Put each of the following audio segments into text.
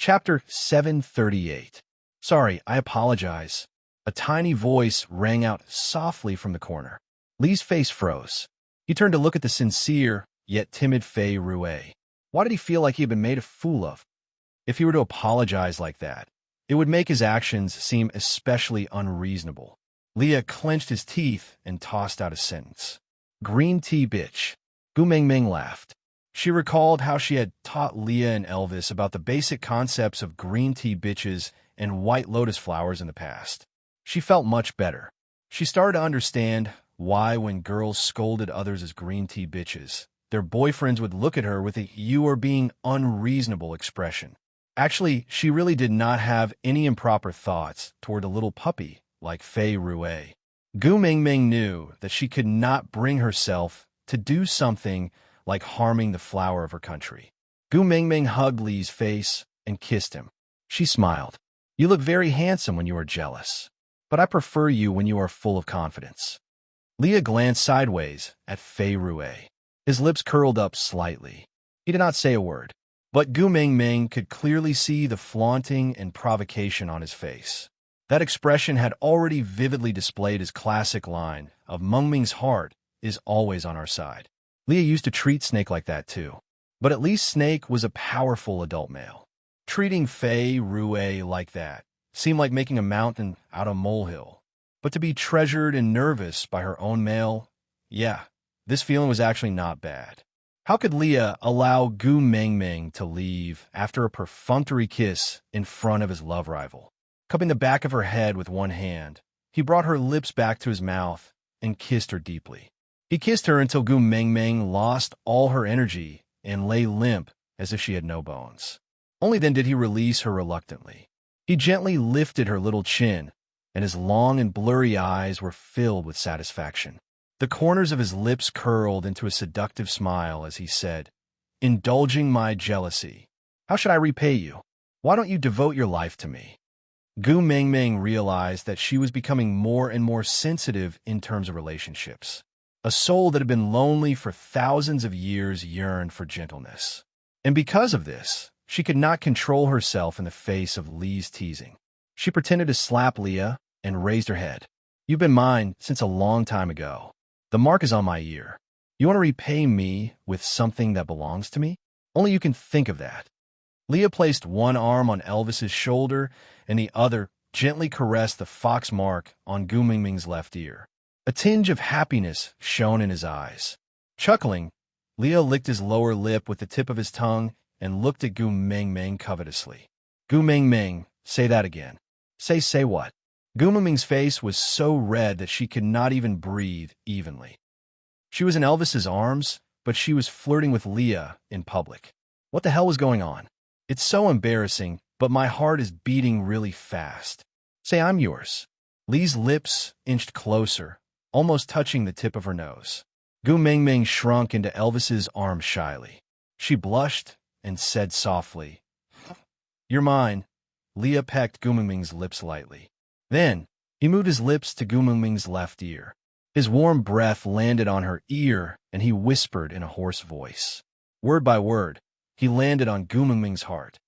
Chapter 738. Sorry, I apologize. A tiny voice rang out softly from the corner. Lee's face froze. He turned to look at the sincere, yet timid Fei Rue. Why did he feel like he had been made a fool of? If he were to apologize like that, it would make his actions seem especially unreasonable. Leah clenched his teeth and tossed out a sentence. Green tea bitch. Gu Mingming laughed. She recalled how she had taught Leah and Elvis about the basic concepts of green tea bitches and white lotus flowers in the past. She felt much better. She started to understand why when girls scolded others as green tea bitches, their boyfriends would look at her with a "you are being unreasonable" expression. Actually, she really did not have any improper thoughts toward a little puppy like Fei Rue. Gu Mingming knew that she could not bring herself to do something like harming the flower of her country. Gu Mingming hugged Li's face and kissed him. She smiled. You look very handsome when you are jealous, but I prefer you when you are full of confidence. Leah glanced sideways at Fei Rue. His lips curled up slightly. He did not say a word, but Gu Mingming could clearly see the flaunting and provocation on his face. That expression had already vividly displayed his classic line of Mengming's heart is always on our side. Leah used to treat Snake like that too, but at least Snake was a powerful adult male. Treating Fei Rue like that seemed like making a mountain out of a molehill. But to be treasured and nervous by her own male, yeah, this feeling was actually not bad. How could Leah allow Gu Mingming to leave after a perfunctory kiss in front of his love rival? Cupping the back of her head with one hand, he brought her lips back to his mouth and kissed her deeply. He kissed her until Gu Mingming lost all her energy and lay limp as if she had no bones. Only then did he release her reluctantly. He gently lifted her little chin, and his long and blurry eyes were filled with satisfaction. The corners of his lips curled into a seductive smile as he said, "Indulging my jealousy. How should I repay you? Why don't you devote your life to me?" Gu Mingming realized that she was becoming more and more sensitive in terms of relationships. A soul that had been lonely for thousands of years yearned for gentleness. And because of this, she could not control herself in the face of Li's teasing. She pretended to slap Leah and raised her head. You've been mine since a long time ago. The mark is on my ear. You want to repay me with something that belongs to me? Only you can think of that. Leah placed one arm on Elvis's shoulder and the other gently caressed the fox mark on Gu Mingming's left ear. A tinge of happiness shone in his eyes. Chuckling, Leah licked his lower lip with the tip of his tongue and looked at Gu Mingming covetously. Gu Mingming, say that again. Say what? Gu Mingming's face was so red that she could not even breathe evenly. She was in Elvis's arms, but she was flirting with Leah in public. What the hell was going on? It's so embarrassing, but my heart is beating really fast. Say I'm yours. Li's lips inched closer, almost touching the tip of her nose. Gu Mingming shrunk into Elvis's arms shyly. She blushed and said softly, "You're mine." Leah pecked Gu Mingming's lips lightly. Then, he moved his lips to Gu Mingming's left ear. His warm breath landed on her ear, and he whispered in a hoarse voice. Word by word, he landed on Gu Mingming's heart.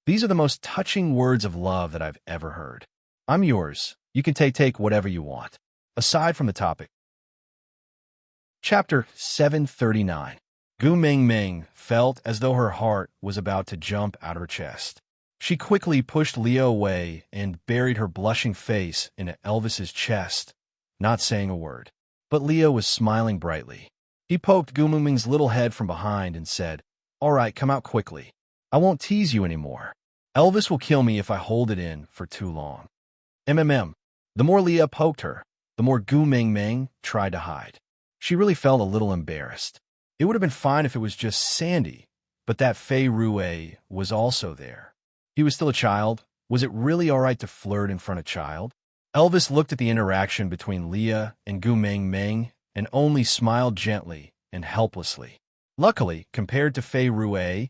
These are the most touching words of love that I've ever heard. I'm yours. You can take whatever you want. Aside from the topic. Chapter 739. Gu Mingming felt as though her heart was about to jump out of her chest. She quickly pushed Leah away and buried her blushing face in Elvis's chest, not saying a word. But Leah was smiling brightly. He poked Gu Mingming's little head from behind and said, "All right, come out quickly. I won't tease you anymore. Elvis will kill me if I hold it in for too long." The more Leah poked her, the more Gu Mingming tried to hide. She really felt a little embarrassed. It would have been fine if it was just Sandy, but that Fei Rue was also there. He was still a child. Was it really all right to flirt in front of a child? Elvis looked at the interaction between Leah and Gu Mingming and only smiled gently and helplessly. Luckily, compared to Fei Rue,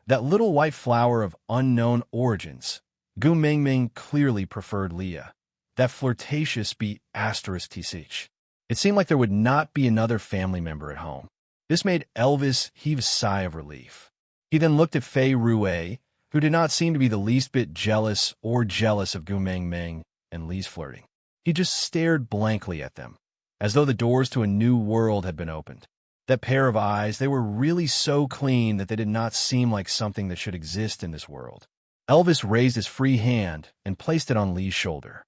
that little white flower of unknown origins, Gu Mingming clearly preferred Leah. That flirtatious beat *TCH. It seemed like there would not be another family member at home. This made Elvis heave a sigh of relief. He then looked at Fei Rue, who did not seem to be the least bit jealous of Gu Mengmeng and Li's flirting. He just stared blankly at them, as though the doors to a new world had been opened. That pair of eyes, they were really so clean that they did not seem like something that should exist in this world. Elvis raised his free hand and placed it on Li's shoulder.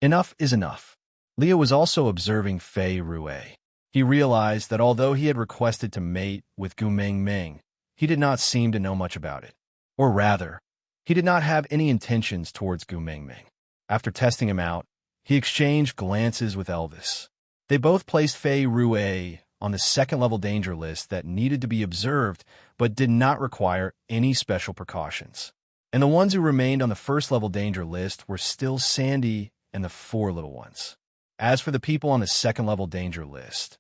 Enough is enough. Leah was also observing Fei Rue. He realized that although he had requested to mate with Gu Mengmeng, he did not seem to know much about it. Or rather, he did not have any intentions towards Gu Mengmeng. After testing him out, he exchanged glances with Elvis. They both placed Fei Rue on the second-level danger list that needed to be observed but did not require any special precautions. And the ones who remained on the first-level danger list were still Sandy and the 4 little ones. As for the people on the second-level danger list,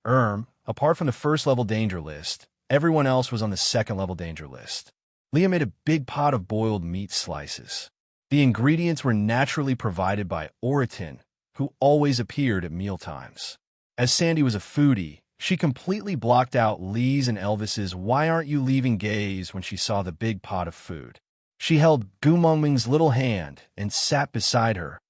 apart from the first-level danger list, everyone else was on the second-level danger list. Leah made a big pot of boiled meat slices. The ingredients were naturally provided by Oratin, who always appeared at mealtimes. As Sandy was a foodie, she completely blocked out Li's and Elvis's "why aren't you leaving" gaze when she saw the big pot of food. She held Gu Mengmeng's little hand and sat beside her,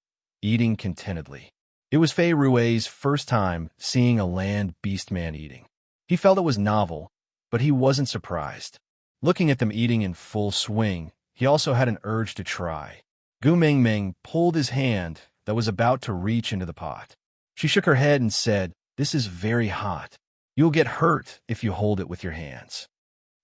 eating contentedly. It was Fei Rue's first time seeing a land beast man eating. He felt it was novel, but he wasn't surprised. Looking at them eating in full swing, he also had an urge to try. Gu Mengmeng pulled his hand that was about to reach into the pot. She shook her head and said, "This is very hot. You'll get hurt if you hold it with your hands."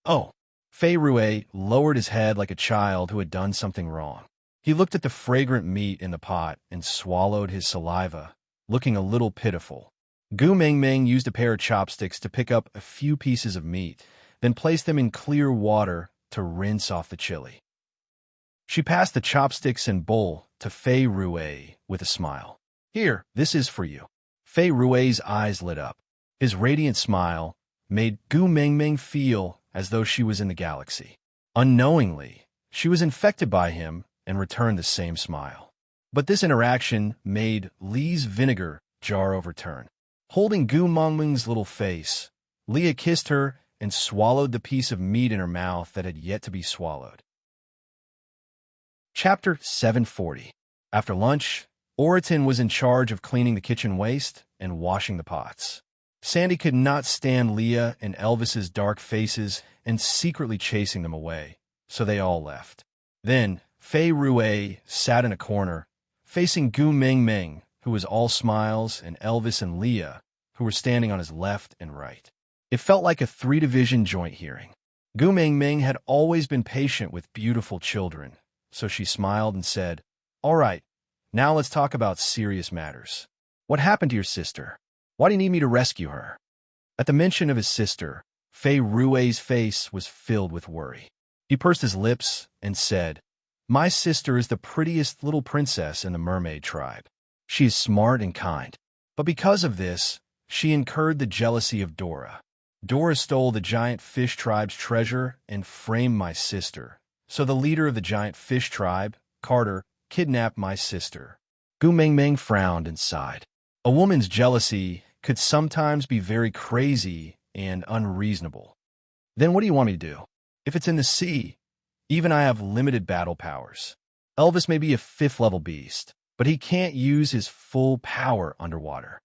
"Oh." Fei Rue lowered his head like a child who had done something wrong. He looked at the fragrant meat in the pot and swallowed his saliva, looking a little pitiful. Gu Mengmeng used a pair of chopsticks to pick up a few pieces of meat, then placed them in clear water to rinse off the chili. She passed the chopsticks and bowl to Fei Rue with a smile. "Here, this is for you." Fei Rue's eyes lit up. His radiant smile made Gu Mengmeng feel as though she was in the galaxy. Unknowingly, she was infected by him and returned the same smile. But this interaction made Li's vinegar jar overturn. Holding Gu Mengmeng's little face, Leah kissed her and swallowed the piece of meat in her mouth that had yet to be swallowed. Chapter 740. After lunch, Oratin was in charge of cleaning the kitchen waste and washing the pots. Sandy could not stand Leah and Elvis's dark faces and secretly chasing them away, so they all left. Then, Fei Rue sat in a corner, facing Gu Mengmeng, who was all smiles, and Elvis and Leah, who were standing on his left and right. It felt like a 3-division joint hearing. Gu Mengmeng had always been patient with beautiful children, so she smiled and said, "All right, now let's talk about serious matters. What happened to your sister? Why do you need me to rescue her?" At the mention of his sister, Fei Rue's face was filled with worry. He pursed his lips and said, "My sister is the prettiest little princess in the mermaid tribe. She is smart and kind. But because of this, she incurred the jealousy of Dora. Dora stole the giant fish tribe's treasure and framed my sister. So the leader of the giant fish tribe, Carter, kidnapped my sister." Gu Mengmeng frowned and sighed. A woman's jealousy could sometimes be very crazy and unreasonable. "Then what do you want me to do? If it's in the sea, even I have limited battle powers. Elvis may be a 5th-level beast, but he can't use his full power underwater."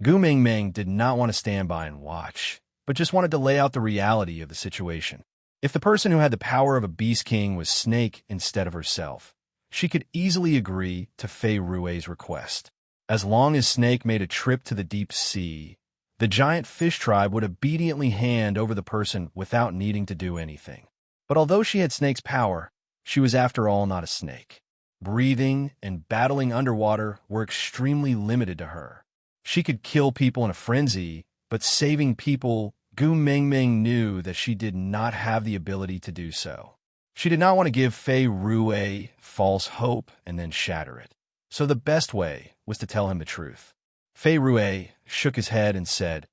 Gu Mengmeng did not want to stand by and watch, but just wanted to lay out the reality of the situation. If the person who had the power of a beast king was Snake instead of herself, she could easily agree to Fei Rue's request. As long as Snake made a trip to the deep sea, the giant fish tribe would obediently hand over the person without needing to do anything. But although she had Snake's power, she was after all not a snake. Breathing and battling underwater were extremely limited to her. She could kill people in a frenzy, but saving people, Gu Mengmeng knew that she did not have the ability to do so. She did not want to give Fei Rue false hope and then shatter it. So the best way was to tell him the truth. Fei Rue shook his head and said,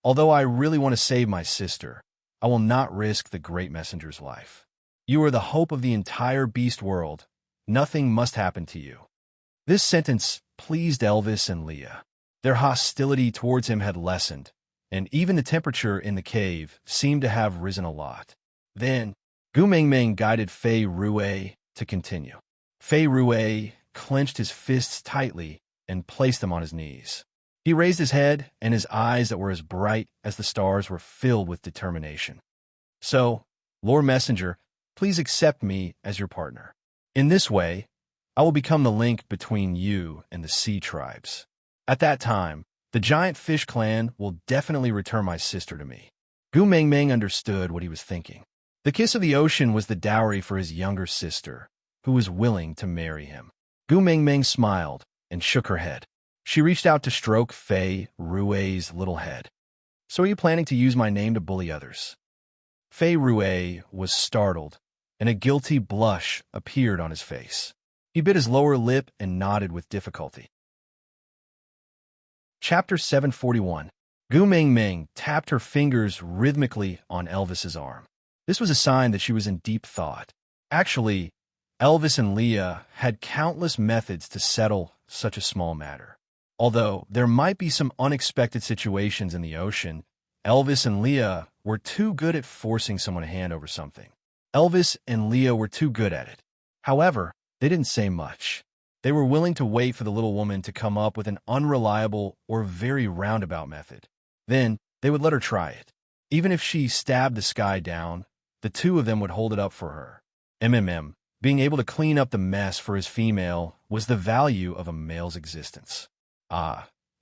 "Although I really want to save my sister, I will not risk the great messenger's life. You are the hope of the entire beast world. Nothing must happen to you." This sentence pleased Elvis and Leah. Their hostility towards him had lessened, and even the temperature in the cave seemed to have risen a lot. Then, Gu Mingming guided Fei Rue to continue. Fei Rue clenched his fists tightly and placed them on his knees. He raised his head, and his eyes that were as bright as the stars were filled with determination. So, Lord Messenger, please accept me as your partner. In this way, I will become the link between you and the sea tribes. At that time, the giant fish clan will definitely return my sister to me. Gu Mingming understood what he was thinking. The kiss of the ocean was the dowry for his younger sister, who was willing to marry him. Gu Mingming smiled and shook her head. She reached out to stroke Fei Rue's little head. So are you planning to use my name to bully others? Fei Rue was startled, and a guilty blush appeared on his face. He bit his lower lip and nodded with difficulty. Chapter 741. Gu Mingming tapped her fingers rhythmically on Elvis's arm. This was a sign that she was in deep thought. Actually, Elvis and Leah had countless methods to settle such a small matter. Although there might be some unexpected situations in the ocean, Elvis and Leah were too good at forcing someone to hand over something. Elvis and Leah were too good at it. However, they didn't say much. They were willing to wait for the little woman to come up with an unreliable or very roundabout method. Then, they would let her try it. Even if she stabbed the sky down, the two of them would hold it up for her. Being able to clean up the mess for his female was the value of a male's existence.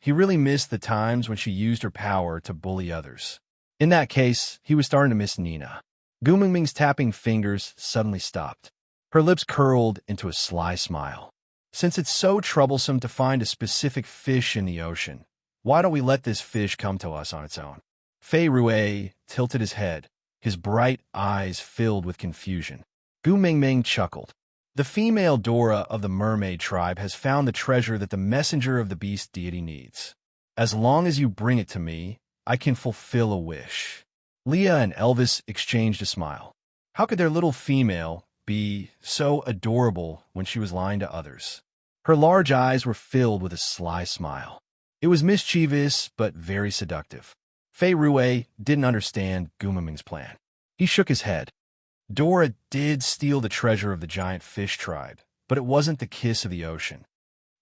He really missed the times when she used her power to bully others. In that case, he was starting to miss Nina. Gu Mingming's tapping fingers suddenly stopped. Her lips curled into a sly smile. Since it's so troublesome to find a specific fish in the ocean, why don't we let this fish come to us on its own? Fei Rue tilted his head, his bright eyes filled with confusion. Gu Mingming chuckled. The female Dora of the mermaid tribe has found the treasure that the messenger of the beast deity needs. As long as you bring it to me, I can fulfill a wish. Leah and Elvis exchanged a smile. How could their little female be so adorable when she was lying to others? Her large eyes were filled with a sly smile. It was mischievous, but very seductive. Fei Rue didn't understand Gu Mingming's plan. He shook his head. Dora did steal the treasure of the giant fish tribe, but it wasn't the kiss of the ocean.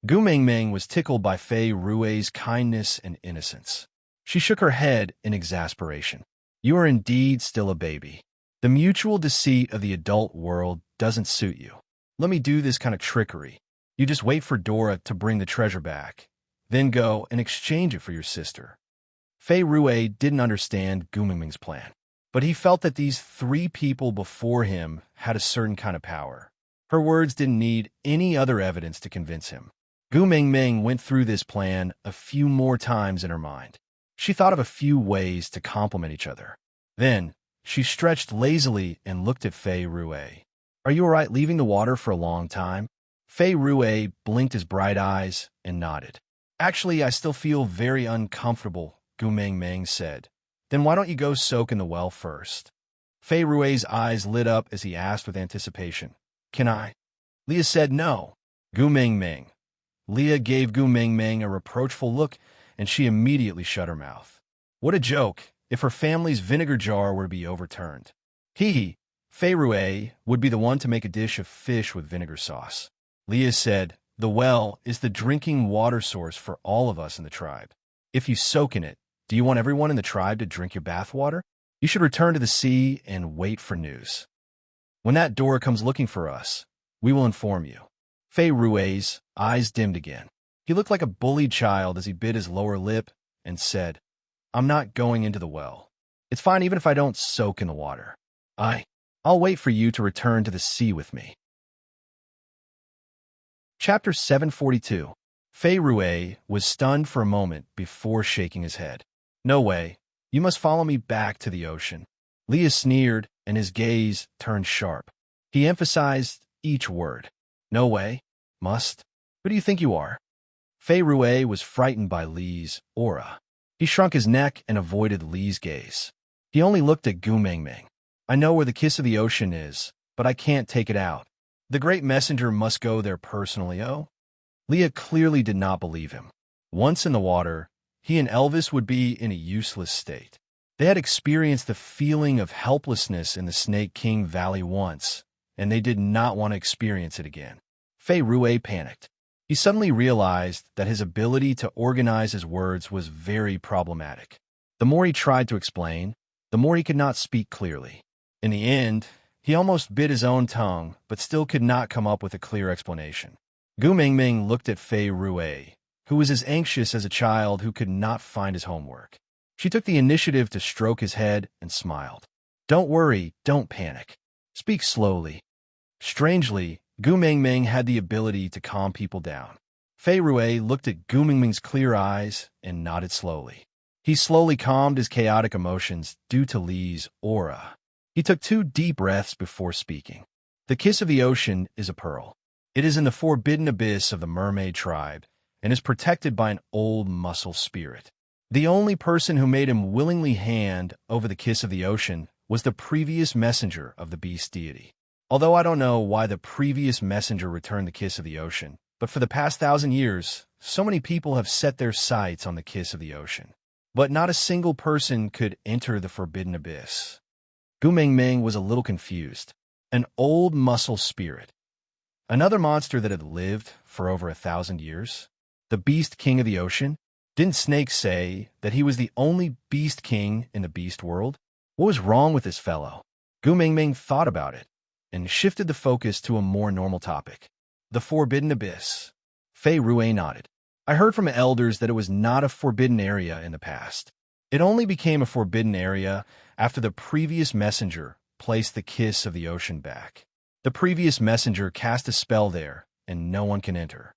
Gu Mingming was tickled by Fei Rue's kindness and innocence. She shook her head in exasperation. You are indeed still a baby. The mutual deceit of the adult world doesn't suit you. Let me do this kind of trickery. You just wait for Dora to bring the treasure back, then go and exchange it for your sister. Fei Rue didn't understand Gu Mingming's plan, but he felt that these three people before him had a certain kind of power. Her words didn't need any other evidence to convince him. Gu Mingming went through this plan a few more times in her mind. She thought of a few ways to complement each other. Then, she stretched lazily and looked at Fei Rue. Are you all right leaving the water for a long time? Fei Rue blinked his bright eyes and nodded. Actually, I still feel very uncomfortable, Gu Mingming said. Then why don't you go soak in the well first? Fei Rue's eyes lit up as he asked with anticipation. Can I? Leah said no. Gu Mingming. Leah gave Gu Mingming a reproachful look, and she immediately shut her mouth. What a joke if her family's vinegar jar were to be overturned. Hee. Fei Rue would be the one to make a dish of fish with vinegar sauce. Leah said, the well is the drinking water source for all of us in the tribe. If you soak in it, do you want everyone in the tribe to drink your bath water? You should return to the sea and wait for news. When that Dora comes looking for us, we will inform you. Fei Rue's eyes dimmed again. He looked like a bullied child as he bit his lower lip and said, I'm not going into the well. It's fine even if I don't soak in the water. I'll wait for you to return to the sea with me. Chapter 742. Fei Rue was stunned for a moment before shaking his head. No way. You must follow me back to the ocean. Leah sneered, and his gaze turned sharp. He emphasized each word. No way. Must. Who do you think you are? Fei Rue was frightened by Lee's aura. He shrunk his neck and avoided Lee's gaze. He only looked at Gu Mingming. I know where the kiss of the ocean is, but I can't take it out. The great messenger must go there personally, oh? Leah clearly did not believe him. Once in the water, he and Elvis would be in a useless state. They had experienced the feeling of helplessness in the Snake King Valley once, and they did not want to experience it again. Fei Rue panicked. He suddenly realized that his ability to organize his words was very problematic. The more he tried to explain, the more he could not speak clearly. In the end, he almost bit his own tongue, but still could not come up with a clear explanation. Gu Mingming looked at Fei Rue, who was as anxious as a child who could not find his homework. She took the initiative to stroke his head and smiled. "Don't worry, don't panic. Speak slowly." Strangely, Gu Mingming had the ability to calm people down. Fei Rue looked at Gu Mingming's clear eyes and nodded slowly. He slowly calmed his chaotic emotions due to Li's aura. He took 2 deep breaths before speaking. The kiss of the ocean is a pearl. It is in the forbidden abyss of the mermaid tribe and is protected by an old muscle spirit. The only person who made him willingly hand over the kiss of the ocean was the previous messenger of the beast deity. Although I don't know why the previous messenger returned the kiss of the ocean, but for the past 1,000 years, so many people have set their sights on the kiss of the ocean. But not a single person could enter the forbidden abyss. Gu Mingming was a little confused. An old muscle spirit. Another monster that had lived for over 1,000 years? The beast king of the ocean? Didn't Snake say that he was the only beast king in the beast world? What was wrong with this fellow? Gu Mingming thought about it and shifted the focus to a more normal topic. The forbidden abyss. Fei Rue nodded. I heard from elders that it was not a forbidden area in the past. It only became a forbidden area after the previous messenger placed the kiss of the ocean back. The previous messenger cast a spell there, and no one can enter.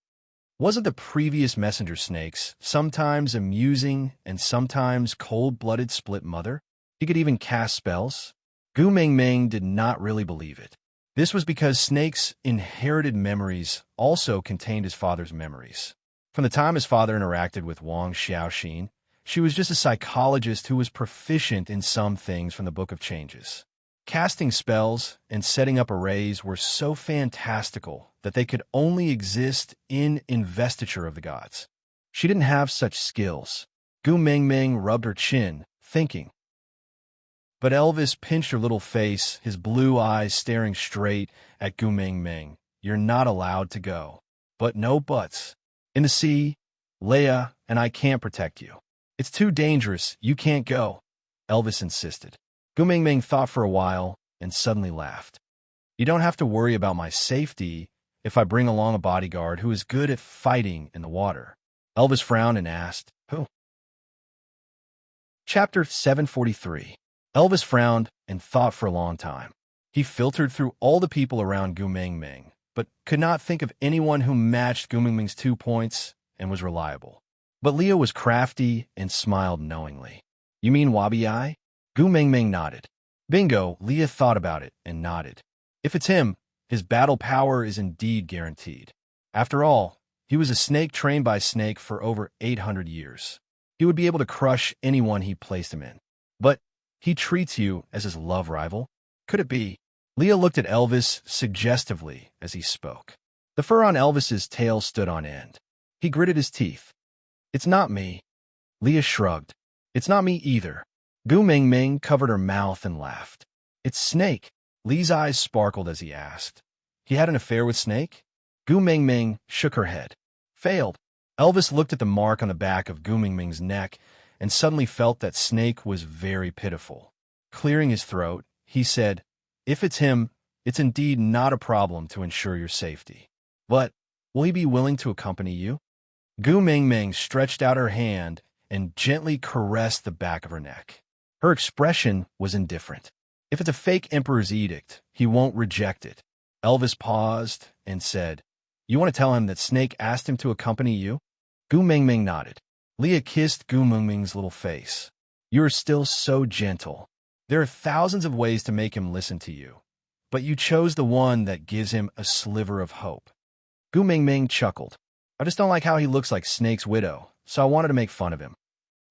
Wasn't the previous messenger Snake's sometimes amusing and sometimes cold-blooded split mother? He could even cast spells? Gu Mingming did not really believe it. This was because Snake's inherited memories also contained his father's memories. From the time his father interacted with Wang Xiaoxin, she was just a psychologist who was proficient in some things from the Book of Changes. Casting spells and setting up arrays were so fantastical that they could only exist in investiture of the gods. She didn't have such skills. Gu Mingming rubbed her chin, thinking. But Elvis pinched her little face, his blue eyes staring straight at Gu Mingming. You're not allowed to go. But no buts. In the sea, Leia and I can't protect you. It's too dangerous. You can't go. Elvis insisted. Gu Mingming thought for a while and suddenly laughed. You don't have to worry about my safety if I bring along a bodyguard who is good at fighting in the water. Elvis frowned and asked, Who? Chapter 743. Elvis frowned and thought for a long time. He filtered through all the people around Gu Mingming, but could not think of anyone who matched Gu Mingming's 2 points and was reliable. But Leo was crafty and smiled knowingly. You mean Wabi Eye? Gu Mingming nodded. Bingo, Leah thought about it and nodded. If it's him, his battle power is indeed guaranteed. After all, he was a snake trained by Snake for over 800 years. He would be able to crush anyone he placed him in. But he treats you as his love rival? Could it be? Leah looked at Elvis suggestively as he spoke. The fur on Elvis's tail stood on end. He gritted his teeth. It's not me. Leah shrugged. It's not me either. Gu Mingming covered her mouth and laughed. It's Snake. Lee's eyes sparkled as he asked. He had an affair with Snake? Gu Mingming shook her head. Failed. Elvis looked at the mark on the back of Gu Mingming's neck and suddenly felt that Snake was very pitiful. Clearing his throat, he said, If it's him, it's indeed not a problem to ensure your safety. But will he be willing to accompany you? Gu Mingming stretched out her hand and gently caressed the back of her neck. Her expression was indifferent. If it's a fake emperor's edict, he won't reject it. Elvis paused and said, You want to tell him that Snake asked him to accompany you? Gu Mingming nodded. Leah kissed Gu Mingming's little face. You are still so gentle. There are thousands of ways to make him listen to you, but you chose the one that gives him a sliver of hope. Gu Mingming chuckled. I just don't like how he looks like Snake's widow, so I wanted to make fun of him.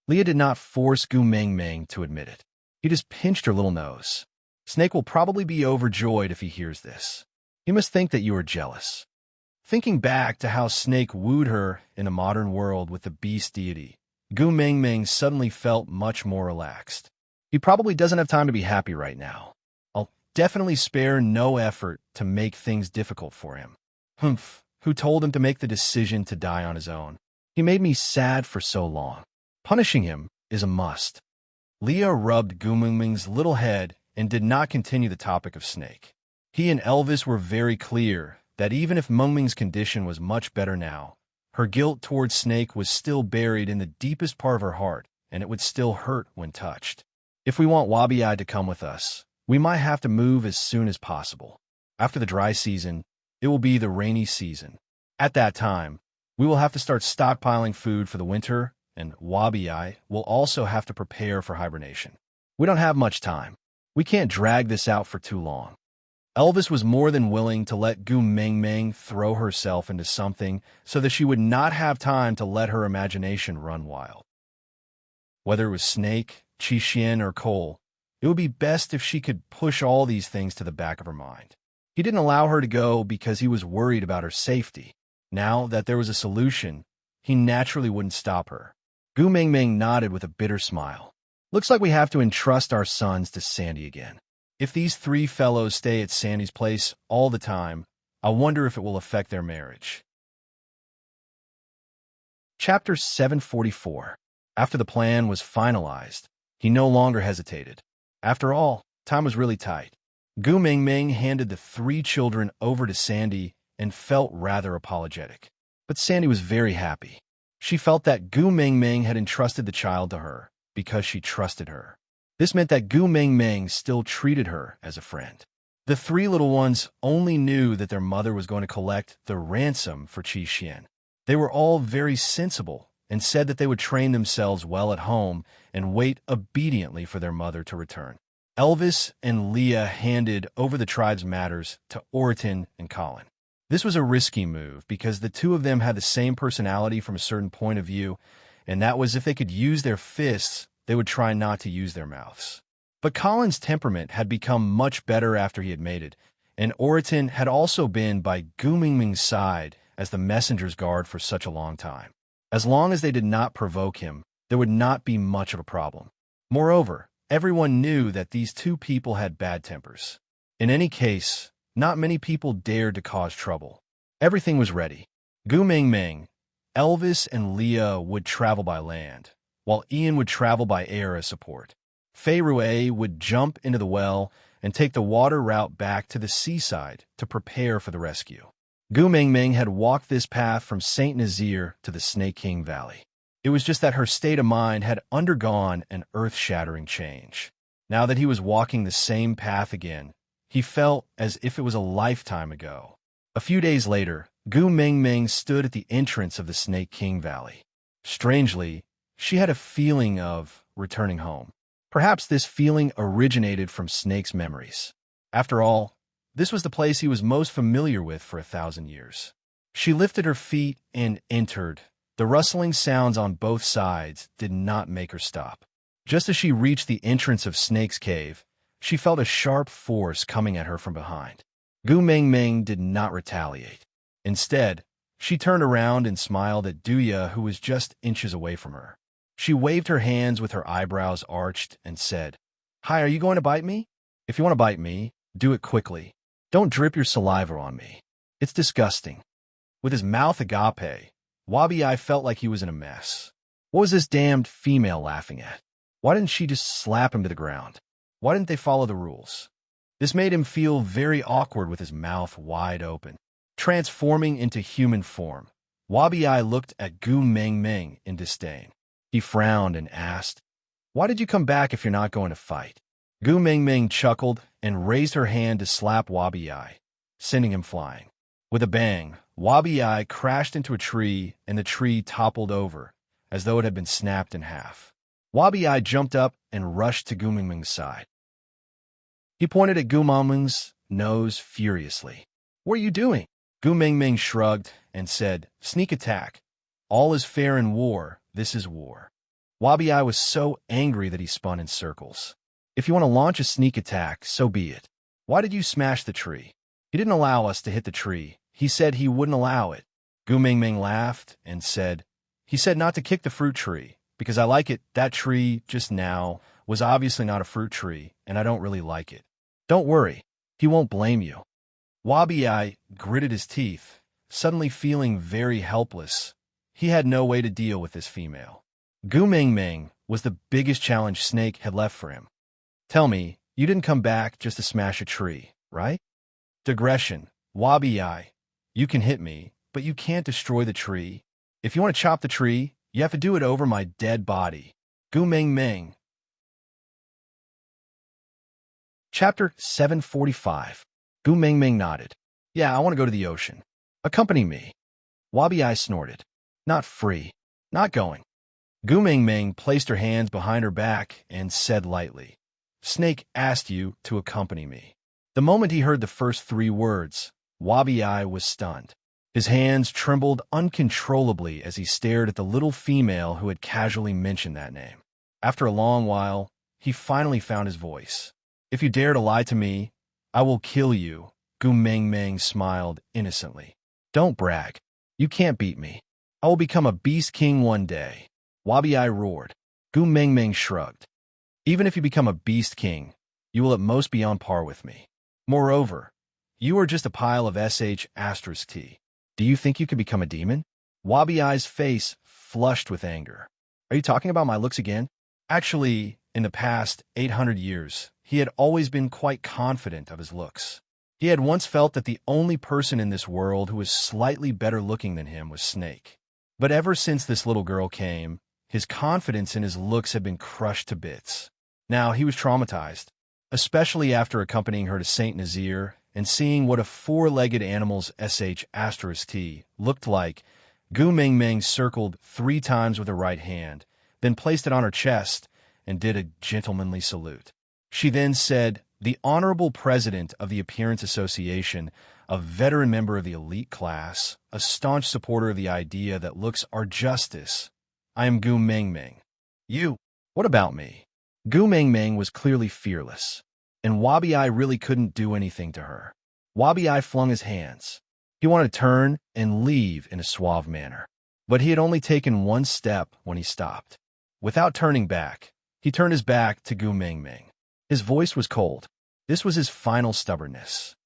Leah did not force Gu Mingming to admit it. He just pinched her little nose. Snake will probably be overjoyed if he hears this. He must think that you are jealous. Thinking back to how Snake wooed her in a modern world with the beast deity, Gu Mingming suddenly felt much more relaxed. He probably doesn't have time to be happy right now. I'll definitely spare no effort to make things difficult for him. Humph, who told him to make the decision to die on his own? He made me sad for so long. Punishing him is a must. Leah rubbed Gumingming's little head and did not continue the topic of Snake. He and Elvis were very clear that even if Mengming's condition was much better now, her guilt towards Snake was still buried in the deepest part of her heart, and it would still hurt when touched. If we want Wabi-Ai to come with us, we might have to move as soon as possible. After the dry season, it will be the rainy season. At that time, we will have to start stockpiling food for the winter, and Wabi-Ai will also have to prepare for hibernation. We don't have much time. We can't drag this out for too long. Elvis was more than willing to let Gu Mengming throw herself into something so that she would not have time to let her imagination run wild. Whether it was Snake, Qixin, or Cole, it would be best if she could push all these things to the back of her mind. He didn't allow her to go because he was worried about her safety. Now that there was a solution, he naturally wouldn't stop her. Gu Mengming nodded with a bitter smile. Looks like we have to entrust our sons to Sandy again. If these three fellows stay at Sandy's place all the time, I wonder if it will affect their marriage. Chapter 744. After the plan was finalized, he no longer hesitated. After all, time was really tight. Gu Mengming handed the three children over to Sandy and felt rather apologetic. But Sandy was very happy. She felt that Gu Mengming had entrusted the child to her because she trusted her. This meant that Gu Mengming still treated her as a friend. The three little ones only knew that their mother was going to collect the ransom for Qixin. They were all very sensible and said that they would train themselves well at home and wait obediently for their mother to return. Elvis and Leah handed over the tribe's matters to Oriton and Colin. This was a risky move because the two of them had the same personality from a certain point of view, and that was if they could use their fists, they would try not to use their mouths. But Colin's temperament had become much better after he had mated, and Oriton had also been by Gu Mingming's side as the messenger's guard for such a long time. As long as they did not provoke him, there would not be much of a problem. Moreover, everyone knew that these two people had bad tempers. In any case, not many people dared to cause trouble. Everything was ready. Gu Mingming, Elvis, and Leah would travel by land, while Ian would travel by air as support. Fei Rue would jump into the well and take the water route back to the seaside to prepare for the rescue. Gu Mingming had walked this path from St. Nazaire to the Snake King Valley. It was just that her state of mind had undergone an earth-shattering change. Now that he was walking the same path again, he felt as if it was a lifetime ago. A few days later, Gu Mingming stood at the entrance of the Snake King Valley. Strangely, she had a feeling of returning home. Perhaps this feeling originated from Snake's memories. After all, this was the place he was most familiar with for 1,000 years. She lifted her feet and entered. The rustling sounds on both sides did not make her stop. Just as she reached the entrance of Snake's Cave, she felt a sharp force coming at her from behind. Gu Mingming did not retaliate. Instead, she turned around and smiled at Duya, who was just inches away from her. She waved her hands with her eyebrows arched and said, "Hi, are you going to bite me? If you want to bite me, do it quickly. Don't drip your saliva on me. It's disgusting." With his mouth agape, Wabi-Ai felt like he was in a mess. What was this damned female laughing at? Why didn't she just slap him to the ground? Why didn't they follow the rules? This made him feel very awkward with his mouth wide open. Transforming into human form, Wabi-Ai looked at Gu Mingming in disdain. He frowned and asked, "Why did you come back if you're not going to fight?" Gu Mingming chuckled and raised her hand to slap Wabi-Ai, sending him flying. With a bang, Wabi-Ai crashed into a tree and the tree toppled over, as though it had been snapped in half. Wabi-Ai jumped up and rushed to Gu Mingming's side. He pointed at Gu Mingming's nose furiously. "What are you doing?" Gu Mingming shrugged and said, "Sneak attack. All is fair in war. This is war." Wabi-Ai was so angry that he spun in circles. "If you want to launch a sneak attack, so be it. Why did you smash the tree?" "He didn't allow us to hit the tree. He said he wouldn't allow it." Gu Mingming laughed and said, "He said not to kick the fruit tree, because I like it, that tree, just now, was obviously not a fruit tree, and I don't really like it. Don't worry, he won't blame you. Wabi-Ai gritted his teeth, suddenly feeling very helpless. He had no way to deal with this female. Gu-Ming-Ming was the biggest challenge Snake had left for him. Tell me, you didn't come back just to smash a tree, right? Digression. Wabi-Ai, you can hit me, but you can't destroy the tree. If you want to chop the tree, you have to do it over my dead body. Gu-Ming-Ming. Chapter 745. Gu-Ming-Ming nodded. Yeah, I want to go to the ocean. Accompany me. Wabi-Ai snorted. Not free. Not going. Gu-Ming-Ming placed her hands behind her back and said lightly, Snake asked you to accompany me. The moment he heard the first 3 words, Wabi-Ai was stunned. His hands trembled uncontrollably as he stared at the little female who had casually mentioned that name. After a long while, he finally found his voice. If you dare to lie to me, I will kill you, Gu-Ming-Ming smiled innocently. Don't brag. You can't beat me. I will become a beast king one day. Wabi-Ai roared. Gu-Ming-Ming shrugged. Even if you become a beast king, you will at most be on par with me. Moreover, you are just a pile of sh*t. Do you think you could become a demon? Wabi-Ai's face flushed with anger. Are you talking about my looks again? Actually, in the past 800 years, he had always been quite confident of his looks. He had once felt that the only person in this world who was slightly better looking than him was Snake. But ever since this little girl came, his confidence in his looks had been crushed to bits. Now he was traumatized, especially after accompanying her to St. Nazaire and seeing what a 4-legged animal's sh*t looked like. Gu-Ming-Ming circled 3 times with her right hand, then placed it on her chest and did a gentlemanly salute. She then said, The Honorable President of the Appearance Association, a veteran member of the elite class, a staunch supporter of the idea that looks are justice, I am Gu-Ming-Ming. You, what about me? Gu-Ming-Ming was clearly fearless, and Wabi-Ai really couldn't do anything to her. Wabi-Ai flung his hands. He wanted to turn and leave in a suave manner, but he had only taken 1 step when he stopped. Without turning back, he turned his back to Gu-Ming-Ming. His voice was cold. This was his final stubbornness.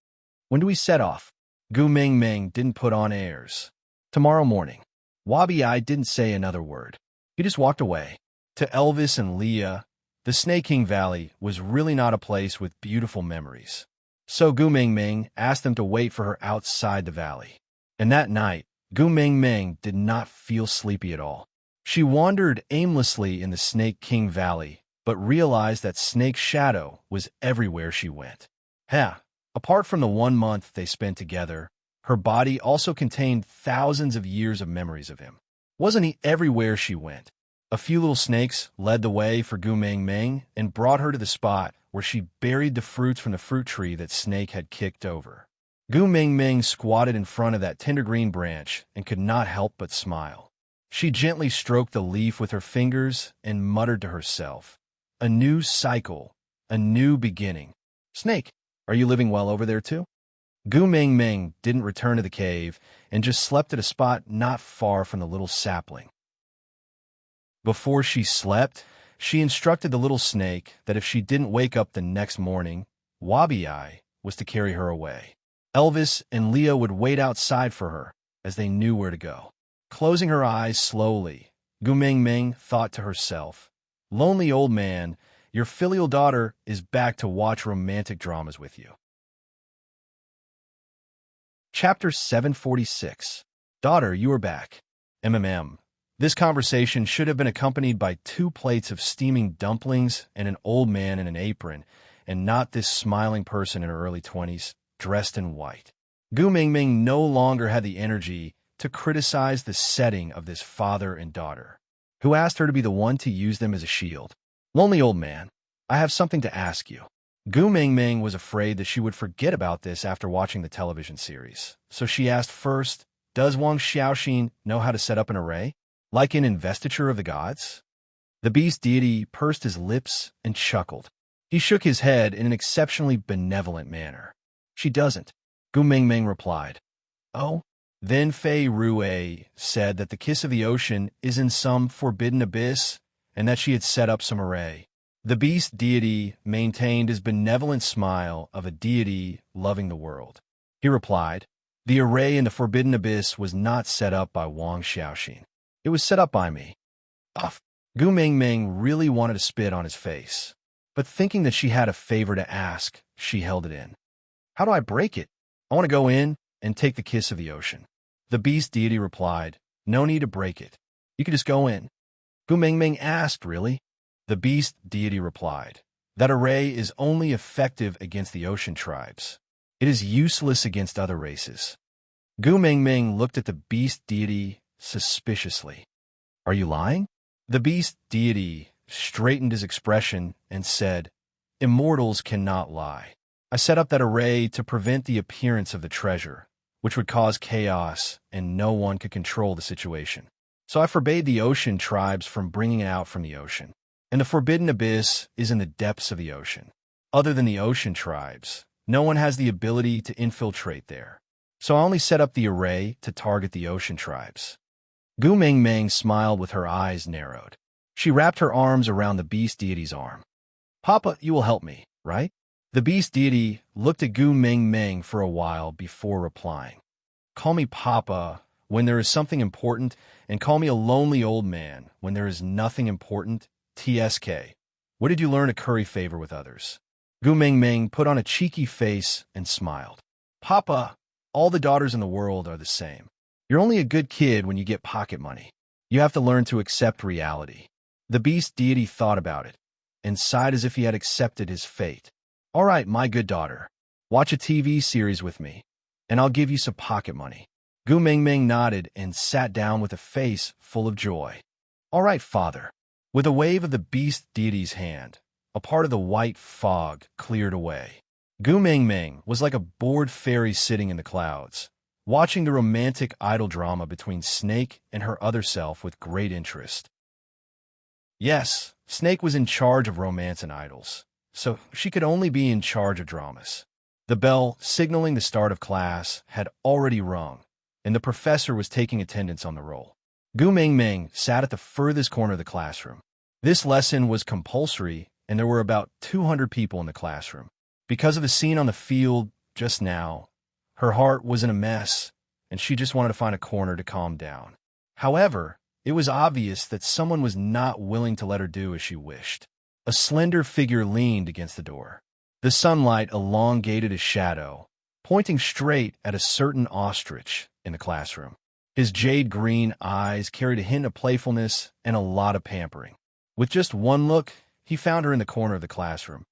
When do we set off? Gu-Ming-Ming didn't put on airs. Tomorrow morning. Wabi-Ai didn't say another word. He just walked away. To Elvis and Leah, the Snake King Valley was really not a place with beautiful memories. So Gu-Ming-Ming asked them to wait for her outside the valley. And that night, Gu-Ming-Ming did not feel sleepy at all. She wandered aimlessly in the Snake King Valley, but realized that Snake's shadow was everywhere she went. Apart from the 1 month they spent together, her body also contained thousands of years of memories of him. Wasn't he everywhere she went? A few little snakes led the way for Gu-Ming-Ming and brought her to the spot where she buried the fruits from the fruit tree that Snake had kicked over. Gu-Ming-Ming squatted in front of that tender green branch and could not help but smile. She gently stroked the leaf with her fingers and muttered to herself, A new cycle, a new beginning. Snake, are you living well over there too? Gu-Ming-Ming didn't return to the cave and just slept at a spot not far from the little sapling. Before she slept, she instructed the little snake that if she didn't wake up the next morning, Wabi-Ai was to carry her away. Elvis and Leah would wait outside for her, as they knew where to go. Closing her eyes slowly, Gu-Ming-Ming thought to herself, Lonely old man, your filial daughter is back to watch romantic dramas with you. Chapter 746. Daughter, you are back. This conversation should have been accompanied by 2 plates of steaming dumplings and an old man in an apron, and not this smiling person in her early 20s, dressed in white. Gu-Ming-Ming no longer had the energy to criticize the setting of this father and daughter, who asked her to be the one to use them as a shield. Lonely old man, I have something to ask you. Gu-Ming-Ming was afraid that she would forget about this after watching the television series, so she asked first, Does Wang Xiaoxin know how to set up an array? Like in Investiture of the Gods? The beast deity pursed his lips and chuckled. He shook his head in an exceptionally benevolent manner. She doesn't, Gu-Ming-Ming replied. Oh? Then Fei Rue said that the kiss of the ocean is in some forbidden abyss and that she had set up some array. The beast deity maintained his benevolent smile of a deity loving the world. He replied, "The array in the forbidden abyss was not set up by Wang Xiaoxin. It was set up by me." Off. Gu Mingming really wanted to spit on his face, but thinking that she had a favor to ask, she held it in. "How do I break it? I want to go in and take the kiss of the ocean." The beast deity replied, "No need to break it. You can just go in." Gu Mingming asked, "Really?" The beast deity replied, "That array is only effective against the ocean tribes. It is useless against other races." Gu Mingming looked at the beast deity suspiciously. "Are you lying?" The beast deity straightened his expression and said, "Immortals cannot lie. I set up that array to prevent the appearance of the treasure, which would cause chaos and no one could control the situation. So I forbade the ocean tribes from bringing it out from the ocean. And the forbidden abyss is in the depths of the ocean. Other than the ocean tribes, no one has the ability to infiltrate there. So I only set up the array to target the ocean tribes." Gu Mingming smiled with her eyes narrowed. She wrapped her arms around the beast deity's arm. "Papa, you will help me, right?" The beast deity looked at Gu Mingming for a while before replying. "Call me Papa when there is something important, and call me a lonely old man when there is nothing important. TSK. What did you learn to curry favor with others?" Gu Mingming put on a cheeky face and smiled. "Papa, all the daughters in the world are the same. You're only a good kid when you get pocket money. You have to learn to accept reality." The beast deity thought about it and sighed as if he had accepted his fate. "All right, my good daughter. Watch a TV series with me, and I'll give you some pocket money." Gu Mingming nodded and sat down with a face full of joy. "All right, father." With a wave of the beast deity's hand, a part of the white fog cleared away. Gu Mingming was like a bored fairy sitting in the clouds, watching the romantic idol drama between Snake and her other self with great interest. Yes, Snake was in charge of romance and idols, so she could only be in charge of dramas. The bell signaling the start of class had already rung, and the professor was taking attendance on the roll. Gu Mingming sat at the furthest corner of the classroom. This lesson was compulsory, and there were about 200 people in the classroom. Because of the scene on the field just now, her heart was in a mess, and she just wanted to find a corner to calm down. However, it was obvious that someone was not willing to let her do as she wished. A slender figure leaned against the door. The sunlight elongated a shadow, pointing straight at a certain ostrich in the classroom. His jade-green eyes carried a hint of playfulness and a lot of pampering. With just one look, he found her in the corner of the classroom.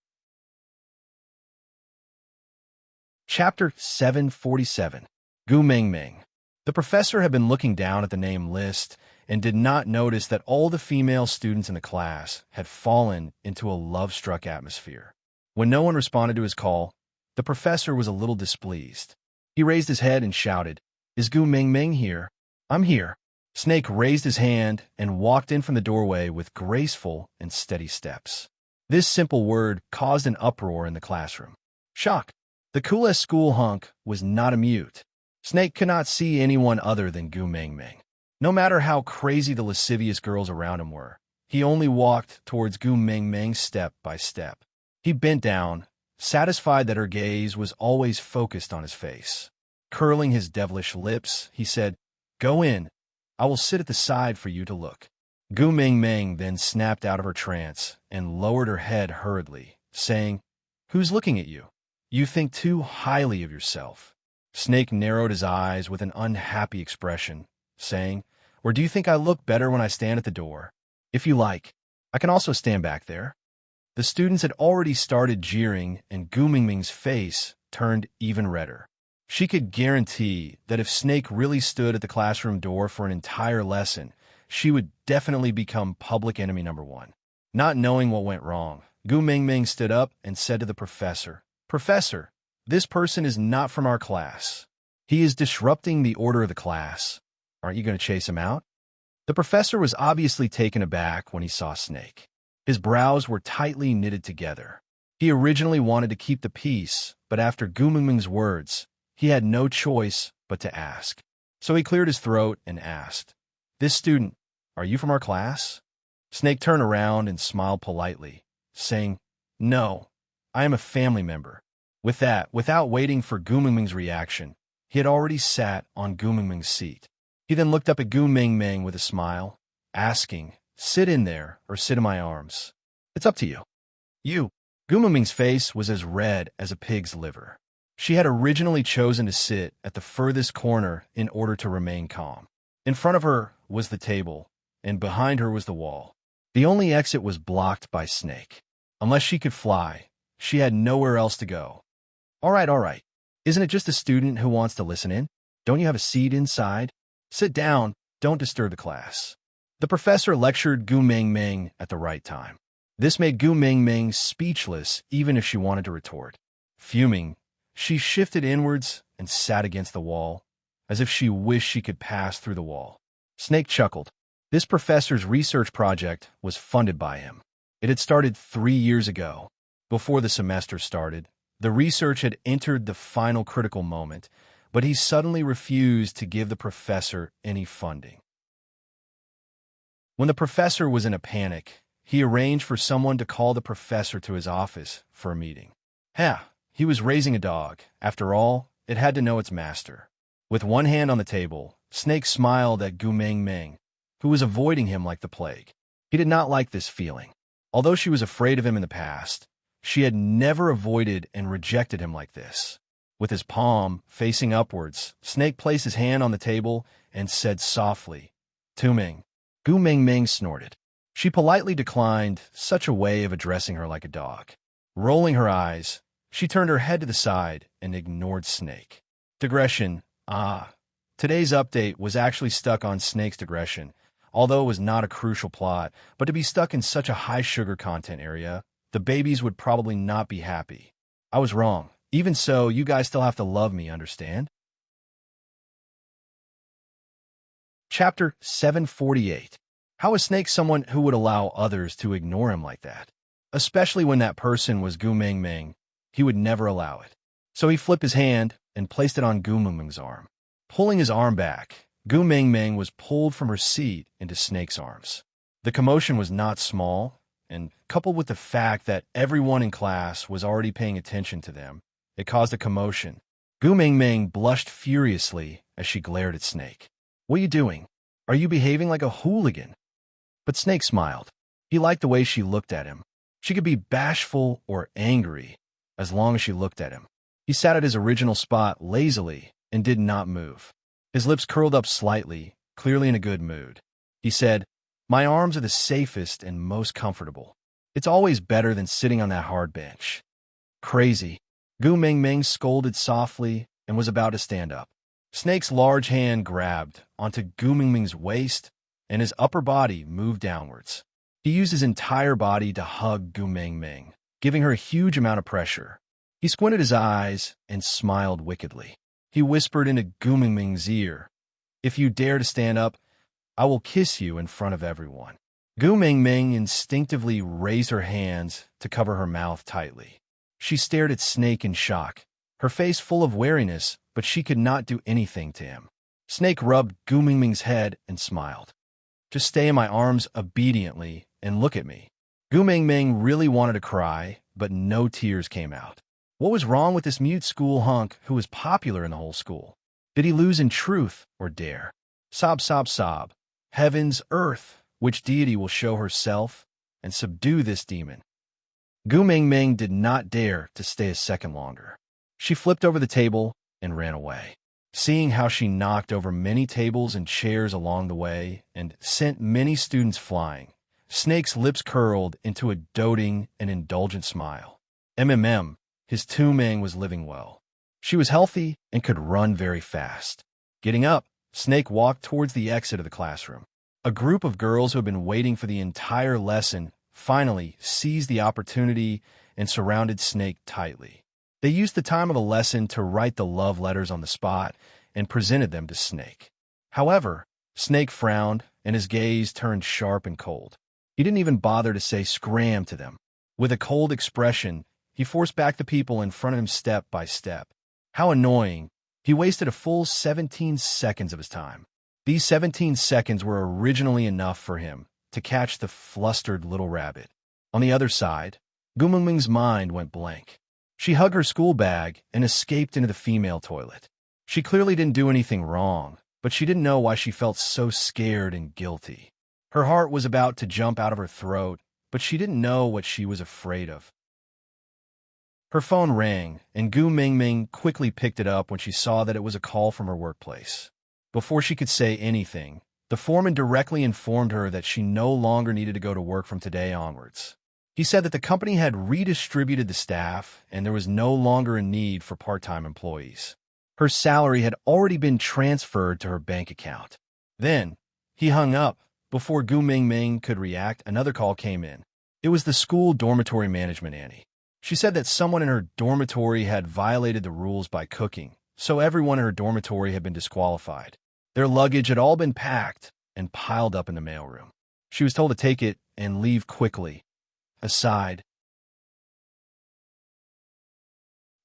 Chapter 747. Gu Mingming. The professor had been looking down at the name list and did not notice that all the female students in the class had fallen into a love-struck atmosphere. When no one responded to his call, the professor was a little displeased. He raised his head and shouted, "Is Gu Mingming here?" "I'm here." Snake raised his hand and walked in from the doorway with graceful and steady steps. This simple word caused an uproar in the classroom. Shock. The coolest school hunk was not a mute. Snake could not see anyone other than Gu Mingming. No matter how crazy the lascivious girls around him were, he only walked towards Gu Mingming step by step. He bent down, satisfied that her gaze was always focused on his face. Curling his devilish lips, he said, "Go in. I will sit at the side for you to look." Gu Mingming then snapped out of her trance and lowered her head hurriedly, saying, "Who's looking at you? You think too highly of yourself." Snake narrowed his eyes with an unhappy expression, saying, "Or do you think I look better when I stand at the door? If you like, I can also stand back there." The students had already started jeering, and Gu Mingming's face turned even redder. She could guarantee that if Snake really stood at the classroom door for an entire lesson, she would definitely become public enemy number one. Not knowing what went wrong, Gu Mingming stood up and said to the professor, "Professor, this person is not from our class. He is disrupting the order of the class. Aren't you going to chase him out?" The professor was obviously taken aback when he saw Snake. His brows were tightly knitted together. He originally wanted to keep the peace, but after Gu Mingming's words, he had no choice but to ask. So he cleared his throat and asked, "This student, are you from our class?" Snake turned around and smiled politely, saying, "No, I am a family member." With that, without waiting for Gu Mingming's reaction, he had already sat on Gu Mingming's seat. He then looked up at Gu Mingming with a smile, asking, "Sit in there or sit in my arms. It's up to you." You. Gu Mingming's face was as red as a pig's liver. She had originally chosen to sit at the furthest corner in order to remain calm. In front of her was the table, and behind her was the wall. The only exit was blocked by Snake. Unless she could fly, she had nowhere else to go. All right. Isn't it just a student who wants to listen in? Don't you have a seat inside? Sit down. Don't disturb the class. The professor lectured Gu Mingming at the right time. This made Gu Mingming speechless even if she wanted to retort. Fuming, she shifted inwards and sat against the wall, as if she wished she could pass through the wall. Snake chuckled. This professor's research project was funded by him. It had started 3 years ago. Before the semester started, the research had entered the final critical moment, but he suddenly refused to give the professor any funding. When the professor was in a panic, he arranged for someone to call the professor to his office for a meeting. He was raising a dog. After all, it had to know its master. With one hand on the table, Snake smiled at Gu Mingming, who was avoiding him like the plague. He did not like this feeling. Although she was afraid of him in the past, she had never avoided and rejected him like this. With his palm facing upwards, Snake placed his hand on the table and said softly, "Tu Ming." Gu Mingming snorted. She politely declined such a way of addressing her like a dog. Rolling her eyes, she turned her head to the side and ignored Snake. Digression. Today's update was actually stuck on Snake's digression, although it was not a crucial plot, but to be stuck in such a high sugar content area, the babies would probably not be happy. I was wrong. Even so, you guys still have to love me, understand? Chapter 748. How is Snake someone who would allow others to ignore him like that? Especially when that person was Gu Mingming, he would never allow it. So he flipped his hand and placed it on Gu Mingming's arm. Pulling his arm back, Gu Mingming was pulled from her seat into Snake's arms. The commotion was not small, and coupled with the fact that everyone in class was already paying attention to them, it caused a commotion. Gu Mingming blushed furiously as she glared at Snake. "What are you doing? Are you behaving like a hooligan?" But Snake smiled. He liked the way she looked at him. She could be bashful or angry as long as she looked at him. He sat at his original spot lazily and did not move. His lips curled up slightly, clearly in a good mood. He said, "My arms are the safest and most comfortable. It's always better than sitting on that hard bench." Crazy. Gu Mingming scolded softly and was about to stand up. Snake's large hand grabbed onto Gu Mingming's waist, and his upper body moved downwards. He used his entire body to hug Gu Mingming, giving her a huge amount of pressure. He squinted his eyes and smiled wickedly. He whispered into Gu Mingming's ear, "If you dare to stand up, I will kiss you in front of everyone." Gu Mingming instinctively raised her hands to cover her mouth tightly. She stared at Snake in shock, her face full of wariness, but she could not do anything to him. Snake rubbed Gu Mingming's head and smiled. "Just stay in my arms obediently and look at me." Gu Mingming really wanted to cry, but no tears came out. What was wrong with this mute school hunk who was popular in the whole school? Did he lose in truth or dare? Sob, sob, sob. Heavens, earth, which deity will show herself and subdue this demon? Gu Mingming did not dare to stay a second longer. She flipped over the table and ran away. Seeing how she knocked over many tables and chairs along the way and sent many students flying, Snake's lips curled into a doting and indulgent smile. His Tu Ming was living well. She was healthy and could run very fast. Getting up, Snake walked towards the exit of the classroom. A group of girls who had been waiting for the entire lesson finally seized the opportunity and surrounded Snake tightly. They used the time of the lesson to write the love letters on the spot and presented them to Snake. However, Snake frowned and his gaze turned sharp and cold. He didn't even bother to say scram to them. With a cold expression, he forced back the people in front of him step by step. How annoying. He wasted a full 17 seconds of his time. These 17 seconds were originally enough for him to catch the flustered little rabbit. On the other side, Gu Mingming's mind went blank. She hugged her school bag and escaped into the female toilet. She clearly didn't do anything wrong, but she didn't know why she felt so scared and guilty. Her heart was about to jump out of her throat, but she didn't know what she was afraid of. Her phone rang, and Gu Mingming quickly picked it up when she saw that it was a call from her workplace. Before she could say anything, the foreman directly informed her that she no longer needed to go to work from today onwards. He said that the company had redistributed the staff and there was no longer a need for part-time employees. Her salary had already been transferred to her bank account. Then, he hung up. Before Gu Mingming could react, another call came in. It was the school dormitory management Annie. She said that someone in her dormitory had violated the rules by cooking, so everyone in her dormitory had been disqualified. Their luggage had all been packed and piled up in the mailroom. She was told to take it and leave quickly. Aside.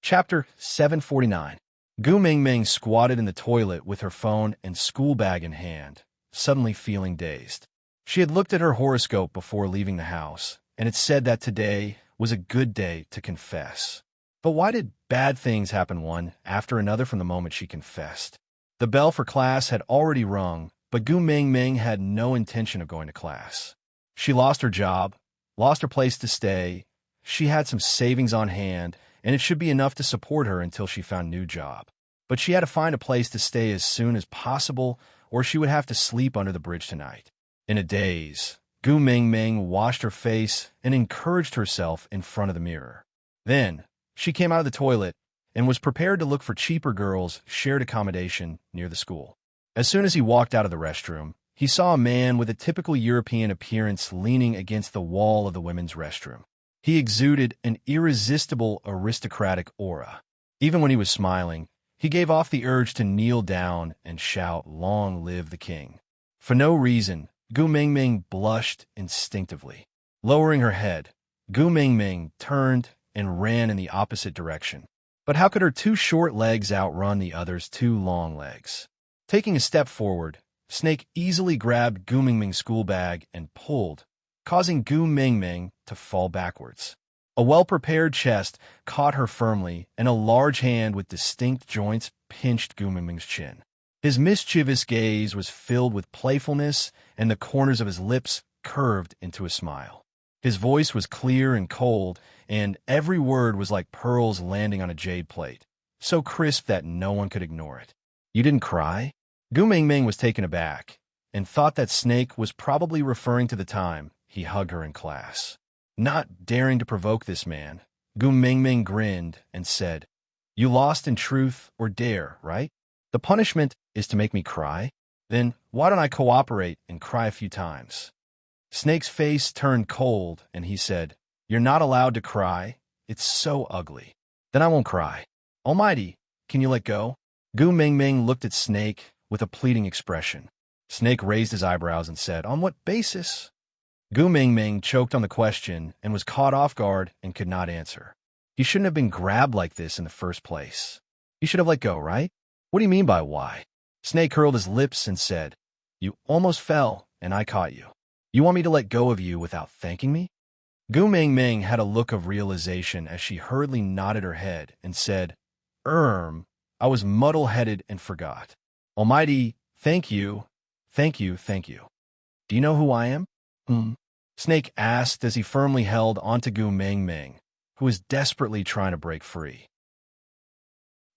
Chapter 749. Gu Mingming squatted in the toilet with her phone and school bag in hand, suddenly feeling dazed. She had looked at her horoscope before leaving the house, and it said that today was a good day to confess. But why did bad things happen one after another from the moment she confessed? The bell for class had already rung, but Gu Mingming had no intention of going to class. She lost her job, lost her place to stay. She had some savings on hand, and it should be enough to support her until she found a new job. But she had to find a place to stay as soon as possible, or she would have to sleep under the bridge tonight. In a daze, Gu Mingming washed her face and encouraged herself in front of the mirror. Then, she came out of the toilet and was prepared to look for cheaper girls' shared accommodation near the school. As soon as he walked out of the restroom, he saw a man with a typical European appearance leaning against the wall of the women's restroom. He exuded an irresistible aristocratic aura. Even when he was smiling, he gave off the urge to kneel down and shout, "Long live the king." For no reason, Gu Mingming blushed instinctively. Lowering her head, Gu Mingming turned and ran in the opposite direction. But how could her two short legs outrun the other's two long legs? Taking a step forward, Snake easily grabbed Gu Mingming's school bag and pulled, causing Gu Mingming to fall backwards. A well-prepared chest caught her firmly, and a large hand with distinct joints pinched Gu Mingming's chin. His mischievous gaze was filled with playfulness, and the corners of his lips curved into a smile. His voice was clear and cold, and every word was like pearls landing on a jade plate, so crisp that no one could ignore it. "You didn't cry?" Gu Mingming was taken aback, and thought that Snake was probably referring to the time he hugged her in class. Not daring to provoke this man, Gu Mingming grinned and said, "You lost in truth or dare, right? The punishment is to make me cry? Then why don't I cooperate and cry a few times?" Snake's face turned cold, and he said, "You're not allowed to cry. It's so ugly." "Then I won't cry." "Almighty, can you let go?" Gu Mingming looked at Snake with a pleading expression. Snake raised his eyebrows and said, "On what basis?" Gu Mingming choked on the question and was caught off guard and could not answer. He shouldn't have been grabbed like this in the first place. He should have let go, right? "What do you mean by why?" Snake curled his lips and said, "You almost fell, and I caught you. You want me to let go of you without thanking me?" Gu Mingming had a look of realization as she hurriedly nodded her head and said, I was muddle-headed and forgot. Almighty, thank you, thank you, thank you." "Do you know who I am?" Snake asked as he firmly held onto Gu Mingming, who was desperately trying to break free.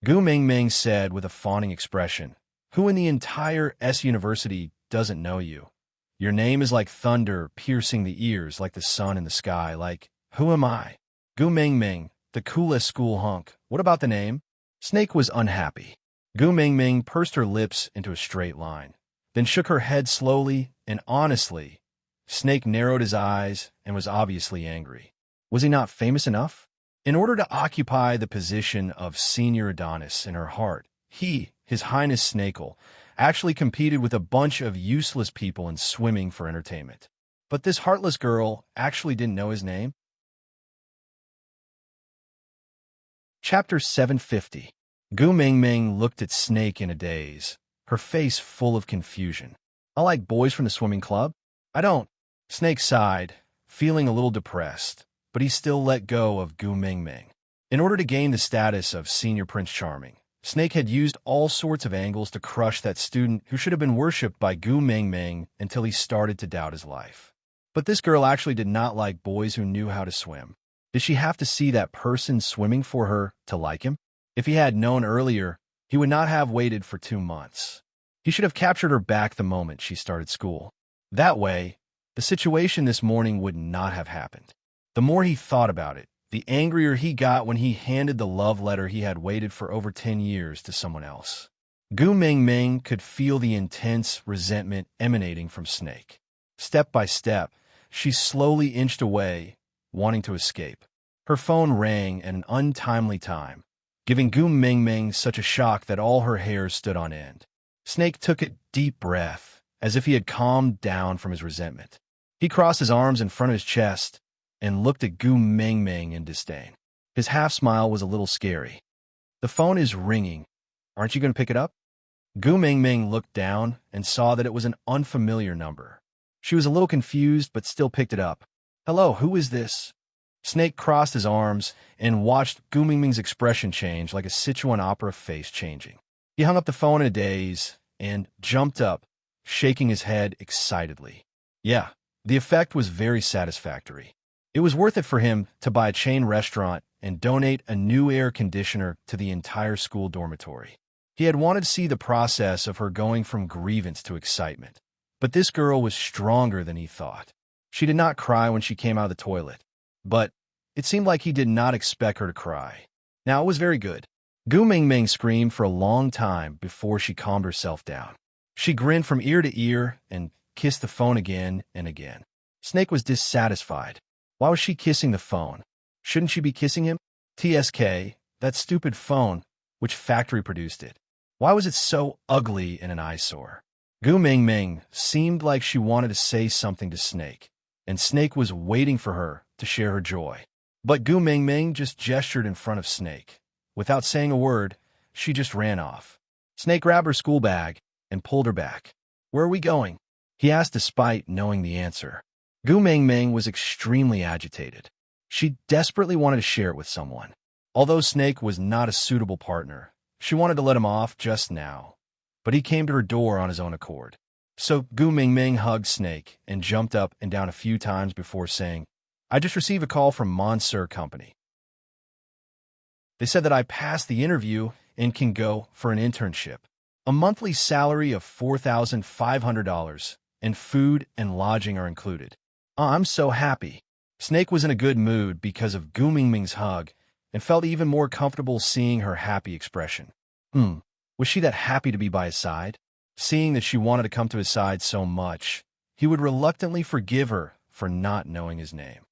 Gu Mingming said with a fawning expression, "Who in the entire University doesn't know you? Your name is like thunder piercing the ears, like the sun in the sky, like, who am I?" "Gu Mingming, the coolest school hunk. What about the name?" Snake was unhappy. Gu Mingming pursed her lips into a straight line, then shook her head slowly and honestly. Snake narrowed his eyes and was obviously angry. Was he not famous enough? In order to occupy the position of senior Adonis in her heart, he, His Highness Snakel, actually competed with a bunch of useless people in swimming for entertainment. But this heartless girl actually didn't know his name? Chapter 750. Gu Mingming looked at Snake in a daze, her face full of confusion. "I like boys from the swimming club." "I don't." Snake sighed, feeling a little depressed, but he still let go of Gu Mingming. In order to gain the status of Senior Prince Charming, Snake had used all sorts of angles to crush that student who should have been worshipped by Gu Mingming until he started to doubt his life. But this girl actually did not like boys who knew how to swim. Did she have to see that person swimming for her to like him? If he had known earlier, he would not have waited for 2 months. He should have captured her back the moment she started school. That way, the situation this morning would not have happened. The more he thought about it, the angrier he got when he handed the love letter he had waited for over 10 years to someone else. Gu Mingming could feel the intense resentment emanating from Snake. Step by step, she slowly inched away, wanting to escape. Her phone rang at an untimely time, giving Gu Mingming such a shock that all her hairs stood on end. Snake took a deep breath, as if he had calmed down from his resentment. He crossed his arms in front of his chest and looked at Gu Mingming in disdain. His half-smile was a little scary. "The phone is ringing. Aren't you going to pick it up?" Gu Mingming looked down and saw that it was an unfamiliar number. She was a little confused, but still picked it up. "Hello, who is this?" Snake crossed his arms and watched Gu Mingming's expression change like a Sichuan opera face changing. He hung up the phone in a daze and jumped up, shaking his head excitedly. Yeah, the effect was very satisfactory. It was worth it for him to buy a chain restaurant and donate a new air conditioner to the entire school dormitory. He had wanted to see the process of her going from grievance to excitement. But this girl was stronger than he thought. She did not cry when she came out of the toilet, but it seemed like he did not expect her to cry. Now, it was very good. Gu Mingming screamed for a long time before she calmed herself down. She grinned from ear to ear and kissed the phone again and again. Snake was dissatisfied. Why was she kissing the phone? Shouldn't she be kissing him? TSK, that stupid phone, which factory produced it? Why was it so ugly and an eyesore? Gu Mingming seemed like she wanted to say something to Snake, and Snake was waiting for her to share her joy. But Gu Mingming just gestured in front of Snake. Without saying a word, she just ran off. Snake grabbed her school bag and pulled her back. "Where are we going?" he asked despite knowing the answer. Gu Mingming was extremely agitated. She desperately wanted to share it with someone. Although Snake was not a suitable partner, she wanted to let him off just now. But he came to her door on his own accord. So Gu Mingming hugged Snake and jumped up and down a few times before saying, "I just received a call from Monsieur Company. They said that I passed the interview and can go for an internship. A monthly salary of $4,500 and food and lodging are included. I'm so happy." Snake was in a good mood because of Gu Mingming's hug and felt even more comfortable seeing her happy expression. Was she that happy to be by his side? Seeing that she wanted to come to his side so much, he would reluctantly forgive her for not knowing his name.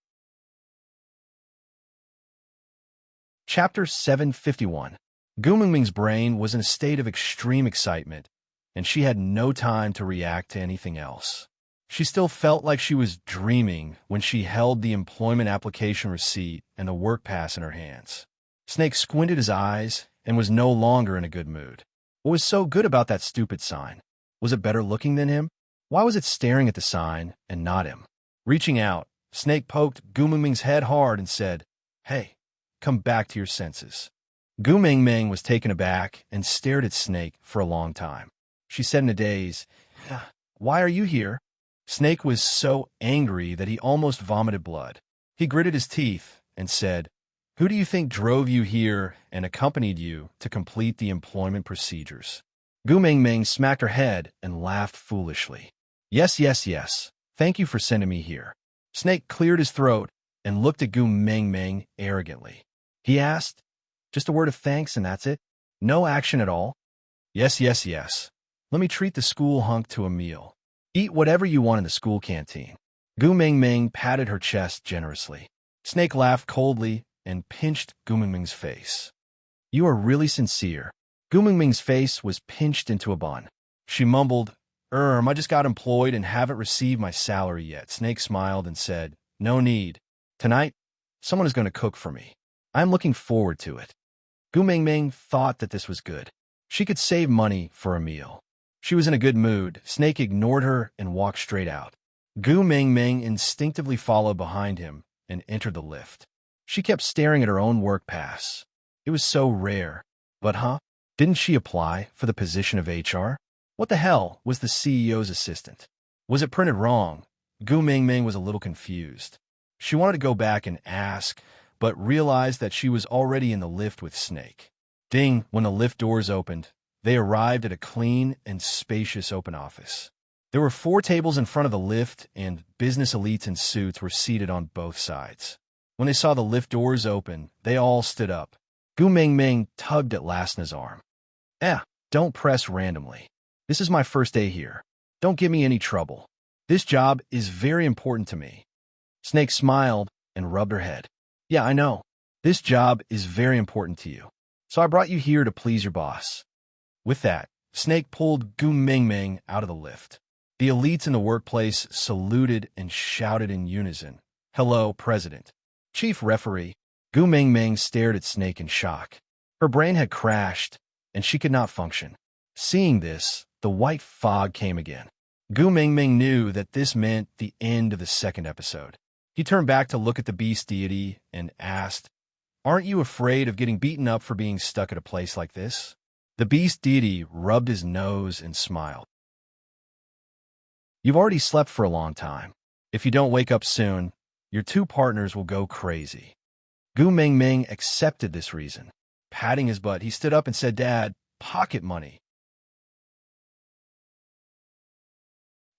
Chapter 751. Gu Mingming's brain was in a state of extreme excitement, and she had no time to react to anything else. She still felt like she was dreaming when she held the employment application receipt and the work pass in her hands. Snake squinted his eyes and was no longer in a good mood. What was so good about that stupid sign? Was it better looking than him? Why was it staring at the sign and not him? Reaching out, Snake poked Gu Mingming's head hard and said, "Hey, come back to your senses." Gu Mingming was taken aback and stared at Snake for a long time. She said in a daze, "Why are you here?" Snake was so angry that he almost vomited blood. He gritted his teeth and said, "Who do you think drove you here and accompanied you to complete the employment procedures?" Gu Mingming smacked her head and laughed foolishly. Yes. Thank you for sending me here." Snake cleared his throat and looked at Gu Mingming arrogantly. He asked, "Just a word of thanks and that's it? No action at all?" Yes. Let me treat the school hunk to a meal. Eat whatever you want in the school canteen." Gu Mingming patted her chest generously. Snake laughed coldly and pinched Gu Mingming's face. "You are really sincere." Gu Mingming's face was pinched into a bun. She mumbled, I just got employed and haven't received my salary yet." Snake smiled and said, "No need. Tonight, someone is going to cook for me. I'm looking forward to it." Gu Mingming thought that this was good. She could save money for a meal. She was in a good mood. Snake ignored her and walked straight out. Gu Mingming instinctively followed behind him and entered the lift. She kept staring at her own work pass. It was so rare. But didn't she apply for the position of HR? What the hell was the CEO's assistant? Was it printed wrong? Gu Mingming was a little confused. She wanted to go back and ask, but realized that she was already in the lift with Snake. Ding, when the lift doors opened, they arrived at a clean and spacious open office. There were 4 tables in front of the lift, and business elites in suits were seated on both sides. When they saw the lift doors open, they all stood up. Gu Mingming tugged at Lasna's arm. Don't press randomly. This is my first day here. Don't give me any trouble. This job is very important to me. Snake smiled and rubbed her head. Yeah, I know. This job is very important to you. So I brought you here to please your boss. With that, Snake pulled Gu Mingming out of the lift. The elites in the workplace saluted and shouted in unison. Hello, President. Chief Referee. Gu Mingming stared at Snake in shock. Her brain had crashed, and she could not function. Seeing this, the white fog came again. Gu Mingming knew that this meant the end of the second episode. He turned back to look at the beast deity and asked, Aren't you afraid of getting beaten up for being stuck at a place like this? The beast deity rubbed his nose and smiled. You've already slept for a long time. If you don't wake up soon, your 2 partners will go crazy. Gu Mingming accepted this reason. Patting his butt, he stood up and said, Dad, pocket money.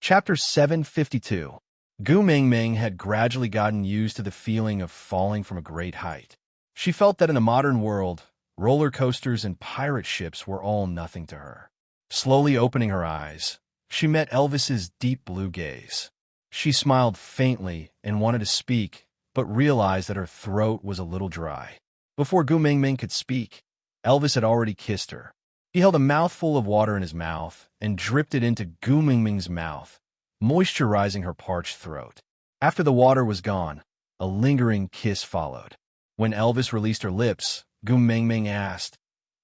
Chapter 752. Gu Mingming had gradually gotten used to the feeling of falling from a great height. She felt that in the modern world, roller coasters and pirate ships were all nothing to her. Slowly opening her eyes, she met Elvis's deep blue gaze. She smiled faintly and wanted to speak, but realized that her throat was a little dry. Before Gu Mingming could speak, Elvis had already kissed her. He held a mouthful of water in his mouth and dripped it into Gu Mingming's mouth, moisturizing her parched throat. After the water was gone, a lingering kiss followed. When Elvis released her lips, Gu Mingming asked,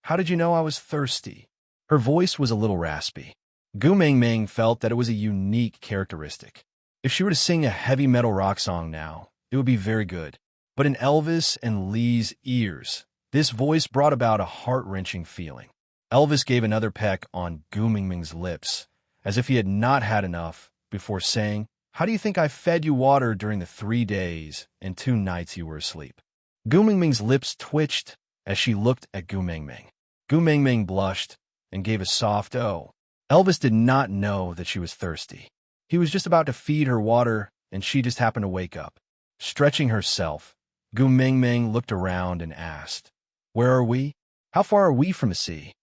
How did you know I was thirsty? Her voice was a little raspy. Gu Mingming felt that it was a unique characteristic. If she were to sing a heavy metal rock song now, it would be very good. But in Elvis and Lee's ears, this voice brought about a heart-wrenching feeling. Elvis gave another peck on Gu Mingming's lips, as if he had not had enough, before saying, How do you think I fed you water during the 3 days and 2 nights you were asleep? Gu Mingming's lips twitched as she looked at Gu Mingming. Gu Mingming blushed and gave a soft "oh." Elvis did not know that she was thirsty. He was just about to feed her water, and she just happened to wake up. Stretching herself, Gu Mingming looked around and asked, Where are we? How far are we from the sea?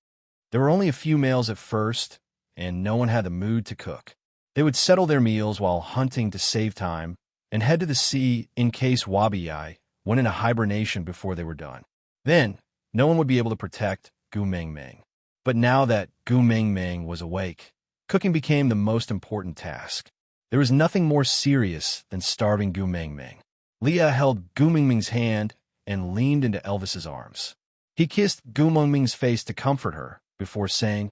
There were only a few males at first, and no one had the mood to cook. They would settle their meals while hunting to save time and head to the sea in case Wabi-Ai went into hibernation before they were done. Then, no one would be able to protect Gu Mingming. But now that Gu Mingming was awake, cooking became the most important task. There was nothing more serious than starving Gu Mingming. Leah held Gu Mingming's hand and leaned into Elvis's arms. He kissed Gu Mingming's face to comfort her before saying,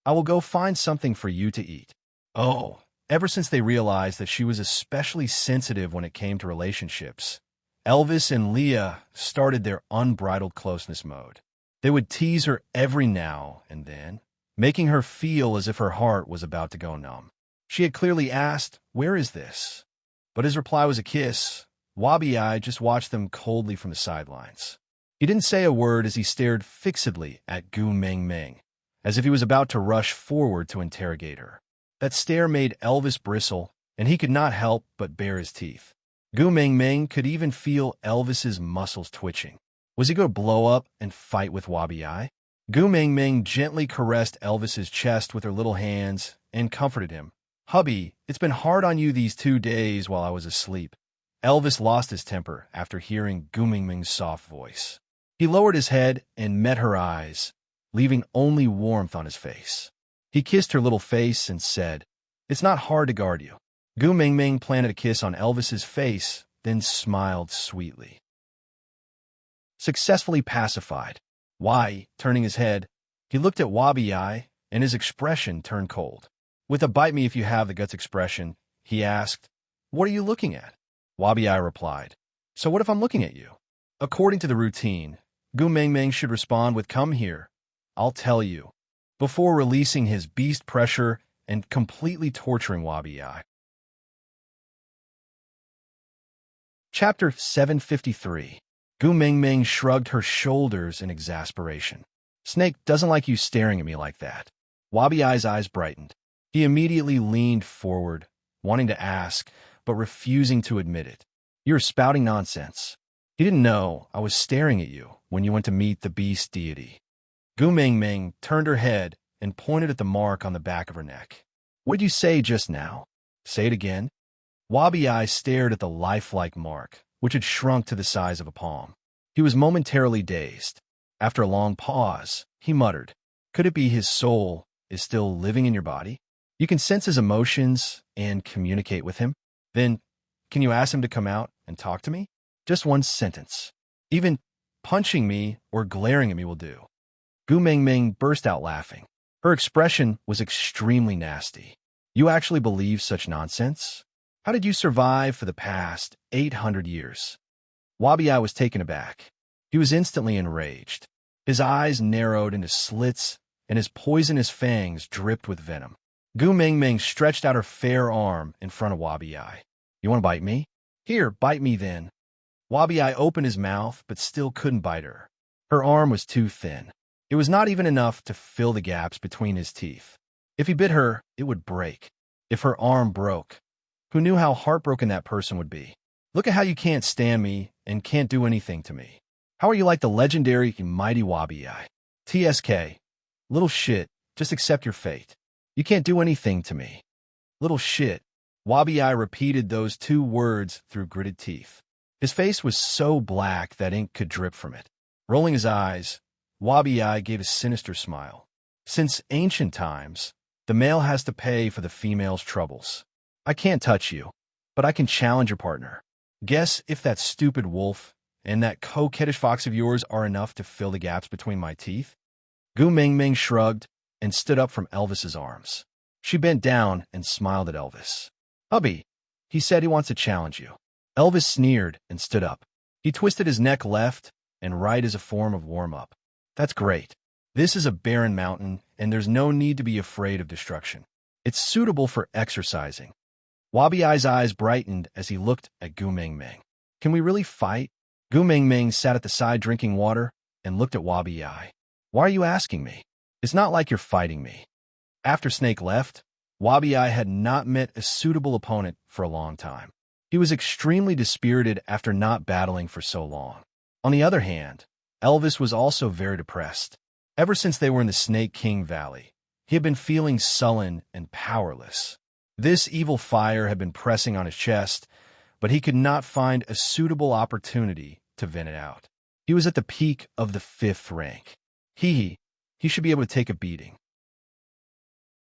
I will go find something for you to eat. Oh, ever since they realized that she was especially sensitive when it came to relationships, Elvis and Leah started their unbridled closeness mode. They would tease her every now and then, making her feel as if her heart was about to go numb. She had clearly asked, Where is this? But his reply was a kiss. Wabi-Ai just watched them coldly from the sidelines. He didn't say a word as he stared fixedly at Gu Mingming, as if he was about to rush forward to interrogate her. That stare made Elvis bristle, and he could not help but bare his teeth. Gu Mingming could even feel Elvis's muscles twitching. Was he going to blow up and fight with Wabi-Ai? Gu Mingming gently caressed Elvis's chest with her little hands and comforted him. Hubby, it's been hard on you these 2 days while I was asleep. Elvis lost his temper after hearing Gu Mingming's soft voice. He lowered his head and met her eyes, leaving only warmth on his face. He kissed her little face and said, It's not hard to guard you. Gu Mingming planted a kiss on Elvis's face, then smiled sweetly. Successfully pacified, Wai, turning his head, he looked at Wabi-Ai, and his expression turned cold. With a bite me if you have the guts expression, he asked, What are you looking at? Wabi-Ai replied, So what if I'm looking at you? According to the routine, Gu Mengmeng should respond with "Come here, I'll tell you," before releasing his beast pressure and completely torturing Wabi Ai. Chapter 753. Gu Mengmeng shrugged her shoulders in exasperation. Snake doesn't like you staring at me like that. Wabi Ai's eyes brightened. He immediately leaned forward, wanting to ask, but refusing to admit it. You're spouting nonsense. He didn't know I was staring at you when you went to meet the beast deity. Gu Mengmeng turned her head and pointed at the mark on the back of her neck. What did you say just now? Say it again. Wabi Ai stared at the lifelike mark, which had shrunk to the size of a palm. He was momentarily dazed. After a long pause, he muttered, "Could it be his soul is still living in your body? You can sense his emotions and communicate with him? Then, can you ask him to come out and talk to me? Just one sentence. Even punching me or glaring at me will do." Gu Mengmeng burst out laughing. Her expression was extremely nasty. You actually believe such nonsense? How did you survive for the past 800 years? Wabi Ai was taken aback. He was instantly enraged. His eyes narrowed into slits, and his poisonous fangs dripped with venom. Gu Mengmeng stretched out her fair arm in front of Wabi Ai. You want to bite me? Here, bite me then. Wabi Ai opened his mouth, but still couldn't bite her. Her arm was too thin. It was not even enough to fill the gaps between his teeth. If he bit her, it would break. If her arm broke, who knew how heartbroken that person would be? Look at how you can't stand me and can't do anything to me. How are you like the legendary mighty Wabi Ai? TSK. Little shit, just accept your fate. You can't do anything to me. Little shit. Wabi Ai repeated those two words through gritted teeth. His face was so black that ink could drip from it. Rolling his eyes, Wabi Ai gave a sinister smile. Since ancient times, the male has to pay for the female's troubles. I can't touch you, but I can challenge your partner. Guess if that stupid wolf and that coquettish fox of yours are enough to fill the gaps between my teeth? Gu Mengmeng shrugged and stood up from Elvis's arms. She bent down and smiled at Elvis. Hubby, he said he wants to challenge you. Elvis sneered and stood up. He twisted his neck left and right as a form of warm-up. That's great. This is a barren mountain, and there's no need to be afraid of destruction. It's suitable for exercising. Wabi Ai's eyes brightened as he looked at Gu Mengmeng. Can we really fight? Gu Mengmeng sat at the side drinking water and looked at Wabi Ai. Why are you asking me? It's not like you're fighting me. After Snake left, Wabi Ai had not met a suitable opponent for a long time. He was extremely dispirited after not battling for so long. On the other hand, Elvis was also very depressed. Ever since they were in the Snake King Valley, he had been feeling sullen and powerless. This evil fire had been pressing on his chest, but he could not find a suitable opportunity to vent it out. He was at the peak of the 5th rank. He should be able to take a beating.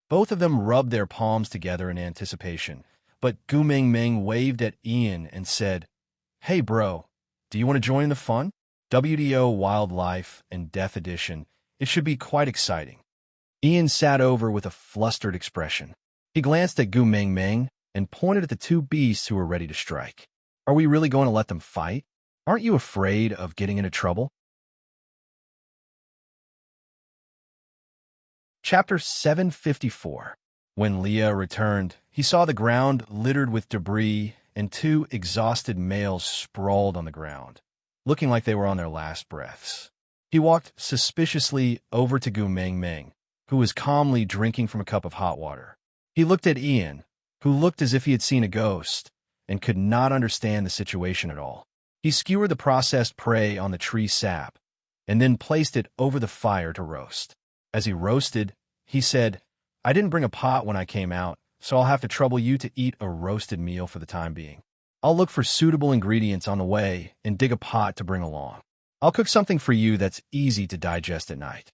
Both of them rubbed their palms together in anticipation, but Gu Mengmeng waved at Ian and said, Hey bro, do you want to join the fun? WDO Wildlife and Death Edition. It should be quite exciting. Ian sat over with a flustered expression. He glanced at Gu Mengmeng and pointed at the two beasts who were ready to strike. Are we really going to let them fight? Aren't you afraid of getting into trouble? Chapter 754. When Leah returned, he saw the ground littered with debris and two exhausted males sprawled on the ground, looking like they were on their last breaths. He walked suspiciously over to Gu Mengmeng, who was calmly drinking from a cup of hot water. He looked at Ian, who looked as if he had seen a ghost and could not understand the situation at all. He skewered the processed prey on the tree sap and then placed it over the fire to roast. As he roasted, he said, I didn't bring a pot when I came out, so I'll have to trouble you to eat a roasted meal for the time being. I'll look for suitable ingredients on the way and dig a pot to bring along. I'll cook something for you that's easy to digest at night.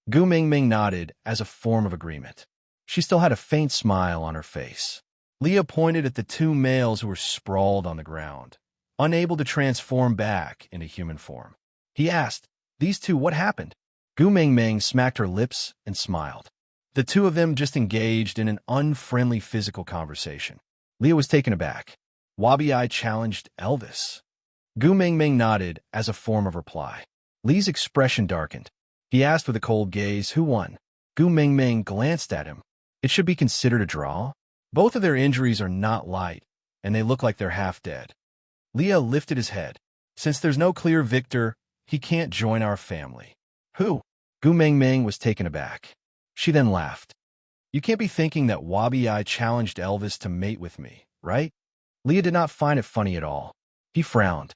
Gu Mengmeng nodded as a form of agreement. She still had a faint smile on her face. Leah pointed at the two males who were sprawled on the ground, unable to transform back into human form. He asked, These two, what happened? Gu Mengmeng smacked her lips and smiled. The two of them just engaged in an unfriendly physical conversation. Leah was taken aback. Wabi Ai challenged Elvis. Gu Mingming nodded as a form of reply. Li's expression darkened. He asked with a cold gaze, who won? Gu Mingming glanced at him. It should be considered a draw. Both of their injuries are not light, and they look like they're half dead. Leah lifted his head. Since there's no clear victor, he can't join our family. Who? Gu Mingming was taken aback. She then laughed. You can't be thinking that Wabi I challenged Elvis to mate with me, right? Leah did not find it funny at all. He frowned.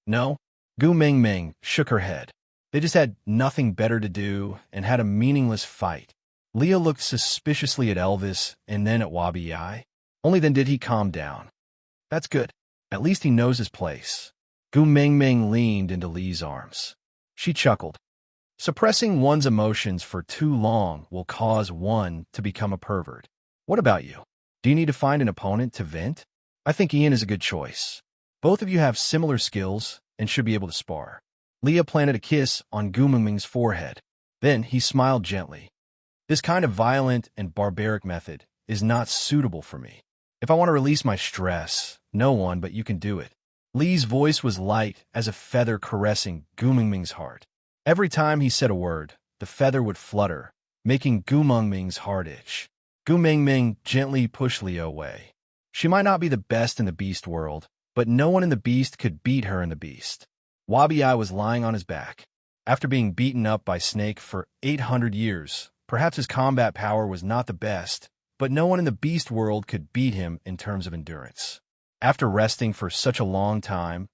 No. Gu Mingming shook her head. They just had nothing better to do and had a meaningless fight. Leah looked suspiciously at Elvis and then at Wabi I. Only then did he calm down. That's good. At least he knows his place. Gu Mingming leaned into Li's arms. She chuckled. Suppressing one's emotions for too long will cause one to become a pervert. What about you? Do you need to find an opponent to vent? I think Ian is a good choice. Both of you have similar skills and should be able to spar. Leah planted a kiss on Gu Mingming's forehead. Then he smiled gently. This kind of violent and barbaric method is not suitable for me. If I want to release my stress, no one but you can do it. Li's voice was light as a feather caressing Gu Mingming's heart. Every time he said a word, the feather would flutter, making Gu Mingming's heart itch. Gu Mingming gently pushed Leah away. She might not be the best in the beast world, but no one in the beast could beat her in the beast. Wabi I was lying on his back. After being beaten up by Snake for 800 years, perhaps his combat power was not the best, but no one in the beast world could beat him in terms of endurance. After resting for such a long time,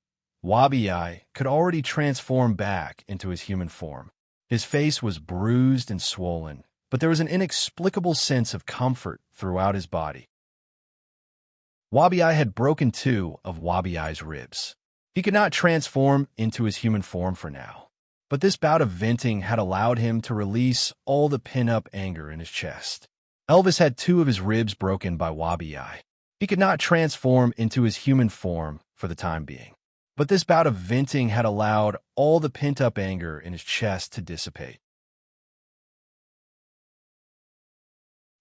Wabi I could already transform back into his human form. His face was bruised and swollen, but there was an inexplicable sense of comfort throughout his body. Wabi I had broken 2 of Wabi I's ribs. He could not transform into his human form for now, but this bout of venting had allowed him to release all the pin-up anger in his chest. Elvis had 2 of his ribs broken by Wabi I. He could not transform into his human form for the time being. But this bout of venting had allowed all the pent-up anger in his chest to dissipate.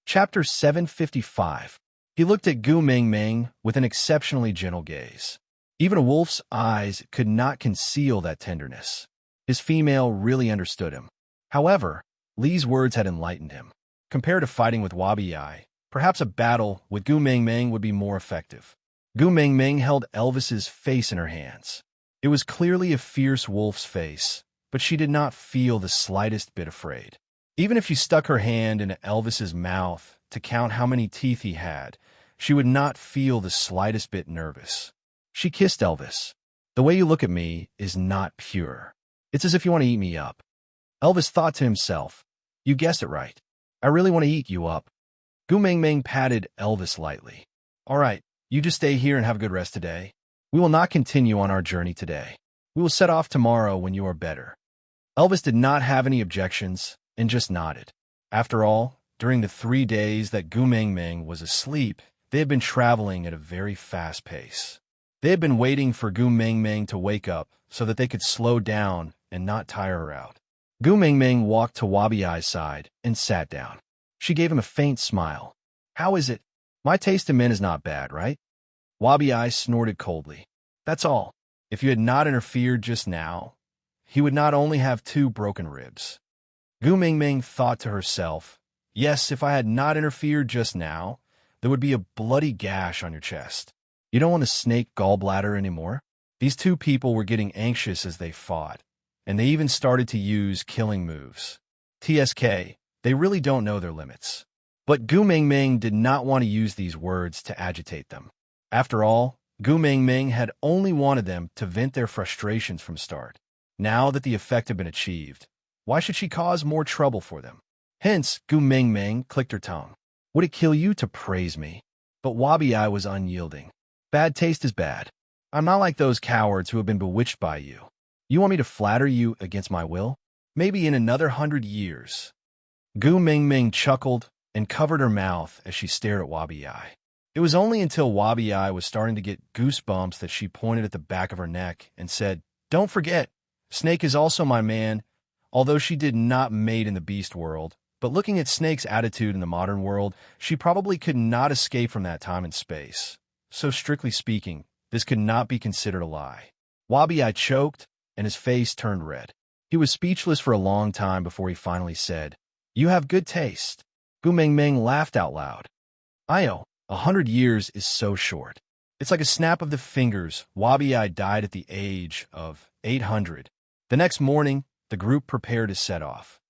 Chapter 755. He looked at Gu Mingming with an exceptionally gentle gaze. Even a wolf's eyes could not conceal that tenderness. His female really understood him. However, Li's words had enlightened him. Compared to fighting with Wabi I, perhaps a battle with Gu Mingming would be more effective. Gu Mingming held Elvis's face in her hands. It was clearly a fierce wolf's face, but she did not feel the slightest bit afraid. Even if she stuck her hand into Elvis's mouth to count how many teeth he had, she would not feel the slightest bit nervous. She kissed Elvis. The way you look at me is not pure. It's as if you want to eat me up. Elvis thought to himself, you guessed it right. I really want to eat you up. Gu Mingming patted Elvis lightly. All right. You just stay here and have a good rest today. We will not continue on our journey today. We will set off tomorrow when you are better. Elvis did not have any objections and just nodded. After all, during the 3 days that Gu Mingming was asleep, they had been traveling at a very fast pace. They had been waiting for Gu Mingming to wake up so that they could slow down and not tire her out. Gu Mingming walked to Wabi I's side and sat down. She gave him a faint smile. How is it? My taste in men is not bad, right? Wabi I snorted coldly. That's all. If you had not interfered just now, he would not only have 2 broken ribs. Gu Mingming thought to herself, yes, if I had not interfered just now, there would be a bloody gash on your chest. You don't want a snake gallbladder anymore? These 2 people were getting anxious as they fought, and they even started to use killing moves. TSK, they really don't know their limits. But Gu Mingming did not want to use these words to agitate them. After all, Gu Mingming had only wanted them to vent their frustrations from start. Now that the effect had been achieved, why should she cause more trouble for them? Hence, Gu Mingming clicked her tongue. Would it kill you to praise me? But Wabi I was unyielding. Bad taste is bad. I'm not like those cowards who have been bewitched by you. You want me to flatter you against my will? Maybe in another 100 years. Gu Mingming chuckled and covered her mouth as she stared at Wabi I. It was only until Wabi I was starting to get goosebumps that she pointed at the back of her neck and said, Don't forget, Snake is also my man, although she did not mate in the beast world. But looking at Snake's attitude in the modern world, she probably could not escape from that time and space. So strictly speaking, this could not be considered a lie. Wabi-Eye choked, and his face turned red. He was speechless for a long time before he finally said, "You have good taste." Gu Mengmeng laughed out loud. "Io, 100 years is so short. It's like a snap of the fingers." Wabi-Eye died at the age of 800. The next morning, the group prepared to set off.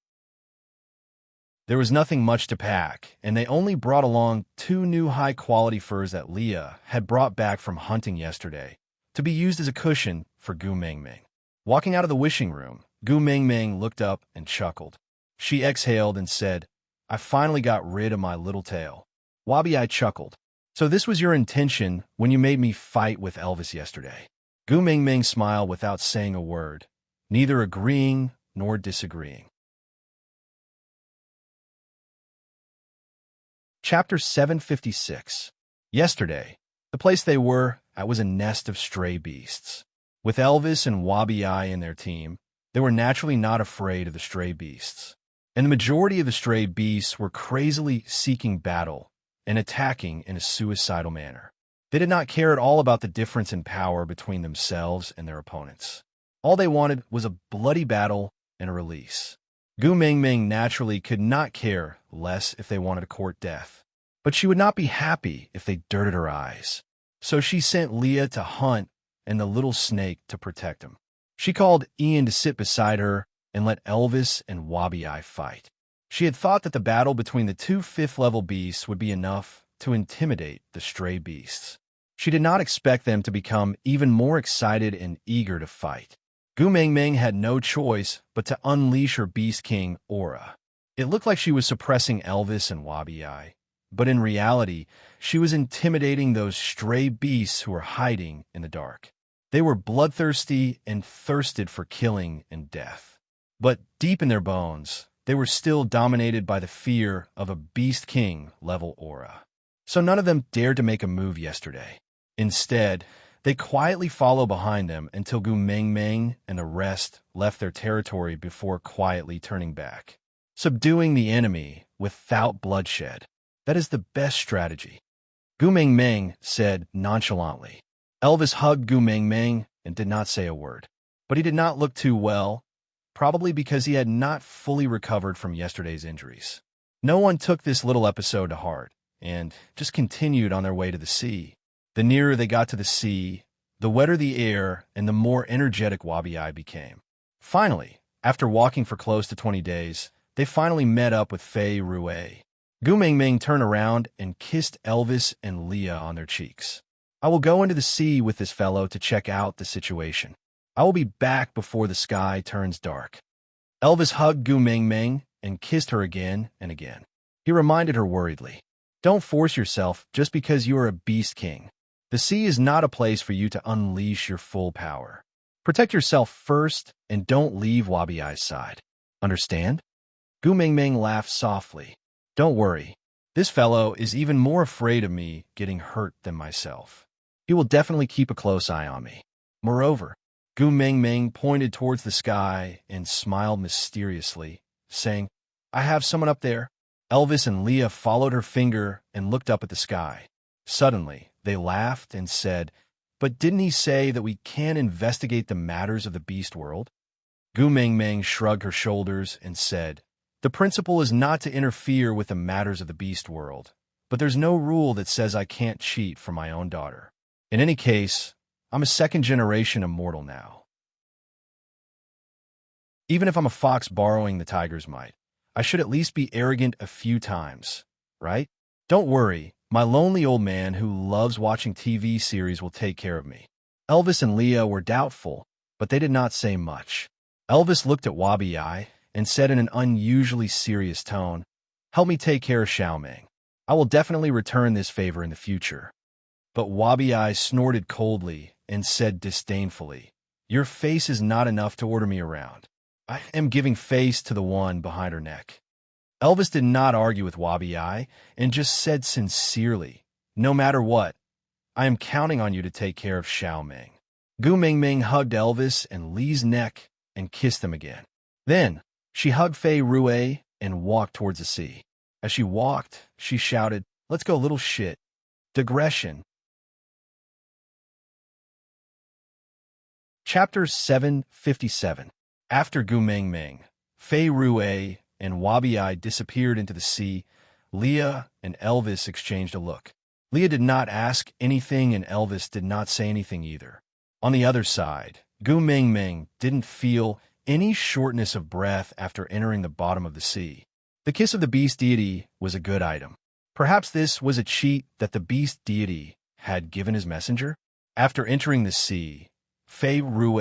There was nothing much to pack, and they only brought along 2 new high-quality furs that Leah had brought back from hunting yesterday, to be used as a cushion for Gu Mengmeng. Walking out of the wishing room, Gu Mengmeng looked up and chuckled. She exhaled and said, "I finally got rid of my little tail." Wabi-Eye chuckled. "So this was your intention when you made me fight with Elvis yesterday?" Gu Mengmeng smiled without saying a word, neither agreeing nor disagreeing. Chapter 756. Yesterday, the place they were at was a nest of stray beasts. With Elvis and Wabi-Eye in their team, they were naturally not afraid of the stray beasts. And the majority of the stray beasts were crazily seeking battle and attacking in a suicidal manner. They did not care at all about the difference in power between themselves and their opponents. All they wanted was a bloody battle and a release. Gu Mengmeng naturally could not care less if they wanted to court death, but she would not be happy if they dirted her eyes. So she sent Leah to hunt and the little snake to protect him. She called Ian to sit beside her and let Elvis and Wabi-Eye fight. She had thought that the battle between the 2 5th-level beasts would be enough to intimidate the stray beasts. She did not expect them to become even more excited and eager to fight. Gu Mengmeng had no choice but to unleash her Beast King aura. It looked like she was suppressing Elvis and Wabi-Eye, but in reality, she was intimidating those stray beasts who were hiding in the dark. They were bloodthirsty and thirsted for killing and death. But deep in their bones, they were still dominated by the fear of a Beast King-level aura. So none of them dared to make a move yesterday. Instead, they quietly followed behind them until Gu Mengmeng and the rest left their territory before quietly turning back. Subduing the enemy without bloodshed. That is the best strategy. Gu Mengmeng said nonchalantly. Elvis hugged Gu Mengmeng and did not say a word. But he did not look too well, probably because he had not fully recovered from yesterday's injuries. No one took this little episode to heart and just continued on their way to the sea. The nearer they got to the sea, the wetter the air and the more energetic Wabi-Eye became. Finally, after walking for close to 20 days, they finally met up with Fei Rue. Gu Mengmeng turned around and kissed Elvis and Leah on their cheeks. "I will go into the sea with this fellow to check out the situation. I will be back before the sky turns dark." Elvis hugged Gu Mengmeng and kissed her again and again. He reminded her worriedly, "Don't force yourself just because you are a Beast King. The sea is not a place for you to unleash your full power. Protect yourself first and don't leave Wabi-Eye's side. Understand?" Gu Mengmeng laughed softly. "Don't worry. This fellow is even more afraid of me getting hurt than myself. He will definitely keep a close eye on me." Moreover, Gu Mengmeng pointed towards the sky and smiled mysteriously, saying, "I have someone up there." Elvis and Leah followed her finger and looked up at the sky. Suddenly, they laughed and said, "But didn't he say that we can't investigate the matters of the beast world?" Gu Mengmeng shrugged her shoulders and said, "The principle is not to interfere with the matters of the beast world, but there's no rule that says I can't cheat for my own daughter. In any case, I'm a second-generation immortal now. Even if I'm a fox borrowing the tiger's might, I should at least be arrogant a few times, right? Don't worry, my lonely old man who loves watching TV series will take care of me." Elvis and Leah were doubtful, but they did not say much. Elvis looked at Wabi-Eye and said in an unusually serious tone, "Help me take care of Xiaoming. I will definitely return this favor in the future." But Wabi-Eye snorted coldly and said disdainfully, "Your face is not enough to order me around. I am giving face to the one behind her neck." Elvis did not argue with Wabi-Eye and just said sincerely, "No matter what, I am counting on you to take care of Xiaoming." Gu Mengmeng hugged Elvis and Lee's neck and kissed them again. Then, she hugged Fei Rue and walked towards the sea. As she walked, she shouted, "Let's go, little shit." Digression. Chapter 757. After Gu Mengmeng, Fei Rue, and Wabi disappeared into the sea, Leah and Elvis exchanged a look. Leah did not ask anything, and Elvis did not say anything either. On the other side, Gu Mengmeng didn't feel any shortness of breath after entering the bottom of the sea. The kiss of the beast deity was a good item. Perhaps this was a cheat that the beast deity had given his messenger? After entering the sea, Fei Rue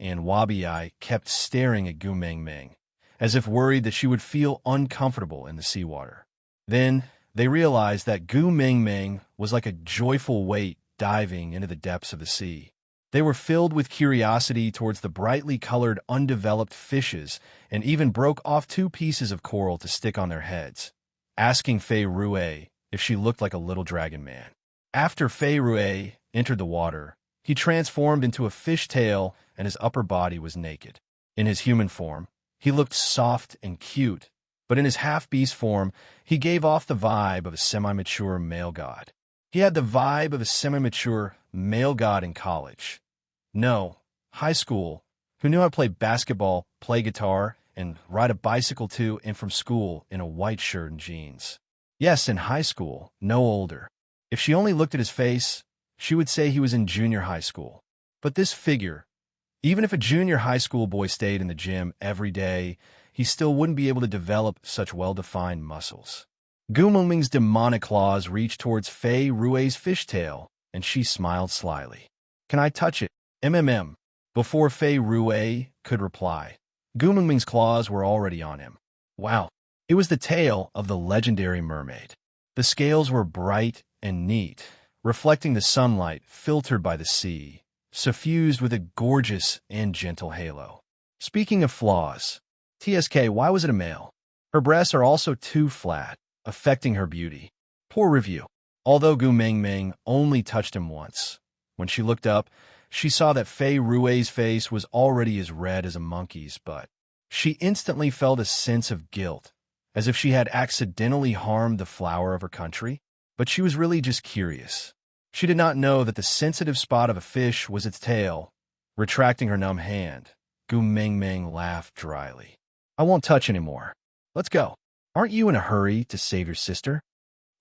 and Wabi kept staring at Gu Mengmeng, as if worried that she would feel uncomfortable in the seawater. Then they realized that Gu Mengmeng was like a joyful weight diving into the depths of the sea. They were filled with curiosity towards the brightly colored, undeveloped fishes and even broke off 2 pieces of coral to stick on their heads, asking Fei Rue if she looked like a little dragon man. After Fei Rue entered the water, he transformed into a fish tail and his upper body was naked. In his human form, he looked soft and cute, but in his half-beast form, he gave off the vibe of a semi-mature male god. He had the vibe of a semi-mature male god in college. No, high school, who knew how to play basketball, play guitar, and ride a bicycle to and from school in a white shirt and jeans. Yes, in high school, no older. If she only looked at his face, she would say he was in junior high school. But this figure, even if a junior high school boy stayed in the gym every day, he still wouldn't be able to develop such well-defined muscles. Gu Mengmeng's demonic claws reached towards Fei Rue's fishtail, and she smiled slyly. "Can I touch it? MMM." Before Fei Rue could reply, Gu Mengmeng's claws were already on him. Wow, it was the tail of the legendary mermaid. The scales were bright and neat, reflecting the sunlight filtered by the sea, suffused with a gorgeous and gentle halo. Speaking of flaws, TSK, why was it a male? Her breasts are also too flat, affecting her beauty. Poor review. Although Gu Mengmeng only touched him once, when she looked up, she saw that Fei Rue's face was already as red as a monkey's butt. She instantly felt a sense of guilt, as if she had accidentally harmed the flower of her country. But she was really just curious. She did not know that the sensitive spot of a fish was its tail. Retracting her numb hand, Gu Mengmeng laughed dryly. "I won't touch anymore. Let's go. Aren't you in a hurry to save your sister?"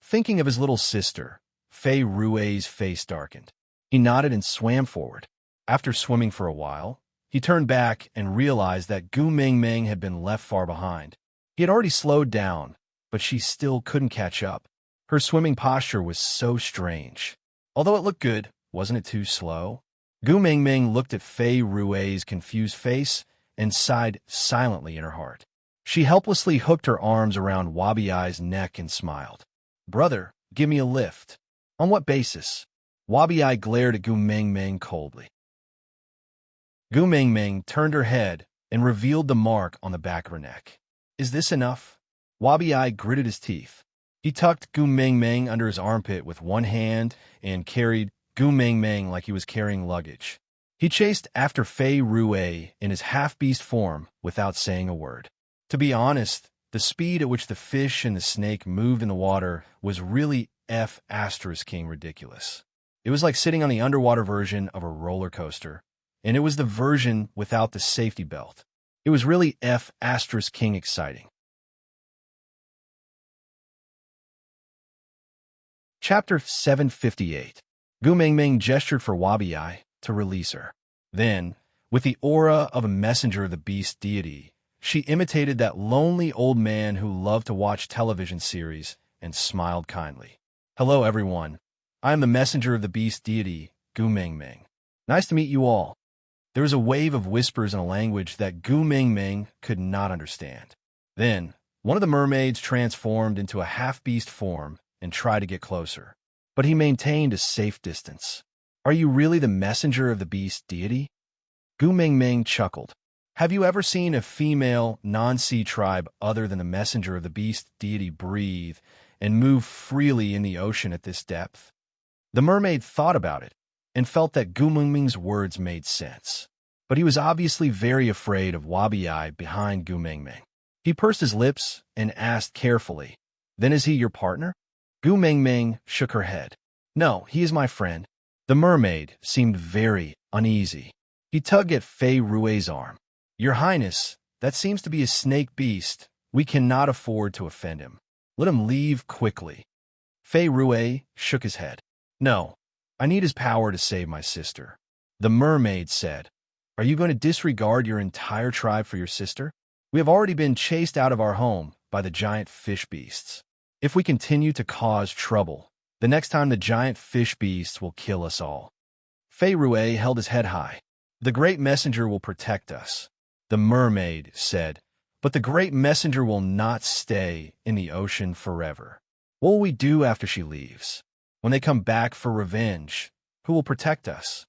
Thinking of his little sister, Fei Rue's face darkened. He nodded and swam forward. After swimming for a while, he turned back and realized that Gu Mengmeng had been left far behind. He had already slowed down, but she still couldn't catch up. Her swimming posture was so strange. Although it looked good, wasn't it too slow? Gu Mengmeng looked at Fei Rue's confused face and sighed silently in her heart. She helplessly hooked her arms around Wabi-Ai's neck and smiled. "Brother, give me a lift." "On what basis?" Wabi-Ai glared at Gu Mengmeng coldly. Gu Mengmeng turned her head and revealed the mark on the back of her neck. "Is this enough?" Wabi-Ai gritted his teeth. He tucked Gu Mengmeng under his armpit with one hand and carried Gu Mengmeng like he was carrying luggage. He chased after Fei Rue in his half-beast form without saying a word. To be honest, the speed at which the fish and the snake moved in the water was really F*** ridiculous. It was like sitting on the underwater version of a roller coaster, and it was the version without the safety belt. It was really F*** exciting. Chapter 758. Gu Mengmeng gestured for Wabi-Ai to release her. Then, with the aura of a messenger of the beast deity, she imitated that lonely old man who loved to watch television series and smiled kindly. "Hello, everyone. I am the messenger of the beast deity, Gu Mengmeng. Nice to meet you all." There was a wave of whispers in a language that Gu Mengmeng could not understand. Then, one of the mermaids transformed into a half-beast form and tried to get closer, but he maintained a safe distance. "Are you really the messenger of the beast deity?" Gu Mengmeng chuckled. "Have you ever seen a female non-sea tribe other than the messenger of the beast deity breathe and move freely in the ocean at this depth?" The mermaid thought about it and felt that Gu Mengmeng's words made sense. But he was obviously very afraid of Wabi-Ai behind Gu Mengmeng. He pursed his lips and asked carefully, "Then is he your partner?" Gu Mengmeng shook her head. "No, he is my friend." The mermaid seemed very uneasy. He tugged at Fei Rue's arm. "Your Highness, that seems to be a snake beast. We cannot afford to offend him. Let him leave quickly." Fei Rue shook his head. "No, I need his power to save my sister." The mermaid said, "Are you going to disregard your entire tribe for your sister? We have already been chased out of our home by the giant fish beasts. If we continue to cause trouble, the next time the giant fish beasts will kill us all." Fei Rue held his head high. "The great messenger will protect us," the mermaid said, "but the great messenger will not stay in the ocean forever. What will we do after she leaves? When they come back for revenge, who will protect us?"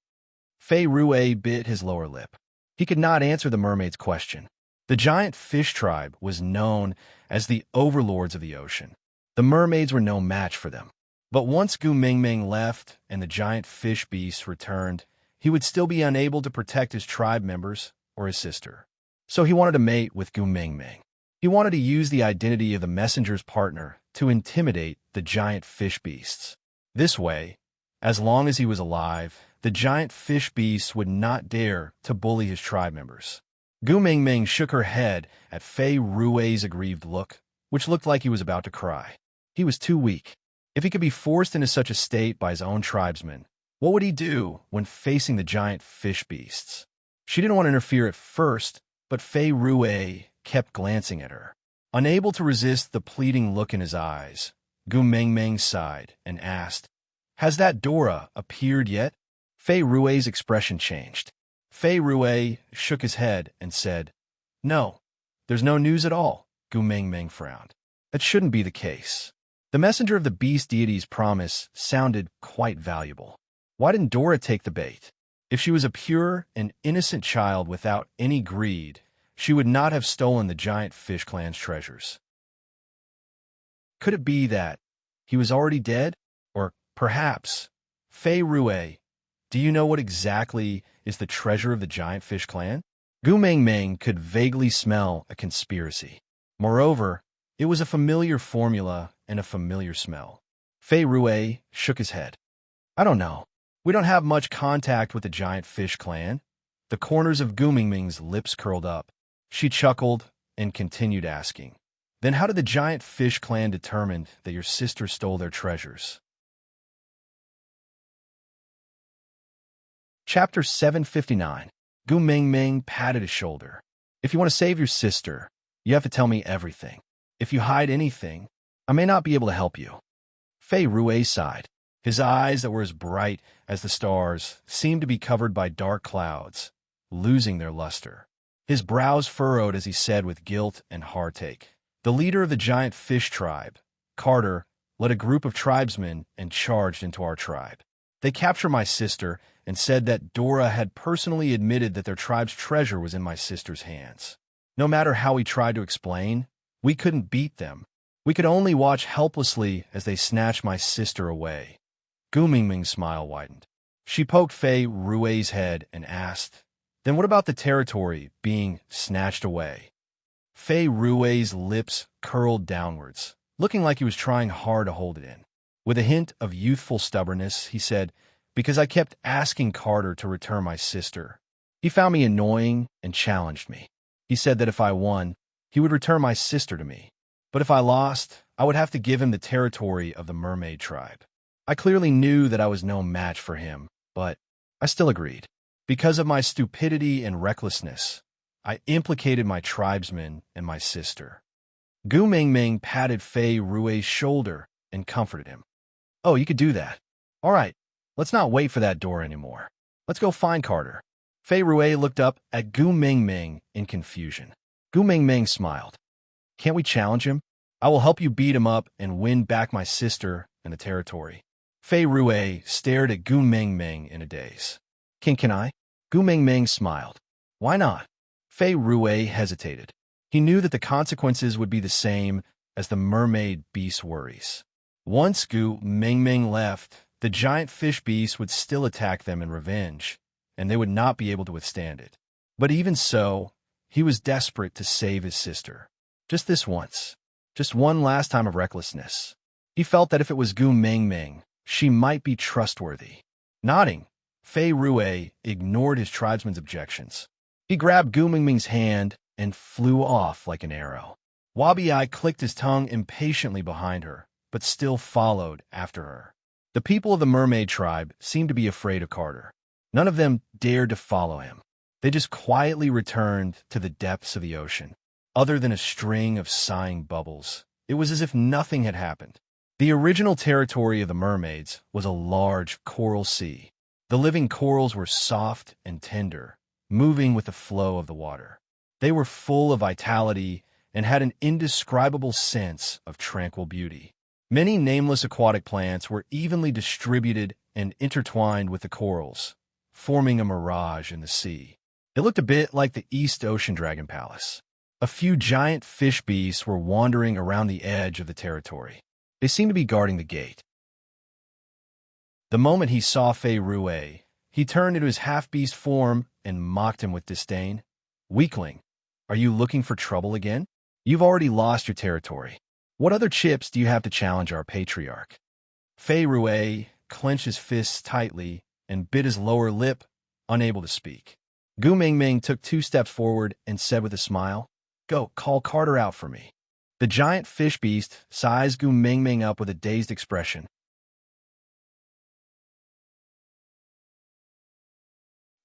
Fei Rue bit his lower lip. He could not answer the mermaid's question. The giant fish tribe was known as the overlords of the ocean. The mermaids were no match for them. But once Gu Mingming left and the giant fish beasts returned, he would still be unable to protect his tribe members or his sister. So he wanted to mate with Gu Mingming. He wanted to use the identity of the messenger's partner to intimidate the giant fish beasts. This way, as long as he was alive, the giant fish beasts would not dare to bully his tribe members. Gu Mingming shook her head at Fei Rue's aggrieved look, which looked like he was about to cry. He was too weak. If he could be forced into such a state by his own tribesmen, what would he do when facing the giant fish beasts? She didn't want to interfere at first, but Fei Rue kept glancing at her. Unable to resist the pleading look in his eyes, Gu Mingming sighed and asked, "Has that Dora appeared yet?" Fei Rue's expression changed. Fei Rue shook his head and said, "No, there's no news at all." Gu Mingming frowned. That shouldn't be the case. The messenger of the beast deity's promise sounded quite valuable. Why didn't Dora take the bait? If she was a pure and innocent child without any greed, she would not have stolen the giant fish clan's treasures. Could it be that he was already dead? Or perhaps, Fei Rue, do you know what exactly is the treasure of the giant fish clan? Gu Mingming could vaguely smell a conspiracy. Moreover, it was a familiar formula and a familiar smell. Fei Rue shook his head. "I don't know. We don't have much contact with the giant fish clan." The corners of Gu Mingming's lips curled up. She chuckled and continued asking, "Then how did the giant fish clan determine that your sister stole their treasures?" Chapter 759. Gu Mingming patted his shoulder. "If you want to save your sister, you have to tell me everything. If you hide anything, I may not be able to help you." Fei Rue sighed. His eyes that were as bright as the stars seemed to be covered by dark clouds, losing their luster. His brows furrowed as he said with guilt and heartache, "The leader of the giant fish tribe, Carter, led a group of tribesmen and charged into our tribe. They captured my sister and said that Dora had personally admitted that their tribe's treasure was in my sister's hands. No matter how we tried to explain, we couldn't beat them. We could only watch helplessly as they snatched my sister away." Gu Mingming's smile widened. She poked Fei Rue's head and asked, "Then what about the territory being snatched away?" Fei Rue's lips curled downwards, looking like he was trying hard to hold it in. With a hint of youthful stubbornness, he said, "Because I kept asking Carter to return my sister. He found me annoying and challenged me. He said that if I won, he would return my sister to me. But if I lost, I would have to give him the territory of the mermaid tribe. I clearly knew that I was no match for him, but I still agreed. Because of my stupidity and recklessness, I implicated my tribesmen and my sister." Gu Mingming patted Fei Rue's shoulder and comforted him. "Oh, you could do that. All right, let's not wait for that door anymore. Let's go find Carter." Fei Rue looked up at Gu Mingming in confusion. Gu Mingming smiled. "Can't we challenge him? I will help you beat him up and win back my sister and the territory." Fei Rue stared at Gu Mingming in a daze. Can I?" Gu Mingming smiled. "Why not?" Fei Rue hesitated. He knew that the consequences would be the same as the mermaid beast's worries. Once Gu Mingming left, the giant fish beast would still attack them in revenge, and they would not be able to withstand it. But even so, he was desperate to save his sister. Just this once. Just one last time of recklessness. He felt that if it was Gu Mingming, she might be trustworthy. Nodding, Fei Rue ignored his tribesman's objections. He grabbed Gu Mingming's hand and flew off like an arrow. Wabi-Ai clicked his tongue impatiently behind her, but still followed after her. The people of the mermaid tribe seemed to be afraid of Carter. None of them dared to follow him. They just quietly returned to the depths of the ocean. Other than a string of sighing bubbles, it was as if nothing had happened. The original territory of the mermaids was a large coral sea. The living corals were soft and tender, moving with the flow of the water. They were full of vitality and had an indescribable sense of tranquil beauty. Many nameless aquatic plants were evenly distributed and intertwined with the corals, forming a mirage in the sea. It looked a bit like the East Ocean Dragon Palace. A few giant fish beasts were wandering around the edge of the territory. They seemed to be guarding the gate. The moment he saw Fei Rue, he turned into his half-beast form and mocked him with disdain. "Weakling, are you looking for trouble again? You've already lost your territory. What other chips do you have to challenge our patriarch?" Fei Rue clenched his fists tightly and bit his lower lip, unable to speak. Gu Mingming took 2 steps forward and said with a smile, "Go, call Carter out for me." The giant fish beast sized Gu Mingming up with a dazed expression.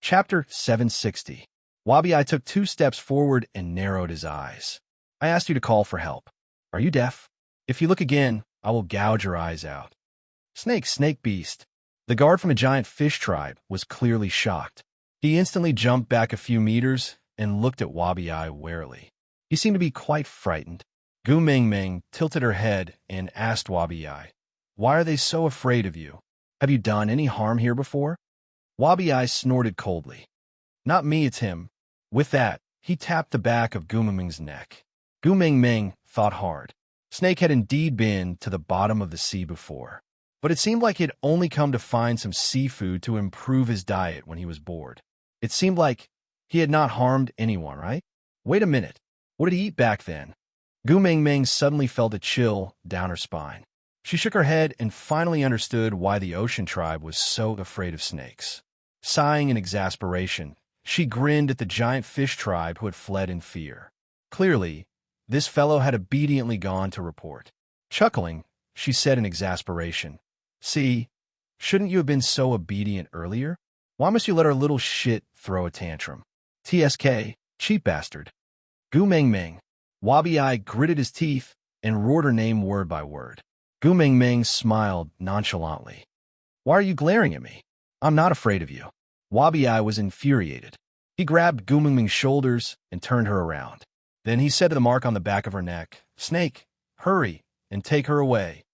Chapter 760. Wabi-Ai took 2 steps forward and narrowed his eyes. "I asked you to call for help. Are you deaf? If you look again, I will gouge your eyes out." Snake beast." The guard from a giant fish tribe was clearly shocked. He instantly jumped back a few meters and looked at Wabi-Ai warily. He seemed to be quite frightened. Gu Mingming tilted her head and asked Wabi-Ai, "Why are they so afraid of you? Have you done any harm here before?" Wabi-Ai snorted coldly. "Not me, it's him." With that, he tapped the back of Gu Mingming's neck. Gu Mingming thought hard. Snake had indeed been to the bottom of the sea before, but it seemed like he'd only come to find some seafood to improve his diet when he was bored. It seemed like he had not harmed anyone, right? Wait a minute. What did he eat back then? Gu Mingming suddenly felt a chill down her spine. She shook her head and finally understood why the ocean tribe was so afraid of snakes. Sighing in exasperation, she grinned at the giant fish tribe who had fled in fear. Clearly, this fellow had obediently gone to report. Chuckling, she said in exasperation, "See, shouldn't you have been so obedient earlier? Why must you let our little shit throw a tantrum? TSK, cheap bastard." Gu Mingming. Wabi-Ai gritted his teeth and roared her name word by word. Gu Mingming smiled nonchalantly. "Why are you glaring at me? I'm not afraid of you." Wabi-Ai was infuriated. He grabbed Gu Mingming's shoulders and turned her around. Then he said to the mark on the back of her neck, "Snake, hurry and take her away."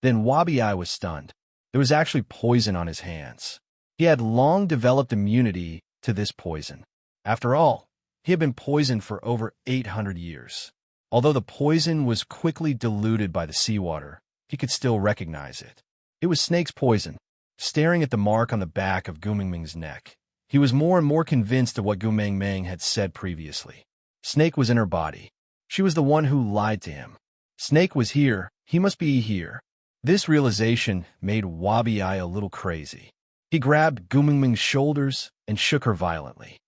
Then Wabi-Ai was stunned. There was actually poison on his hands. He had long developed immunity to this poison. After all, he had been poisoned for over 800 years. Although the poison was quickly diluted by the seawater, he could still recognize it. It was Snake's poison. Staring at the mark on the back of Gu Mingming's neck, he was more and more convinced of what Gu Mingming had said previously. Snake was in her body. She was the one who lied to him. Snake was here. He must be here. This realization made Wabi-Ai a little crazy. He grabbed Gu Mingming's shoulders and shook her violently.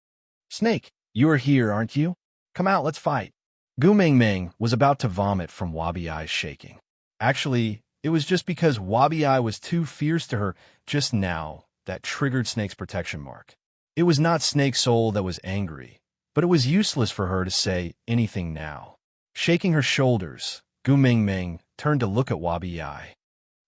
"Snake, you are here, aren't you? Come out, let's fight." Gu Mingming was about to vomit from Wabi-Ai's shaking. Actually, it was just because Wabi-Ai was too fierce to her just now that triggered Snake's protection mark. It was not Snake's soul that was angry, but it was useless for her to say anything now. Shaking her shoulders, Gu Mingming turned to look at Wabi-Ai.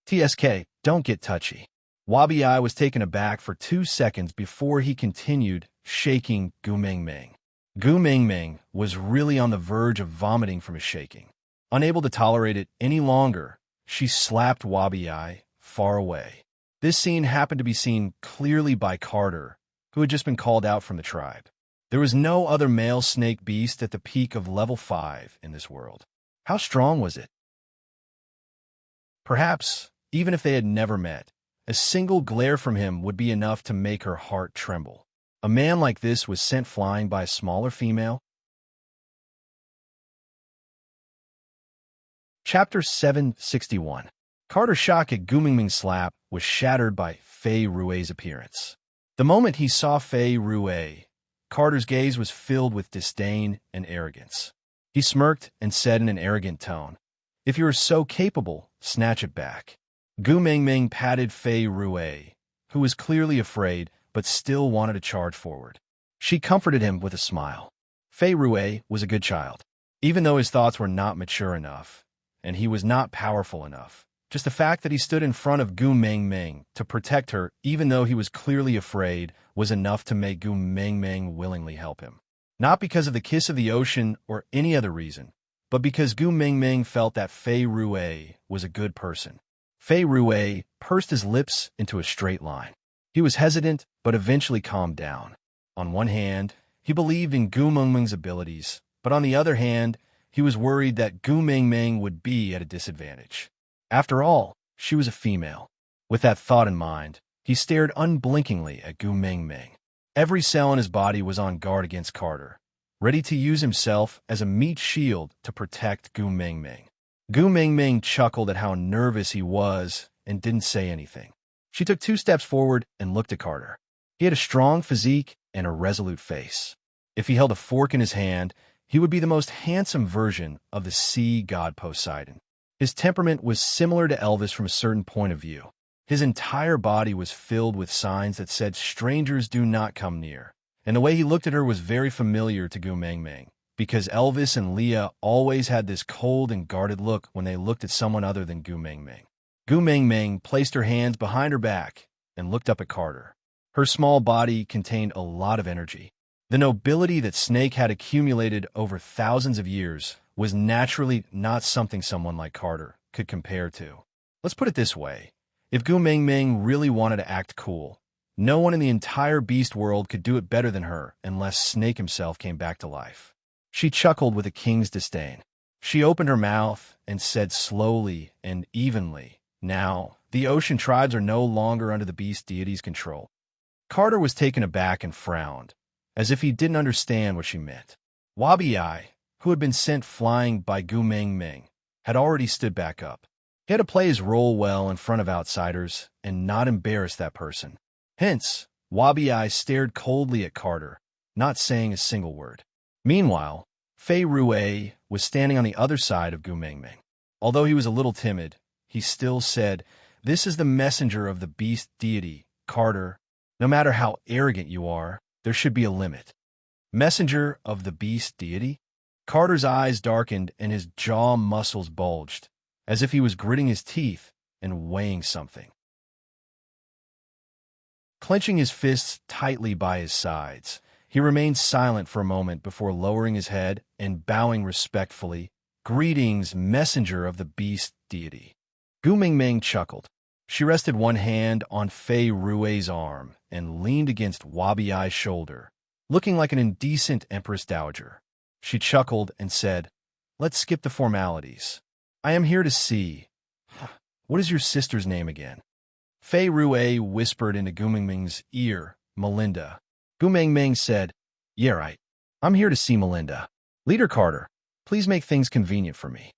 "TSK, don't get touchy." Wabi-Ai was taken aback for 2 seconds before he continued, shaking Gu Mingming. Gu Mingming was really on the verge of vomiting from his shaking. Unable to tolerate it any longer, she slapped Wabi-Ai far away. This scene happened to be seen clearly by Carter, who had just been called out from the tribe. There was no other male snake beast at the peak of level 5 in this world. How strong was it? Perhaps, even if they had never met, a single glare from him would be enough to make her heart tremble. A man like this was sent flying by a smaller female? Chapter 761. Carter's shock at Gu Mingming's slap was shattered by Fei Rue's appearance. The moment he saw Fei Rue, Carter's gaze was filled with disdain and arrogance. He smirked and said in an arrogant tone, "If you are so capable, snatch it back." Gu Mingming patted Fei Rue, who was clearly afraid but still wanted to charge forward. She comforted him with a smile. Fei Rue was a good child, even though his thoughts were not mature enough, and he was not powerful enough. Just the fact that he stood in front of Gu Mingming to protect her, even though he was clearly afraid, was enough to make Gu Mingming willingly help him. Not because of the kiss of the ocean or any other reason, but because Gu Mingming felt that Fei Rue was a good person. Fei Rue pursed his lips into a straight line. He was hesitant, but eventually calmed down. On one hand, he believed in Gu Mingming's abilities, but on the other hand, he was worried that Gu Mingming would be at a disadvantage. After all, she was a female. With that thought in mind, he stared unblinkingly at Gu Mingming. Every cell in his body was on guard against Carter, ready to use himself as a meat shield to protect Gu Mingming. Gu Mingming chuckled at how nervous he was and didn't say anything. She took 2 steps forward and looked at Carter. He had a strong physique and a resolute face. If he held a fork in his hand, he would be the most handsome version of the sea god Poseidon. His temperament was similar to Elvis from a certain point of view. His entire body was filled with signs that said strangers do not come near. And the way he looked at her was very familiar to Gu Mingming, because Elvis and Leah always had this cold and guarded look when they looked at someone other than Gu Mingming. Gu Mingming placed her hands behind her back and looked up at Carter. Her small body contained a lot of energy. The nobility that Snake had accumulated over thousands of years was naturally not something someone like Carter could compare to. Let's put it this way. If Gu Mingming really wanted to act cool, no one in the entire beast world could do it better than her unless Snake himself came back to life. She chuckled with a king's disdain. She opened her mouth and said slowly and evenly, "Now, the ocean tribes are no longer under the beast deity's control." Carter was taken aback and frowned, as if he didn't understand what she meant. Wabi-Ai, who had been sent flying by Gu Mingming, had already stood back up. He had to play his role well in front of outsiders and not embarrass that person. Hence, Wabi-Ai stared coldly at Carter, not saying a single word. Meanwhile, Fei Rue was standing on the other side of Gu Mingming. Although he was a little timid, he still said, "This is the messenger of the beast deity, Carter. No matter how arrogant you are, there should be a limit." Messenger of the beast deity? Carter's eyes darkened and his jaw muscles bulged, as if he was gritting his teeth and weighing something. Clenching his fists tightly by his sides, he remained silent for a moment before lowering his head and bowing respectfully. "Greetings, messenger of the beast deity." Gu Mingming chuckled. She rested one hand on Fei Rue's arm and leaned against Wabi-Ai's shoulder, looking like an indecent empress dowager. She chuckled and said, "Let's skip the formalities. I am here to see. What is your sister's name again?" Fei Rue whispered into Gu Mingming's ear, "Melinda." Gu Mingming said, "Yeah, right. I'm here to see Melinda. Leader Carter, please make things convenient for me."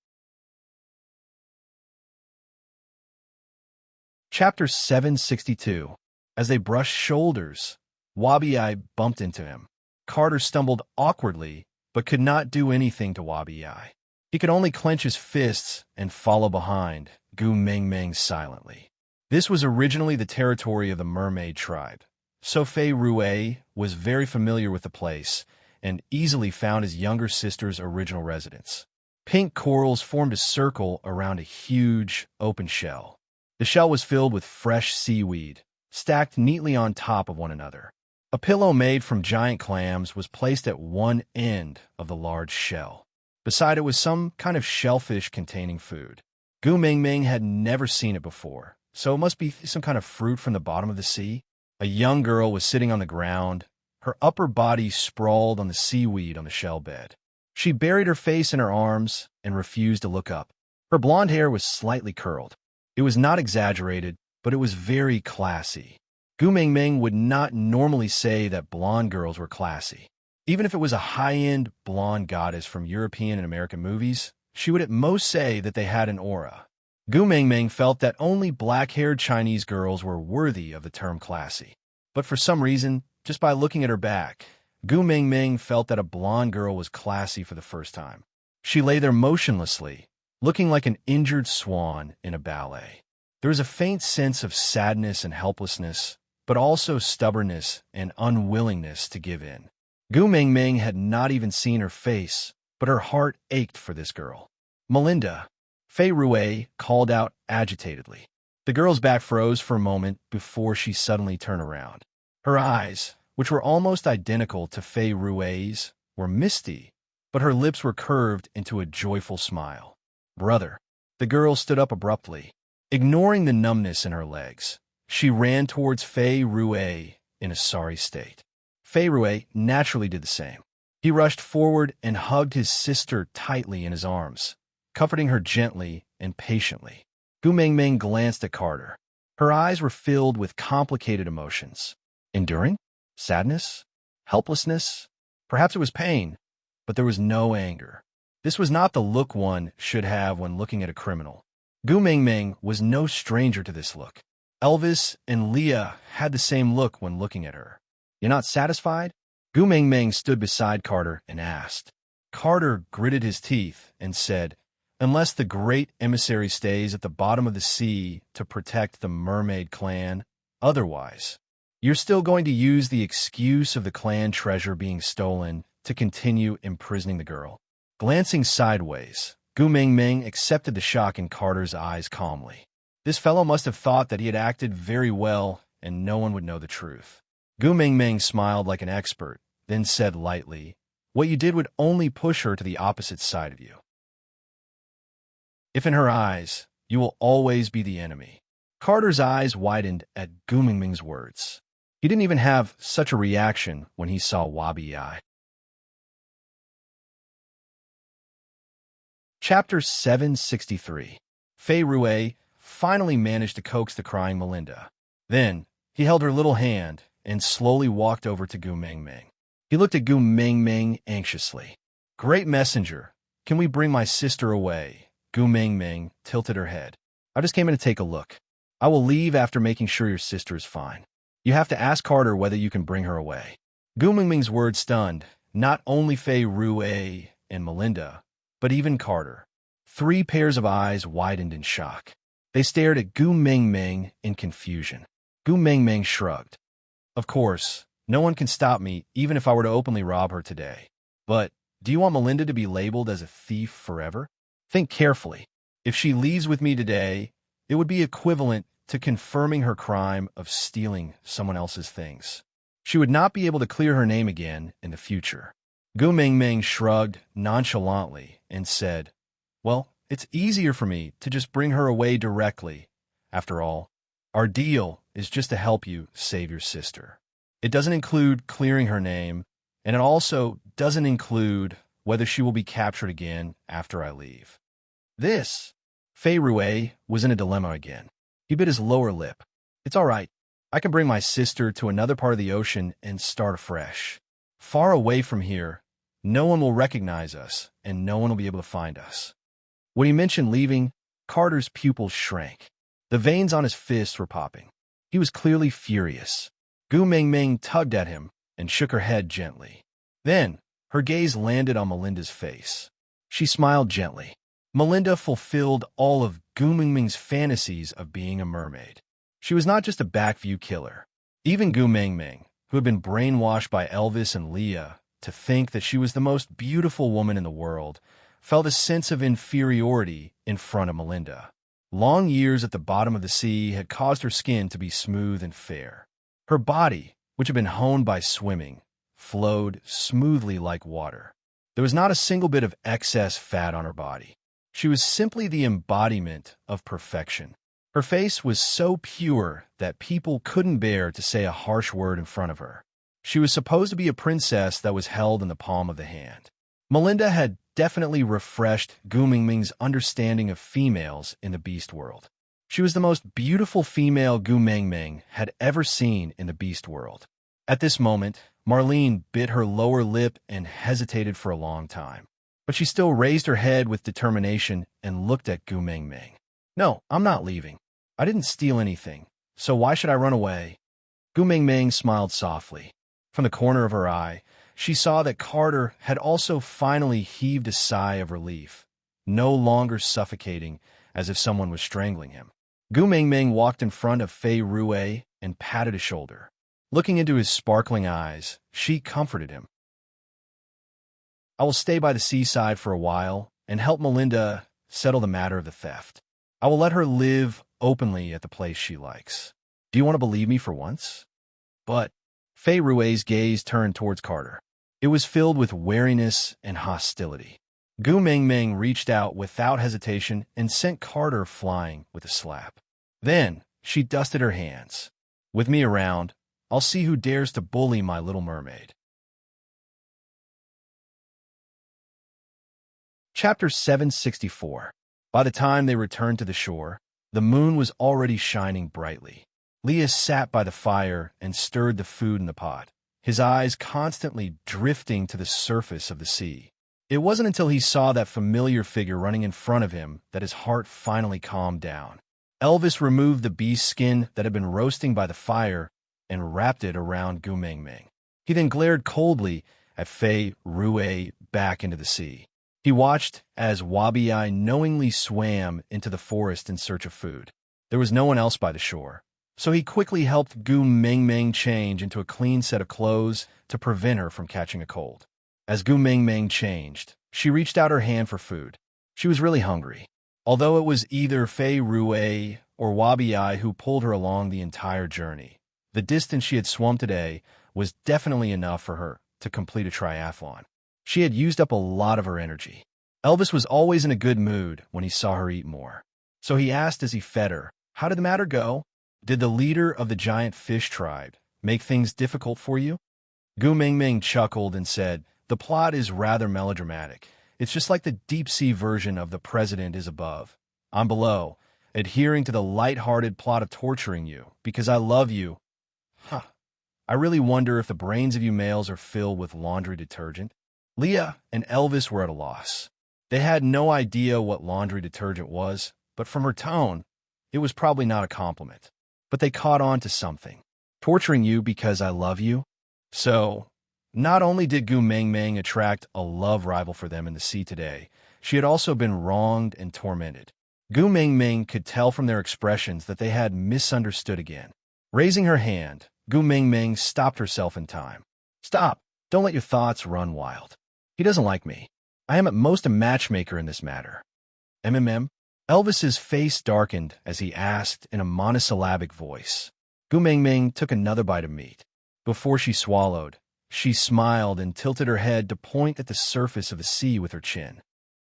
Chapter 762. As they brushed shoulders, Wabi-Ai bumped into him. Carter stumbled awkwardly, but could not do anything to Wabi-Ai. He could only clench his fists and follow behind Gu Mingming silently. This was originally the territory of the mermaid tribe, so Fei Rue was very familiar with the place and easily found his younger sister's original residence. Pink corals formed a circle around a huge, open shell. The shell was filled with fresh seaweed, stacked neatly on top of one another. A pillow made from giant clams was placed at one end of the large shell. Beside it was some kind of shellfish containing food. Gu Mingming had never seen it before, so it must be some kind of fruit from the bottom of the sea. A young girl was sitting on the ground, her upper body sprawled on the seaweed on the shell bed. She buried her face in her arms and refused to look up. Her blonde hair was slightly curled. It was not exaggerated, but it was very classy. Gu Mingming would not normally say that blonde girls were classy. Even if it was a high-end blonde goddess from European and American movies, she would at most say that they had an aura. Gu Mingming felt that only black-haired Chinese girls were worthy of the term classy. But for some reason, just by looking at her back, Gu Mingming felt that a blonde girl was classy for the first time. She lay there motionlessly, looking like an injured swan in a ballet. There was a faint sense of sadness and helplessness, but also stubbornness and unwillingness to give in. Gu Mingming had not even seen her face, but her heart ached for this girl. "Melinda," Fei Rue called out agitatedly. The girl's back froze for a moment before she suddenly turned around. Her eyes, which were almost identical to Fei Rue's, were misty, but her lips were curved into a joyful smile. "Brother." The girl stood up abruptly. Ignoring the numbness in her legs, she ran towards Fei Rue in a sorry state. Fei Rue naturally did the same. He rushed forward and hugged his sister tightly in his arms, comforting her gently and patiently. Gu Mingming glanced at Carter. Her eyes were filled with complicated emotions. Enduring? Sadness? Helplessness? Perhaps it was pain, but there was no anger. This was not the look one should have when looking at a criminal. Gu Mingming was no stranger to this look. Elvis and Leah had the same look when looking at her. "You're not satisfied?" Gu Mingming stood beside Carter and asked. Carter gritted his teeth and said, "Unless the great emissary stays at the bottom of the sea to protect the mermaid clan, otherwise. You're still going to use the excuse of the clan treasure being stolen to continue imprisoning the girl." Glancing sideways, Gu Mingming accepted the shock in Carter's eyes calmly. This fellow must have thought that he had acted very well and no one would know the truth. Gu Mingming smiled like an expert, then said lightly, "What you did would only push her to the opposite side of you. If in her eyes, you will always be the enemy." Carter's eyes widened at Gu Mingming's words. He didn't even have such a reaction when he saw Wabi Ai. Chapter 763. Fei Rue finally managed to coax the crying Melinda. Then, he held her little hand and slowly walked over to Gu Mingming. He looked at Gu Mingming anxiously. "Great messenger, can we bring my sister away?" Gu Mingming tilted her head. "I just came in to take a look. I will leave after making sure your sister is fine. You have to ask Carter whether you can bring her away." Gu Mingming's words stunned not only Fei Rue and Melinda, but even Carter. 3 pairs of eyes widened in shock. They stared at Gu Mingming in confusion. Gu Mingming shrugged. "Of course, no one can stop me even if I were to openly rob her today. But do you want Melinda to be labeled as a thief forever? Think carefully. If she leaves with me today, it would be equivalent to confirming her crime of stealing someone else's things. She would not be able to clear her name again in the future." Gu Mingming shrugged nonchalantly and said, "Well, it's easier for me to just bring her away directly. After all, our deal is just to help you save your sister. It doesn't include clearing her name, and it also doesn't include whether she will be captured again after I leave." This, Fei Rue was in a dilemma again. He bit his lower lip. "It's all right. I can bring my sister to another part of the ocean and start afresh. Far away from here, no one will recognize us, and no one will be able to find us." When he mentioned leaving, Carter's pupils shrank. The veins on his fists were popping. He was clearly furious. Gu Mingming tugged at him and shook her head gently. Then, her gaze landed on Melinda's face. She smiled gently. Melinda fulfilled all of Gu Mingming's fantasies of being a mermaid. She was not just a backview killer. Even Gu Mingming, who had been brainwashed by Elvis and Leah to think that she was the most beautiful woman in the world, felt a sense of inferiority in front of Melinda. Long years at the bottom of the sea had caused her skin to be smooth and fair. Her body, which had been honed by swimming, flowed smoothly like water. There was not a single bit of excess fat on her body. She was simply the embodiment of perfection. Her face was so pure that people couldn't bear to say a harsh word in front of her. She was supposed to be a princess that was held in the palm of the hand. Melinda had definitely refreshed Gu Mingming's understanding of females in the beast world. She was the most beautiful female Gu Mingming had ever seen in the beast world. At this moment, Marlene bit her lower lip and hesitated for a long time. But she still raised her head with determination and looked at Gu Mingming. "No, I'm not leaving. I didn't steal anything, so why should I run away?" Gu Mingming smiled softly. From the corner of her eye, she saw that Carter had also finally heaved a sigh of relief, no longer suffocating as if someone was strangling him. Gu Mingming walked in front of Fei Rue and patted his shoulder. Looking into his sparkling eyes, she comforted him. I will stay by the seaside for a while and help Melinda settle the matter of the theft. I will let her live openly at the place she likes. Do you want to believe me for once? But Fei Rue's gaze turned towards Carter. It was filled with wariness and hostility. Gu Mingming reached out without hesitation and sent Carter flying with a slap. Then she dusted her hands. With me around, I'll see who dares to bully my little mermaid. Chapter 764. By the time they returned to the shore, the moon was already shining brightly. Leah sat by the fire and stirred the food in the pot, his eyes constantly drifting to the surface of the sea. It wasn't until he saw that familiar figure running in front of him that his heart finally calmed down. Elvis removed the beast skin that had been roasting by the fire and wrapped it around Gu Mingming. He then glared coldly at Fei Rue back into the sea. He watched as Wabi-Ai knowingly swam into the forest in search of food. There was no one else by the shore, so he quickly helped Gu Mingming change into a clean set of clothes to prevent her from catching a cold. As Gu Mingming changed, she reached out her hand for food. She was really hungry. Although it was either Fei Rue or Wabi-Ai who pulled her along the entire journey, the distance she had swum today was definitely enough for her to complete a triathlon. She had used up a lot of her energy. Elvis was always in a good mood when he saw her eat more. So he asked as he fed her, "How did the matter go? Did the leader of the giant fish tribe make things difficult for you?" Gu Mingming chuckled and said, "The plot is rather melodramatic. It's just like the deep-sea version of The President is Above. I'm below, adhering to the light-hearted plot of torturing you because I love you. Huh. I really wonder if the brains of you males are filled with laundry detergent." Leah and Elvis were at a loss. They had no idea what laundry detergent was, but from her tone, it was probably not a compliment. But they caught on to something. Torturing you because I love you? So, not only did Gu Mingming attract a love rival for them in the sea today, she had also been wronged and tormented. Gu Mingming could tell from their expressions that they had misunderstood again. Raising her hand, Gu Mingming stopped herself in time. "Stop! Don't let your thoughts run wild. He doesn't like me. I am at most a matchmaker in this matter." MMM? Elvis's face darkened as he asked in a monosyllabic voice. Gu Mingming took another bite of meat. Before she swallowed, she smiled and tilted her head to point at the surface of the sea with her chin.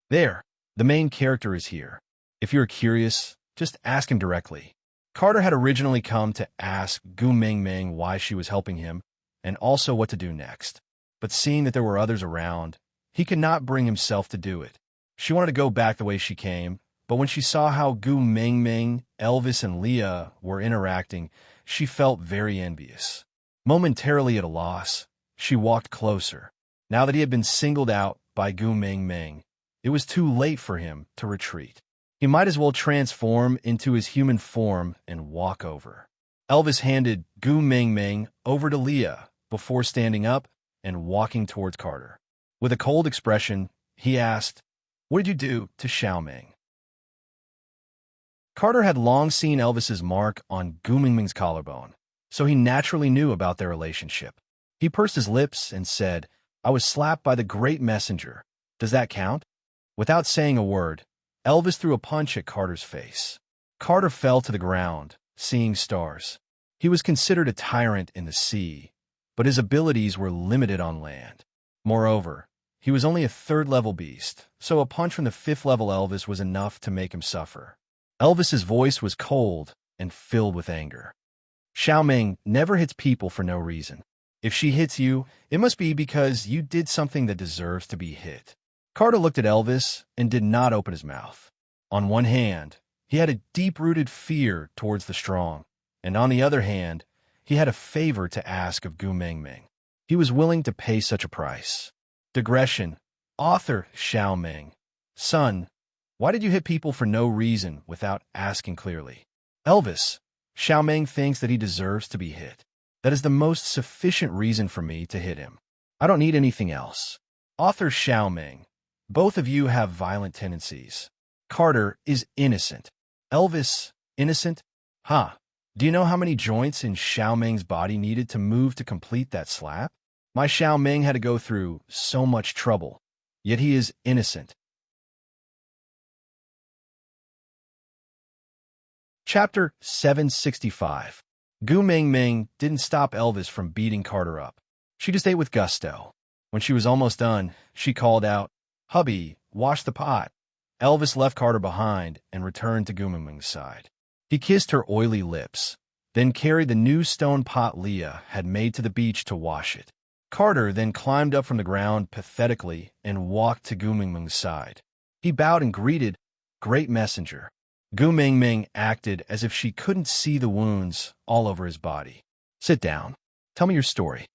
"There, the main character is here. If you're curious, just ask him directly." Carter had originally come to ask Gu Mingming why she was helping him and also what to do next. But seeing that there were others around, he could not bring himself to do it. She wanted to go back the way she came, but when she saw how Gu Mingming, Elvis, and Leah were interacting, she felt very envious. Momentarily at a loss, she walked closer. Now that he had been singled out by Gu Mingming, it was too late for him to retreat. He might as well transform into his human form and walk over. Elvis handed Gu Mingming over to Leah before standing up and walking towards Carter. With a cold expression, he asked, "What did you do to Xiaoming?" Carter had long seen Elvis's mark on Gu Mingming's collarbone, so he naturally knew about their relationship. He pursed his lips and said, "I was slapped by the great messenger. Does that count?" Without saying a word, Elvis threw a punch at Carter's face. Carter fell to the ground, seeing stars. He was considered a tyrant in the sea, but his abilities were limited on land. Moreover, he was only a third-level beast, so a punch from the fifth-level Elvis was enough to make him suffer. Elvis's voice was cold and filled with anger. "Xiaoming never hits people for no reason. If she hits you, it must be because you did something that deserves to be hit." Carter looked at Elvis and did not open his mouth. On one hand, he had a deep-rooted fear towards the strong, and on the other hand, he had a favor to ask of Gu Mingming. He was willing to pay such a price. Digression. Author Xiaoming. "Son, why did you hit people for no reason without asking clearly?" "Elvis, Xiaoming thinks that he deserves to be hit." That is the most sufficient reason for me to hit him. I don't need anything else. Author Xiaoming, both of you have violent tendencies. Carter is innocent. Elvis, innocent? Ha! Do you know how many joints in Xiaoming's body needed to move to complete that slap? My Xiaoming had to go through so much trouble, yet he is innocent. Chapter 765. Gu Mingming didn't stop Elvis from beating Carter up. She just ate with gusto. When she was almost done, she called out, "Hubby, wash the pot." Elvis left Carter behind and returned to Gu Mingming's side. He kissed her oily lips, then carried the new stone pot Leah had made to the beach to wash it. Carter then climbed up from the ground pathetically and walked to Gu Mingming's side. He bowed and greeted, "Great messenger." Gu Mingming acted as if she couldn't see the wounds all over his body. "Sit down. Tell me your story."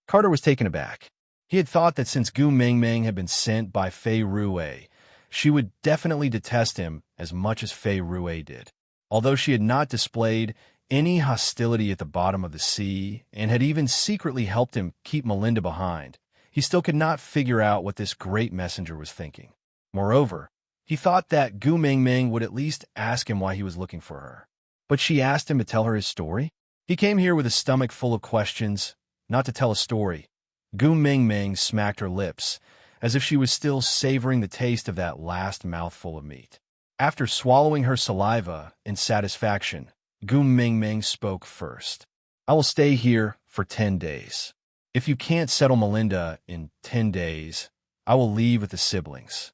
Carter was taken aback. He had thought that since Gu Mingming had been sent by Fei Ruwei, she would definitely detest him as much as Fei Ruwei did. Although she had not displayed any hostility at the bottom of the sea and had even secretly helped him keep Melinda behind, he still could not figure out what this great messenger was thinking. Moreover, he thought that Gu Mingming would at least ask him why he was looking for her. But she asked him to tell her his story? He came here with a stomach full of questions, not to tell a story. Gu Mingming smacked her lips, as if she was still savoring the taste of that last mouthful of meat. After swallowing her saliva in satisfaction, Gu Mingming spoke first. "I will stay here for 10 days. If you can't settle Melinda in 10 days, I will leave with the siblings."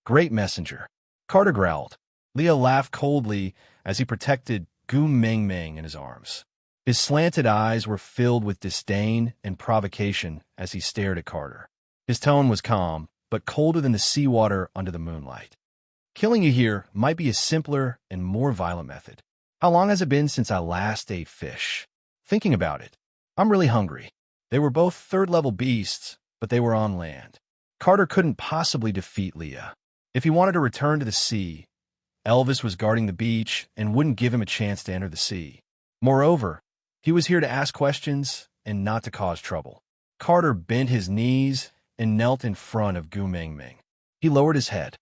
"Great messenger," Carter growled. Leah laughed coldly as he protected Gu Mingming in his arms. His slanted eyes were filled with disdain and provocation as he stared at Carter. His tone was calm, but colder than the seawater under the moonlight. "Killing you here might be a simpler and more violent method. How long has it been since I last ate fish? Thinking about it, I'm really hungry." They were both third-level beasts, but they were on land. Carter couldn't possibly defeat Leah. If he wanted to return to the sea, Elvis was guarding the beach and wouldn't give him a chance to enter the sea. Moreover, he was here to ask questions and not to cause trouble. Carter bent his knees and knelt in front of Gu Mingming. He lowered his head.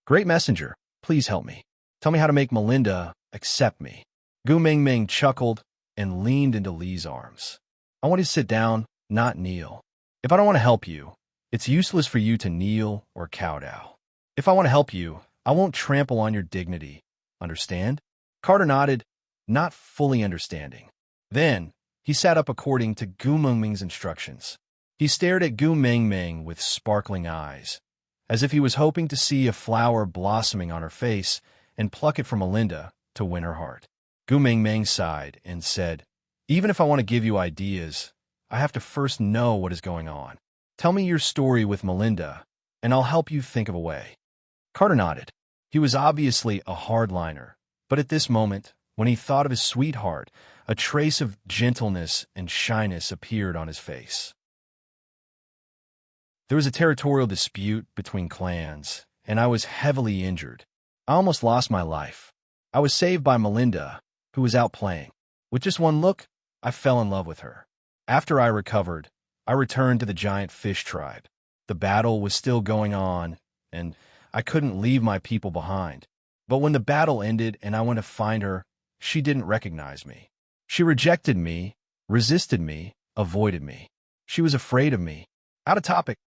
"Great messenger, please help me. Tell me how to make Melinda accept me." Gu Mingming chuckled and leaned into Lee's arms. "I want you to sit down, not kneel. If I don't want to help you, it's useless for you to kneel or kowtow. If I want to help you, I won't trample on your dignity. Understand?" Carter nodded, not fully understanding. Then, he sat up according to Gu Mingming's instructions. He stared at Gu Mingming with sparkling eyes, as if he was hoping to see a flower blossoming on her face and pluck it from Melinda to win her heart. Gu Mingming sighed and said, "Even if I want to give you ideas, I have to first know what is going on. Tell me your story with Melinda, and I'll help you think of a way." Carter nodded. He was obviously a hardliner, but at this moment, when he thought of his sweetheart, a trace of gentleness and shyness appeared on his face. "There was a territorial dispute between clans, and I was heavily injured. I almost lost my life. I was saved by Melinda, who was out playing. With just one look, I fell in love with her. After I recovered, I returned to the giant fish tribe. The battle was still going on, and I couldn't leave my people behind. But when the battle ended and I went to find her, she didn't recognize me. She rejected me, resisted me, avoided me. She was afraid of me." Out of topic.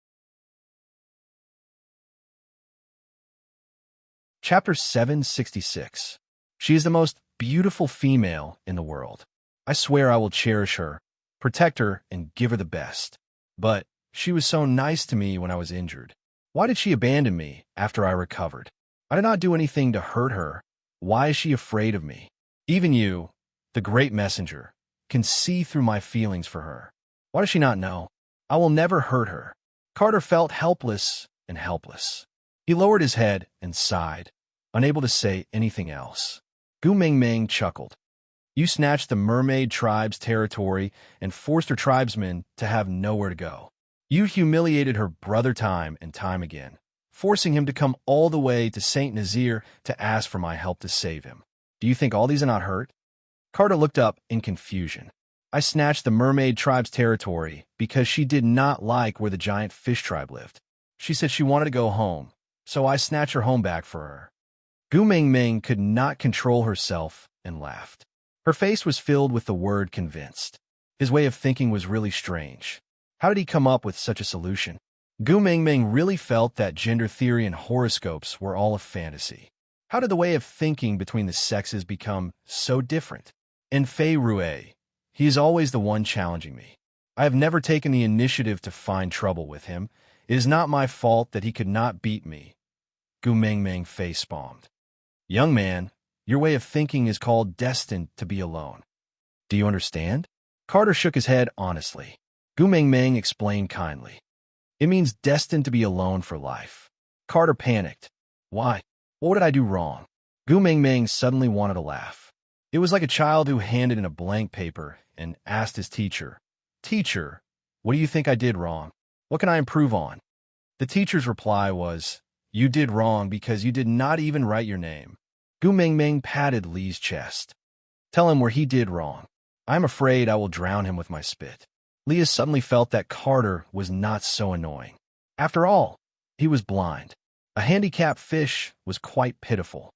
Chapter 766. She is the most beautiful female in the world. I swear I will cherish her, protect her, and give her the best. But she was so nice to me when I was injured. Why did she abandon me after I recovered? I did not do anything to hurt her. Why is she afraid of me? Even you, the great messenger, can see through my feelings for her. Why does she not know? I will never hurt her." Carter felt helpless and helpless. He lowered his head and sighed, unable to say anything else. Gu Mingming chuckled. "You snatched the mermaid tribe's territory and forced her tribesmen to have nowhere to go. You humiliated her brother time and time again, forcing him to come all the way to St. Nazaire to ask for my help to save him. Do you think all these are not hurt?" Carter looked up in confusion. I snatched the mermaid tribe's territory because she did not like where the giant fish tribe lived. She said she wanted to go home, so I snatched her home back for her. Gu Mingming could not control herself and laughed. Her face was filled with the word convinced. His way of thinking was really strange. How did he come up with such a solution? Gu Mingming really felt that gender theory and horoscopes were all a fantasy. How did the way of thinking between the sexes become so different? In Fei Rue, he is always the one challenging me. I have never taken the initiative to find trouble with him. It is not my fault that he could not beat me. Gu Mingming face-palmed. Young man, your way of thinking is called destined to be alone. Do you understand? Carter shook his head honestly. Gu Mingming explained kindly. It means destined to be alone for life. Carter panicked. Why? What did I do wrong? Gu Mingming suddenly wanted to laugh. It was like a child who handed in a blank paper and asked his teacher, Teacher, what do you think I did wrong? What can I improve on? The teacher's reply was, You did wrong because you did not even write your name. Gu Mingming patted Li's chest. Tell him where he did wrong. I'm afraid I will drown him with my spit. Leah suddenly felt that Carter was not so annoying. After all, he was blind. A handicapped fish was quite pitiful.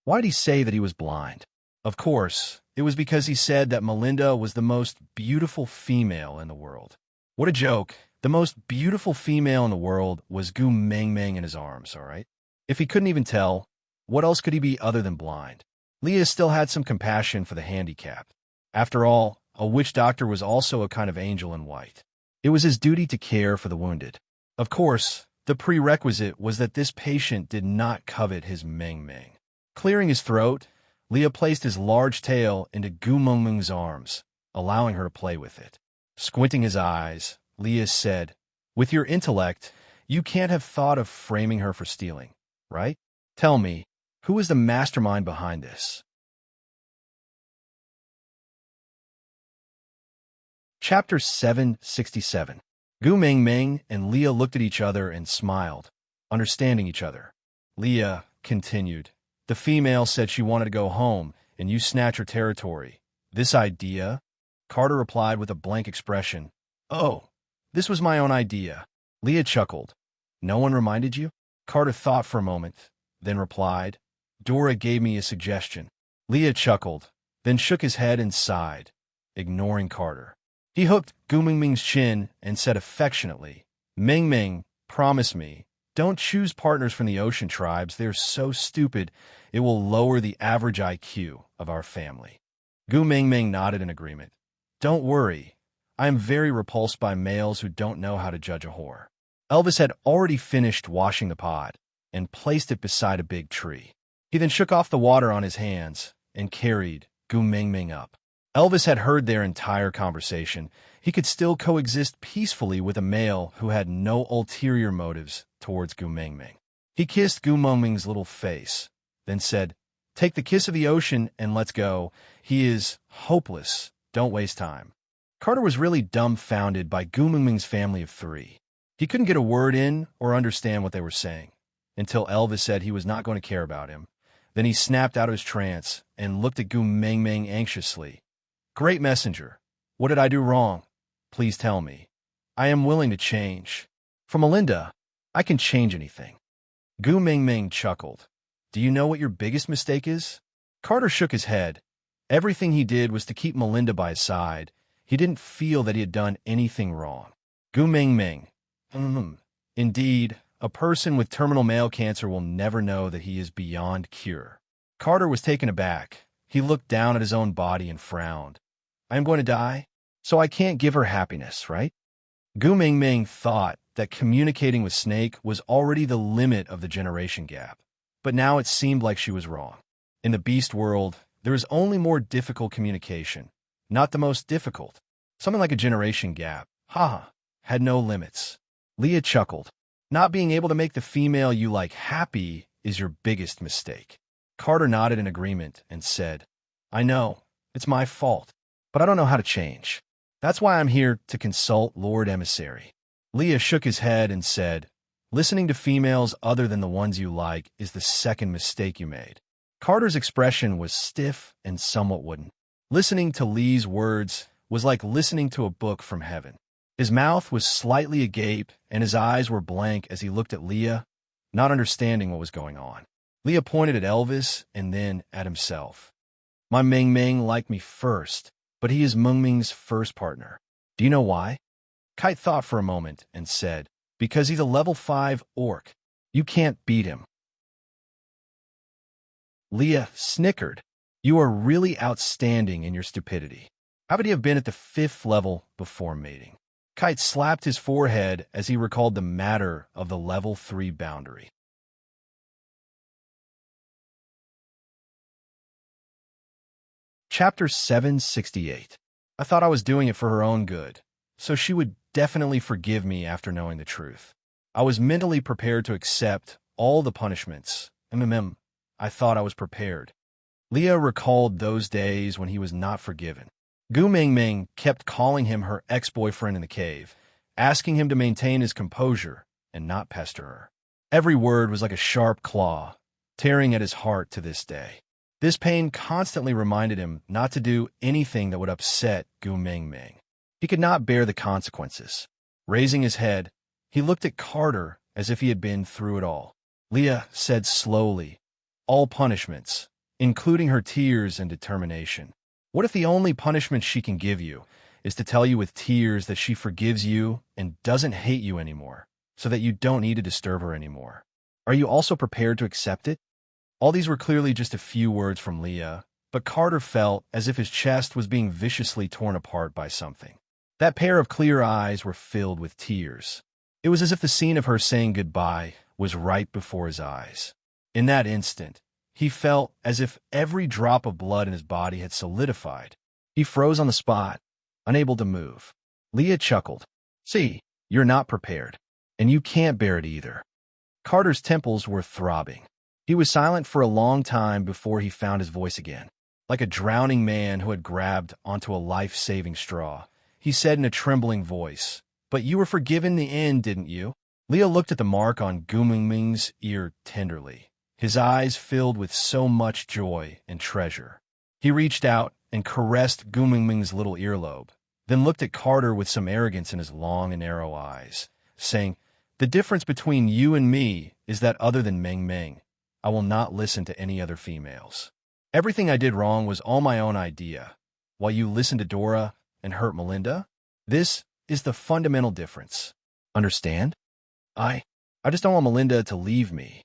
Why did he say that he was blind? Of course, it was because he said that Melinda was the most beautiful female in the world. What a joke. The most beautiful female in the world was Gu Mingming in his arms, all right? If he couldn't even tell, what else could he be other than blind? Leah still had some compassion for the handicapped. After all, a witch doctor was also a kind of angel in white. It was his duty to care for the wounded. Of course, the prerequisite was that this patient did not covet his Ming-Ming. Clearing his throat, Leah placed his large tail into Gu Mingming's arms, allowing her to play with it. Squinting his eyes, Leah said, With your intellect, you can't have thought of framing her for stealing, right? Tell me, who is the mastermind behind this? Chapter 767. Gu Mingming and Leah looked at each other and smiled, understanding each other. Leah continued, The female said she wanted to go home, and you snatch her territory. This idea? Carter replied with a blank expression. Oh, this was my own idea. Leah chuckled. No one reminded you? Carter thought for a moment, then replied, Dora gave me a suggestion. Leah chuckled, then shook his head and sighed, ignoring Carter. He hooked Gu Mingming's chin and said affectionately, Mingming, promise me, don't choose partners from the ocean tribes. They're so stupid, it will lower the average IQ of our family. Gu Mingming nodded in agreement. Don't worry, I am very repulsed by males who don't know how to judge a whore. Elvis had already finished washing the pot and placed it beside a big tree. He then shook off the water on his hands and carried Gu Mingming up. Elvis had heard their entire conversation. He could still coexist peacefully with a male who had no ulterior motives towards Gu Mingming. He kissed Gu Mingming's little face, then said, Take the kiss of the ocean and let's go. He is hopeless. Don't waste time. Carter was really dumbfounded by Gu Mingming's family of three. He couldn't get a word in or understand what they were saying, until Elvis said he was not going to care about him. Then he snapped out of his trance and looked at Gu Mingming anxiously. Great messenger. What did I do wrong? Please tell me. I am willing to change. For Melinda, I can change anything. Gu Mingming chuckled. Do you know what your biggest mistake is? Carter shook his head. Everything he did was to keep Melinda by his side. He didn't feel that he had done anything wrong. Gu Mingming. Indeed, a person with terminal male cancer will never know that he is beyond cure. Carter was taken aback. He looked down at his own body and frowned. I am going to die, so I can't give her happiness, right? Gu Mingming thought that communicating with Snake was already the limit of the generation gap, but now it seemed like she was wrong. In the beast world, there is only more difficult communication, not the most difficult. Something like a generation gap, had no limits. Leah chuckled. Not being able to make the female you like happy is your biggest mistake. Carter nodded in agreement and said, I know, it's my fault, but I don't know how to change. That's why I'm here to consult Lord Emissary. Leah shook his head and said, Listening to females other than the ones you like is the second mistake you made. Carter's expression was stiff and somewhat wooden. Listening to Lee's words was like listening to a book from heaven. His mouth was slightly agape, and his eyes were blank as he looked at Leah, not understanding what was going on. Leah pointed at Elvis and then at himself. My Ming Ming liked me first, but he is Meng Ming's first partner. Do you know why? Kite thought for a moment and said, because he's a level 5 orc. You can't beat him. Leah snickered. You are really outstanding in your stupidity. How would he have been at the 5th level before mating? Kite slapped his forehead as he recalled the matter of the level 3 boundary. Chapter 768. I thought I was doing it for her own good, so she would definitely forgive me after knowing the truth. I was mentally prepared to accept all the punishments. I thought I was prepared. Leah recalled those days when he was not forgiven. Gu Mingming kept calling him her ex-boyfriend in the cave, asking him to maintain his composure and not pester her. Every word was like a sharp claw, tearing at his heart to this day. This pain constantly reminded him not to do anything that would upset Gu Mingming. He could not bear the consequences. Raising his head, he looked at Carter as if he had been through it all. Leah said slowly, all punishments, including her tears and determination. What if the only punishment she can give you is to tell you with tears that she forgives you and doesn't hate you anymore, so that you don't need to disturb her anymore? Are you also prepared to accept it? All these were clearly just a few words from Leah, but Carter felt as if his chest was being viciously torn apart by something. That pair of clear eyes were filled with tears. It was as if the scene of her saying goodbye was right before his eyes. In that instant, he felt as if every drop of blood in his body had solidified. He froze on the spot, unable to move. Leah chuckled. See, you're not prepared, and you can't bear it either. Carter's temples were throbbing. He was silent for a long time before he found his voice again. Like a drowning man who had grabbed onto a life-saving straw, he said in a trembling voice, but you were forgiven in the end, didn't you? Leah looked at the mark on Gu Mingming's ear tenderly, his eyes filled with so much joy and treasure. He reached out and caressed Gu Mingming's little earlobe, then looked at Carter with some arrogance in his long and narrow eyes, saying, the difference between you and me is that other than Ming Ming, I will not listen to any other females. Everything I did wrong was all my own idea, while you listened to Dora and hurt Melinda. This is the fundamental difference. Understand? I just don't want Melinda to leave me.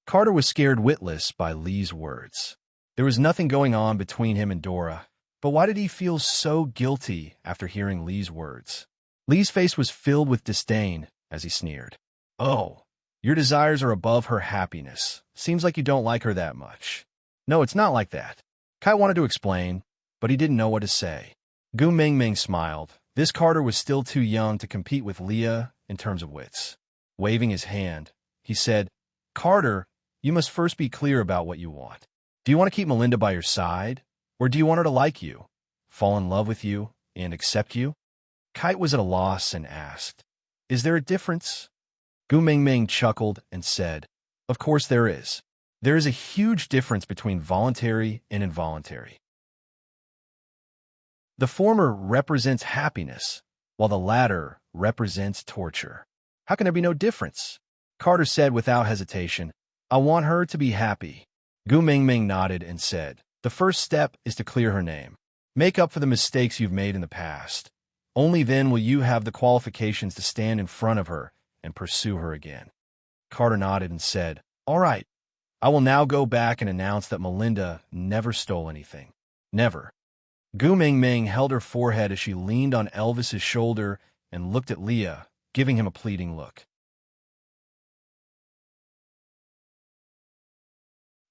Carter was scared witless by Lee's words. There was nothing going on between him and Dora, but why did he feel so guilty after hearing Lee's words? Lee's face was filled with disdain as he sneered. Oh, your desires are above her happiness. Seems like you don't like her that much. No, it's not like that. Kai wanted to explain, but he didn't know what to say. Gu Mingming smiled. This Carter was still too young to compete with Leah in terms of wits. Waving his hand, he said, Carter, you must first be clear about what you want. Do you want to keep Melinda by your side, or do you want her to like you, fall in love with you, and accept you? Kite was at a loss and asked, is there a difference? Gu Mingming chuckled and said, of course there is. There is a huge difference between voluntary and involuntary. The former represents happiness, while the latter represents torture. How can there be no difference? Carter said without hesitation, I want her to be happy. Gu Mingming nodded and said, the first step is to clear her name. Make up for the mistakes you've made in the past. Only then will you have the qualifications to stand in front of her and pursue her again. Carter nodded and said, all right. I will now go back and announce that Melinda never stole anything. Never. Gu Mingming held her forehead as she leaned on Elvis's shoulder and looked at Leah, giving him a pleading look.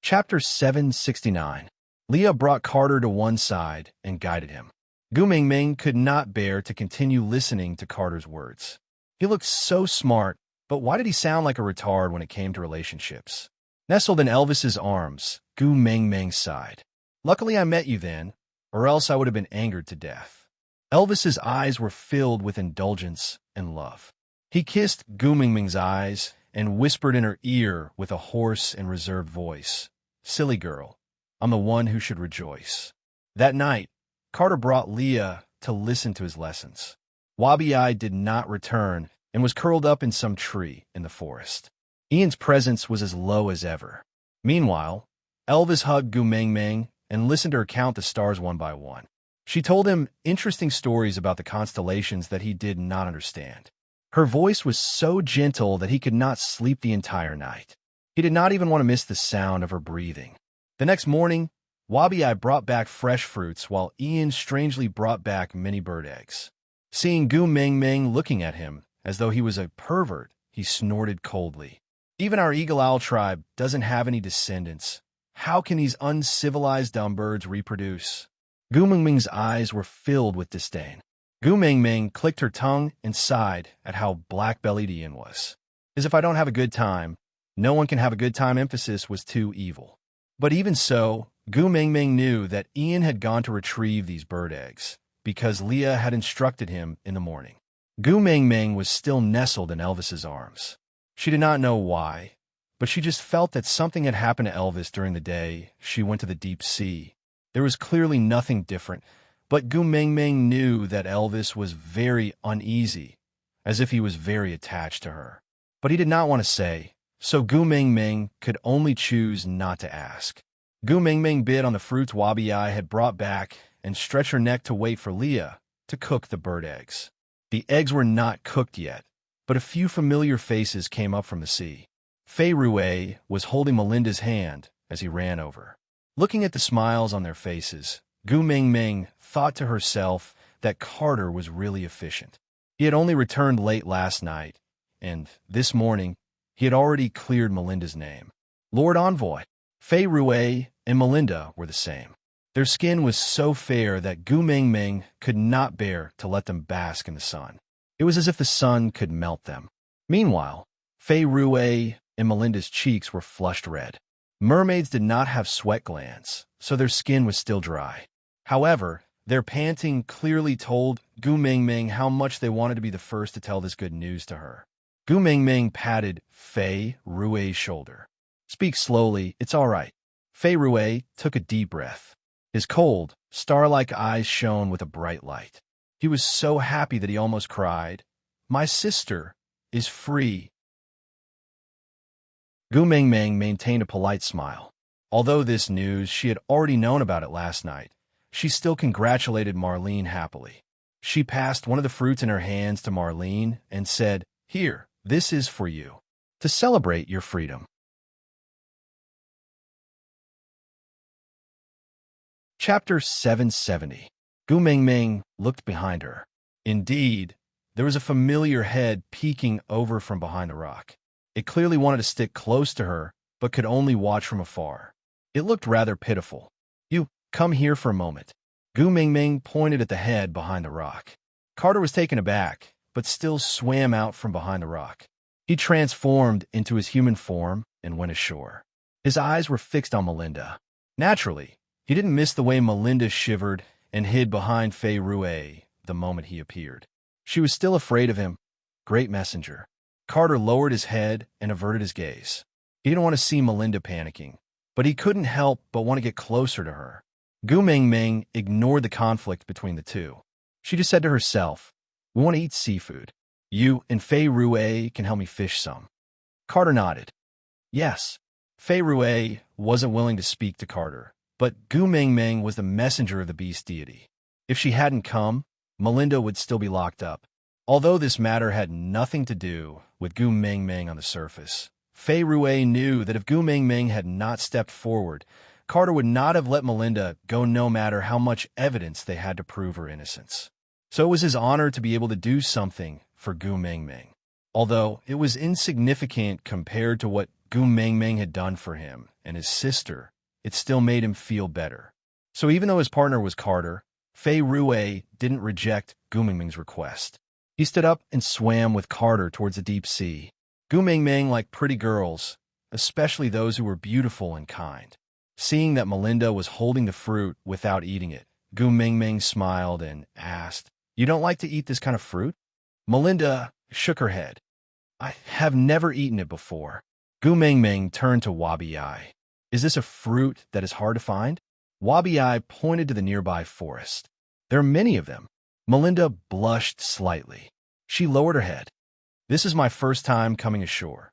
Chapter 769. Leah brought Carter to one side and guided him. Gu Mingming could not bear to continue listening to Carter's words. He looked so smart, but why did he sound like a retard when it came to relationships? Nestled in Elvis's arms, Gu Mingming sighed. Luckily I met you then, or else I would have been angered to death. Elvis's eyes were filled with indulgence and love. He kissed Gu Mingming's eyes and whispered in her ear with a hoarse and reserved voice, silly girl, I'm the one who should rejoice. That night, Carter brought Leah to listen to his lessons. Wabi-Eye did not return and was curled up in some tree in the forest. Ian's presence was as low as ever. Meanwhile, Elvis hugged Gu Meng Meng and listened to her count the stars one by one. She told him interesting stories about the constellations that he did not understand. Her voice was so gentle that he could not sleep the entire night. He did not even want to miss the sound of her breathing. The next morning, Wabi-Eye brought back fresh fruits while Ian strangely brought back many bird eggs. Seeing Gu Meng Meng looking at him as though he was a pervert, he snorted coldly. Even our Eagle Owl tribe doesn't have any descendants. How can these uncivilized dumb birds reproduce? Gu Meng Meng's eyes were filled with disdain. Gu Meng Meng clicked her tongue and sighed at how black-bellied Ian was. As if I don't have a good time, no one can have a good time emphasis was too evil. But even so, Gu Meng Meng knew that Ian had gone to retrieve these bird eggs, because Leah had instructed him in the morning. Gu Meng Meng was still nestled in Elvis's arms. She did not know why, but she just felt that something had happened to Elvis during the day she went to the deep sea. There was clearly nothing different, but Gu Meng Meng knew that Elvis was very uneasy, as if he was very attached to her. But he did not want to say, so Gu Meng Meng could only choose not to ask. Gu Meng Meng bit on the fruits Wabi-Eye had brought back and stretched her neck to wait for Leah to cook the bird eggs. The eggs were not cooked yet, but a few familiar faces came up from the sea. Fei Rue was holding Melinda's hand as he ran over. Looking at the smiles on their faces, Gu Meng Meng thought to herself that Carter was really efficient. He had only returned late last night, and this morning, he had already cleared Melinda's name. Lord Envoy. Fei Rue and Melinda were the same. Their skin was so fair that Gu Meng Meng could not bear to let them bask in the sun. It was as if the sun could melt them. Meanwhile, Fei Rue and Melinda's cheeks were flushed red. Mermaids did not have sweat glands, so their skin was still dry. However, their panting clearly told Gu Meng Meng how much they wanted to be the first to tell this good news to her. Gu Meng Meng patted Fei Rue's shoulder. Speak slowly, it's all right. Fei Rue took a deep breath. His cold, star-like eyes shone with a bright light. He was so happy that he almost cried. My sister is free. Gu Meng Meng maintained a polite smile. Although this news she had already known about it last night, she still congratulated Marlene happily. She passed one of the fruits in her hands to Marlene and said, Here, this is for you, to celebrate your freedom. Chapter 770. Gu Meng Meng looked behind her. Indeed, there was a familiar head peeking over from behind a rock. It clearly wanted to stick close to her, but could only watch from afar. It looked rather pitiful. You, come here for a moment. Gu Meng Meng pointed at the head behind the rock. Carter was taken aback, but still swam out from behind the rock. He transformed into his human form and went ashore. His eyes were fixed on Melinda. Naturally, he didn't miss the way Melinda shivered and hid behind Fei Rue the moment he appeared. She was still afraid of him. Great messenger. Carter lowered his head and averted his gaze. He didn't want to see Melinda panicking, but he couldn't help but want to get closer to her. Gu Meng Meng ignored the conflict between the two. She just said to herself, We want to eat seafood. You and Fei Rue can help me fish some. Carter nodded. Yes. Fei Rue wasn't willing to speak to Carter, but Gu Meng Meng was the messenger of the beast deity. If she hadn't come, Melinda would still be locked up. Although this matter had nothing to do with Gu Meng Meng on the surface, Fei Rue knew that if Gu Meng Meng had not stepped forward, Carter would not have let Melinda go no matter how much evidence they had to prove her innocence. So it was his honor to be able to do something for Gu Meng Meng. Although it was insignificant compared to what Gu Meng Meng had done for him and his sister, it still made him feel better. So even though his partner was Carter, Fei Rue didn't reject Gu Meng Meng's request. He stood up and swam with Carter towards the deep sea. Gu Meng Meng liked pretty girls, especially those who were beautiful and kind. Seeing that Melinda was holding the fruit without eating it, Gu Meng Meng smiled and asked, You don't like to eat this kind of fruit? Melinda shook her head. I have never eaten it before. Gu Meng Meng turned to Wabi-Eye. Is this a fruit that is hard to find? Wabi-Eye pointed to the nearby forest. There are many of them. Melinda blushed slightly. She lowered her head. This is my first time coming ashore.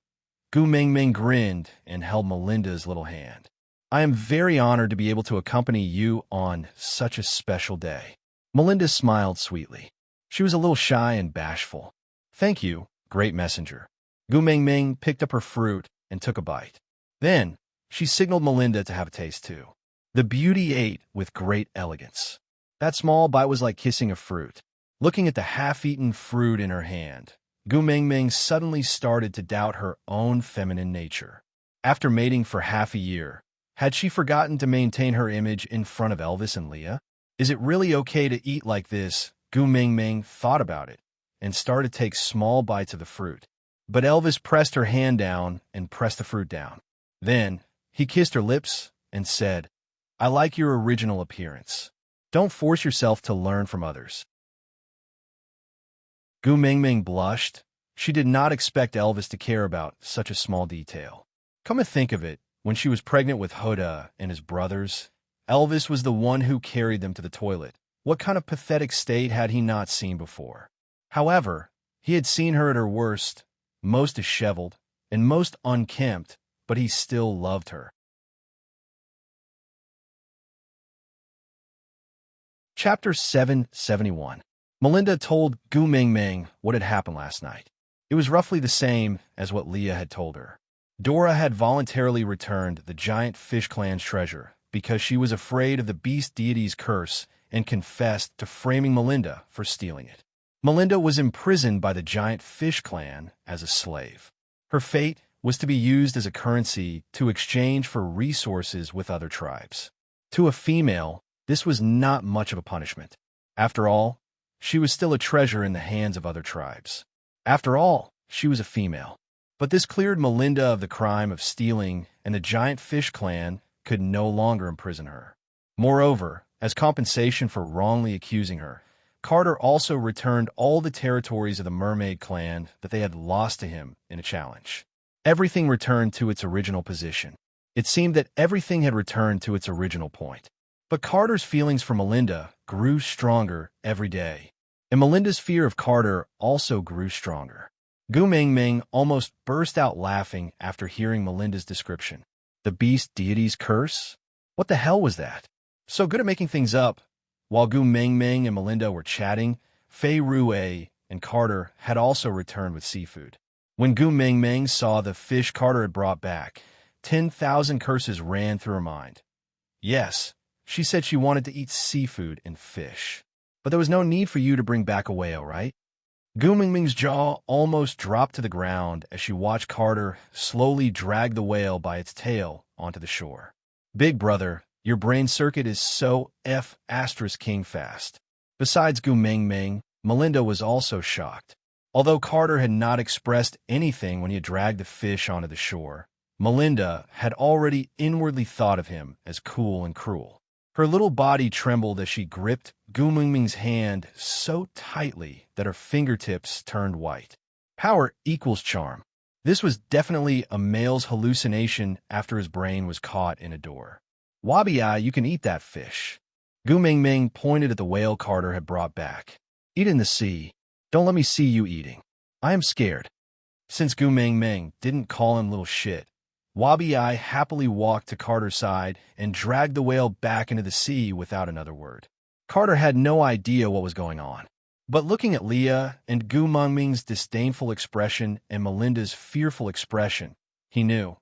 Gu Mingming grinned and held Melinda's little hand. I am very honored to be able to accompany you on such a special day. Melinda smiled sweetly. She was a little shy and bashful. Thank you, great messenger. Gu Mingming picked up her fruit and took a bite. Then, she signaled Melinda to have a taste too. The beauty ate with great elegance. That small bite was like kissing a fruit. Looking at the half-eaten fruit in her hand, Gu Mingming suddenly started to doubt her own feminine nature. After mating for half a year, had she forgotten to maintain her image in front of Elvis and Leah? Is it really okay to eat like this? Gu Mingming thought about it and started to take small bites of the fruit. But Elvis pressed her hand down and pressed the fruit down. Then, he kissed her lips and said, I like your original appearance. Don't force yourself to learn from others. Gu Mingming blushed. She did not expect Elvis to care about such a small detail. Come to think of it, when she was pregnant with Hoda and his brothers, Elvis was the one who carried them to the toilet. What kind of pathetic state had he not seen before? However, he had seen her at her worst, most disheveled, and most unkempt, but he still loved her. Chapter 771. Melinda told Gu Mingming what had happened last night. It was roughly the same as what Leah had told her. Dora had voluntarily returned the giant fish clan's treasure because she was afraid of the beast deity's curse and confessed to framing Melinda for stealing it. Melinda was imprisoned by the giant fish clan as a slave. Her fate was to be used as a currency to exchange for resources with other tribes. To a female, this was not much of a punishment. After all, she was still a treasure in the hands of other tribes. After all, she was a female. But this cleared Melinda of the crime of stealing, and the giant fish clan could no longer imprison her. Moreover, as compensation for wrongly accusing her, Carter also returned all the territories of the mermaid clan that they had lost to him in a challenge. Everything returned to its original position. It seemed that everything had returned to its original point. But Carter's feelings for Melinda grew stronger every day, and Melinda's fear of Carter also grew stronger. Gu Mingming almost burst out laughing after hearing Melinda's description. The beast deity's curse? What the hell was that? So good at making things up. While Gu Mingming and Melinda were chatting, Fei Rue and Carter had also returned with seafood. When Gu Mingming saw the fish Carter had brought back, 10,000 curses ran through her mind. Yes, she said she wanted to eat seafood and fish. But there was no need for you to bring back a whale, right? Gu Mingming's jaw almost dropped to the ground as she watched Carter slowly drag the whale by its tail onto the shore. Big brother, your brain circuit is so F***king fast. Besides Gu Mingming, Melinda was also shocked. Although Carter had not expressed anything when he had dragged the fish onto the shore, Melinda had already inwardly thought of him as cool and cruel. Her little body trembled as she gripped Gu Mingming's hand so tightly that her fingertips turned white. Power equals charm. This was definitely a male's hallucination after his brain was caught in a door. Wabi-eye, you can eat that fish. Gu Mingming pointed at the whale Carter had brought back. Eat in the sea. Don't let me see you eating. I am scared. Since Gu Mingming didn't call him little shit, Wabi-eye happily walked to Carter's side and dragged the whale back into the sea without another word. Carter had no idea what was going on. But looking at Leah and Gu Mingming's disdainful expression and Melinda's fearful expression, he knew.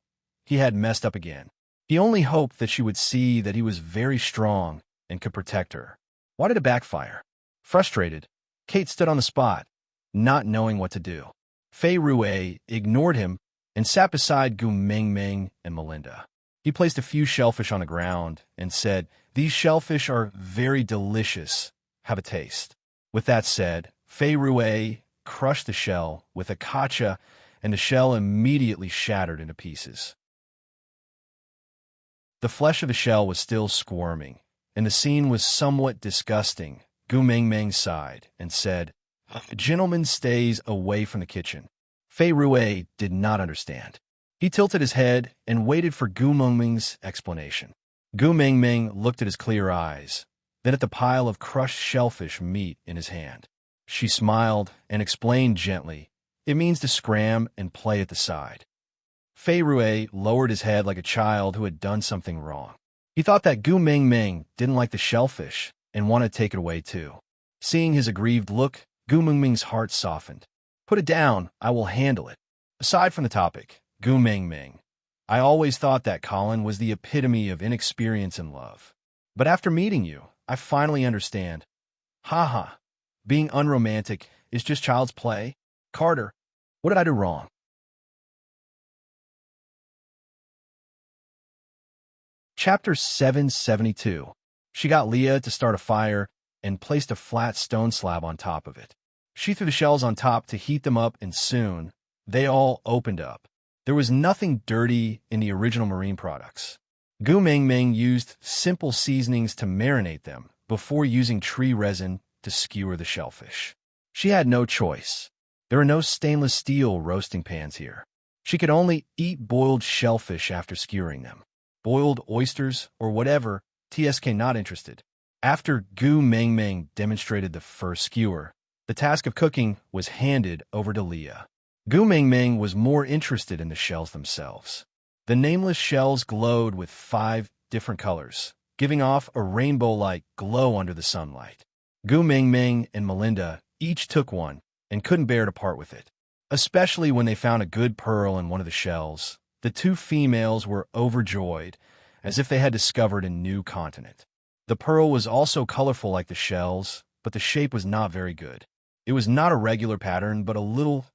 He had messed up again. He only hoped that she would see that he was very strong and could protect her. Why did it backfire? Frustrated, Kate stood on the spot, not knowing what to do. Fei Rue ignored him and sat beside Gu Mingming and Melinda. He placed a few shellfish on the ground and said, "These shellfish are very delicious. Have a taste." With that said, Fei Rue crushed the shell with a kacha, and the shell immediately shattered into pieces. The flesh of the shell was still squirming, and the scene was somewhat disgusting. Gu Mingming sighed and said, "A gentleman stays away from the kitchen." Fei Rue did not understand. He tilted his head and waited for Gu Mingming's explanation. Gu Mingming looked at his clear eyes, then at the pile of crushed shellfish meat in his hand. She smiled and explained gently, "It means to scram and play at the side." Fei Rue lowered his head like a child who had done something wrong. He thought that Gu Mingming didn't like the shellfish and wanted to take it away too. Seeing his aggrieved look, Gu Mingming's heart softened. "Put it down, I will handle it." Aside from the topic, Gu Mingming, I always thought that Colin was the epitome of inexperience in love. But after meeting you, I finally understand. Haha, being unromantic is just child's play. Carter, what did I do wrong? Chapter 772. She got Leah to start a fire and placed a flat stone slab on top of it. She threw the shells on top to heat them up, and soon they all opened up. There was nothing dirty in the original marine products. Gu Mingming used simple seasonings to marinate them before using tree resin to skewer the shellfish. She had no choice. There are no stainless steel roasting pans here. She could only eat boiled shellfish after skewering them. Boiled oysters or whatever, TSK not interested. After Gu Mingming demonstrated the first skewer, the task of cooking was handed over to Leah. Gu Mingming was more interested in the shells themselves. The nameless shells glowed with 5 different colors, giving off a rainbow-like glow under the sunlight. Gu Mingming and Melinda each took one and couldn't bear to part with it. Especially when they found a good pearl in one of the shells, the 2 females were overjoyed, as if they had discovered a new continent. The pearl was also colorful like the shells, but the shape was not very good. It was not a regular pattern, but a little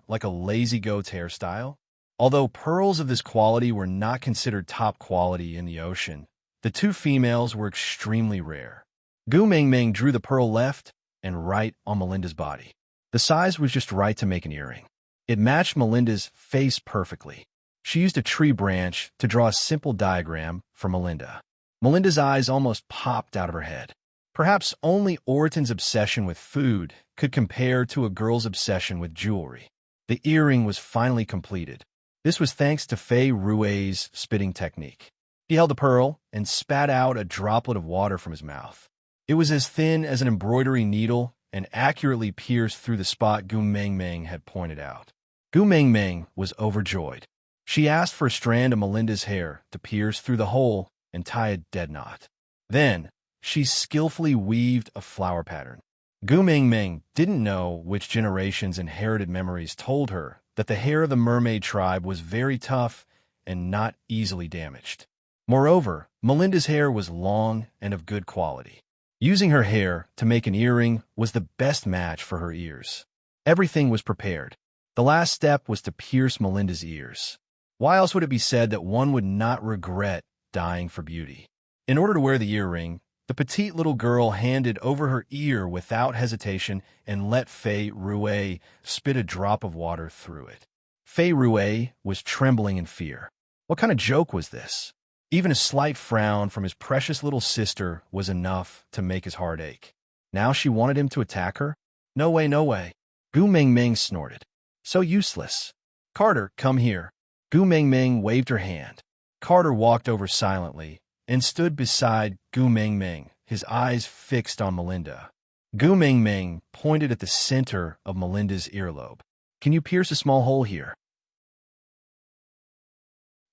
like a lazy goat's hairstyle. Although pearls of this quality were not considered top quality in the ocean, the 2 females were extremely rare. Gu Mingming drew the pearl left and right on Melinda's body. The size was just right to make an earring. It matched Melinda's face perfectly. She used a tree branch to draw a simple diagram for Melinda. Melinda's eyes almost popped out of her head. Perhaps only Orton's obsession with food could compare to a girl's obsession with jewelry. The earring was finally completed. This was thanks to Fei Rue's spitting technique. He held the pearl and spat out a droplet of water from his mouth. It was as thin as an embroidery needle and accurately pierced through the spot Gu Mingming had pointed out. Gu Mingming was overjoyed. She asked for a strand of Melinda's hair to pierce through the hole and tie a dead knot. Then, she skillfully weaved a flower pattern. Gu Mingming didn't know which generation's inherited memories told her that the hair of the mermaid tribe was very tough and not easily damaged. Moreover, Melinda's hair was long and of good quality. Using her hair to make an earring was the best match for her ears. Everything was prepared. The last step was to pierce Melinda's ears. Why else would it be said that one would not regret dying for beauty? In order to wear the earring, the petite little girl handed over her ear without hesitation and let Fei Rue spit a drop of water through it. Fei Rue was trembling in fear. What kind of joke was this? Even a slight frown from his precious little sister was enough to make his heart ache. Now she wanted him to attack her? No way, no way. Gu Mingming snorted. So useless. Carter, come here. Gu Mingming waved her hand. Carter walked over silently and stood beside Gu Mingming, his eyes fixed on Melinda. Gu Mingming pointed at the center of Melinda's earlobe. Can you pierce a small hole here?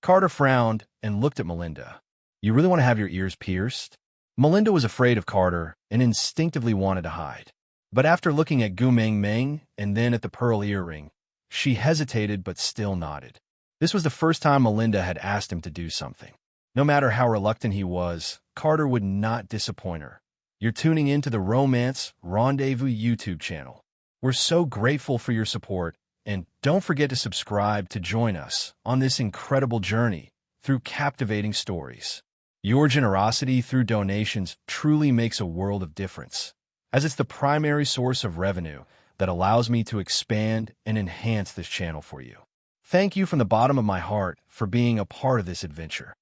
Carter frowned and looked at Melinda. You really want to have your ears pierced? Melinda was afraid of Carter and instinctively wanted to hide. But after looking at Gu Mingming and then at the pearl earring, she hesitated but still nodded. This was the first time Melinda had asked him to do something. No matter how reluctant he was, Carter would not disappoint her. You're tuning into the Romance Rendezvous YouTube channel. We're so grateful for your support, and don't forget to subscribe to join us on this incredible journey through captivating stories. Your generosity through donations truly makes a world of difference, as it's the primary source of revenue that allows me to expand and enhance this channel for you. Thank you from the bottom of my heart for being a part of this adventure.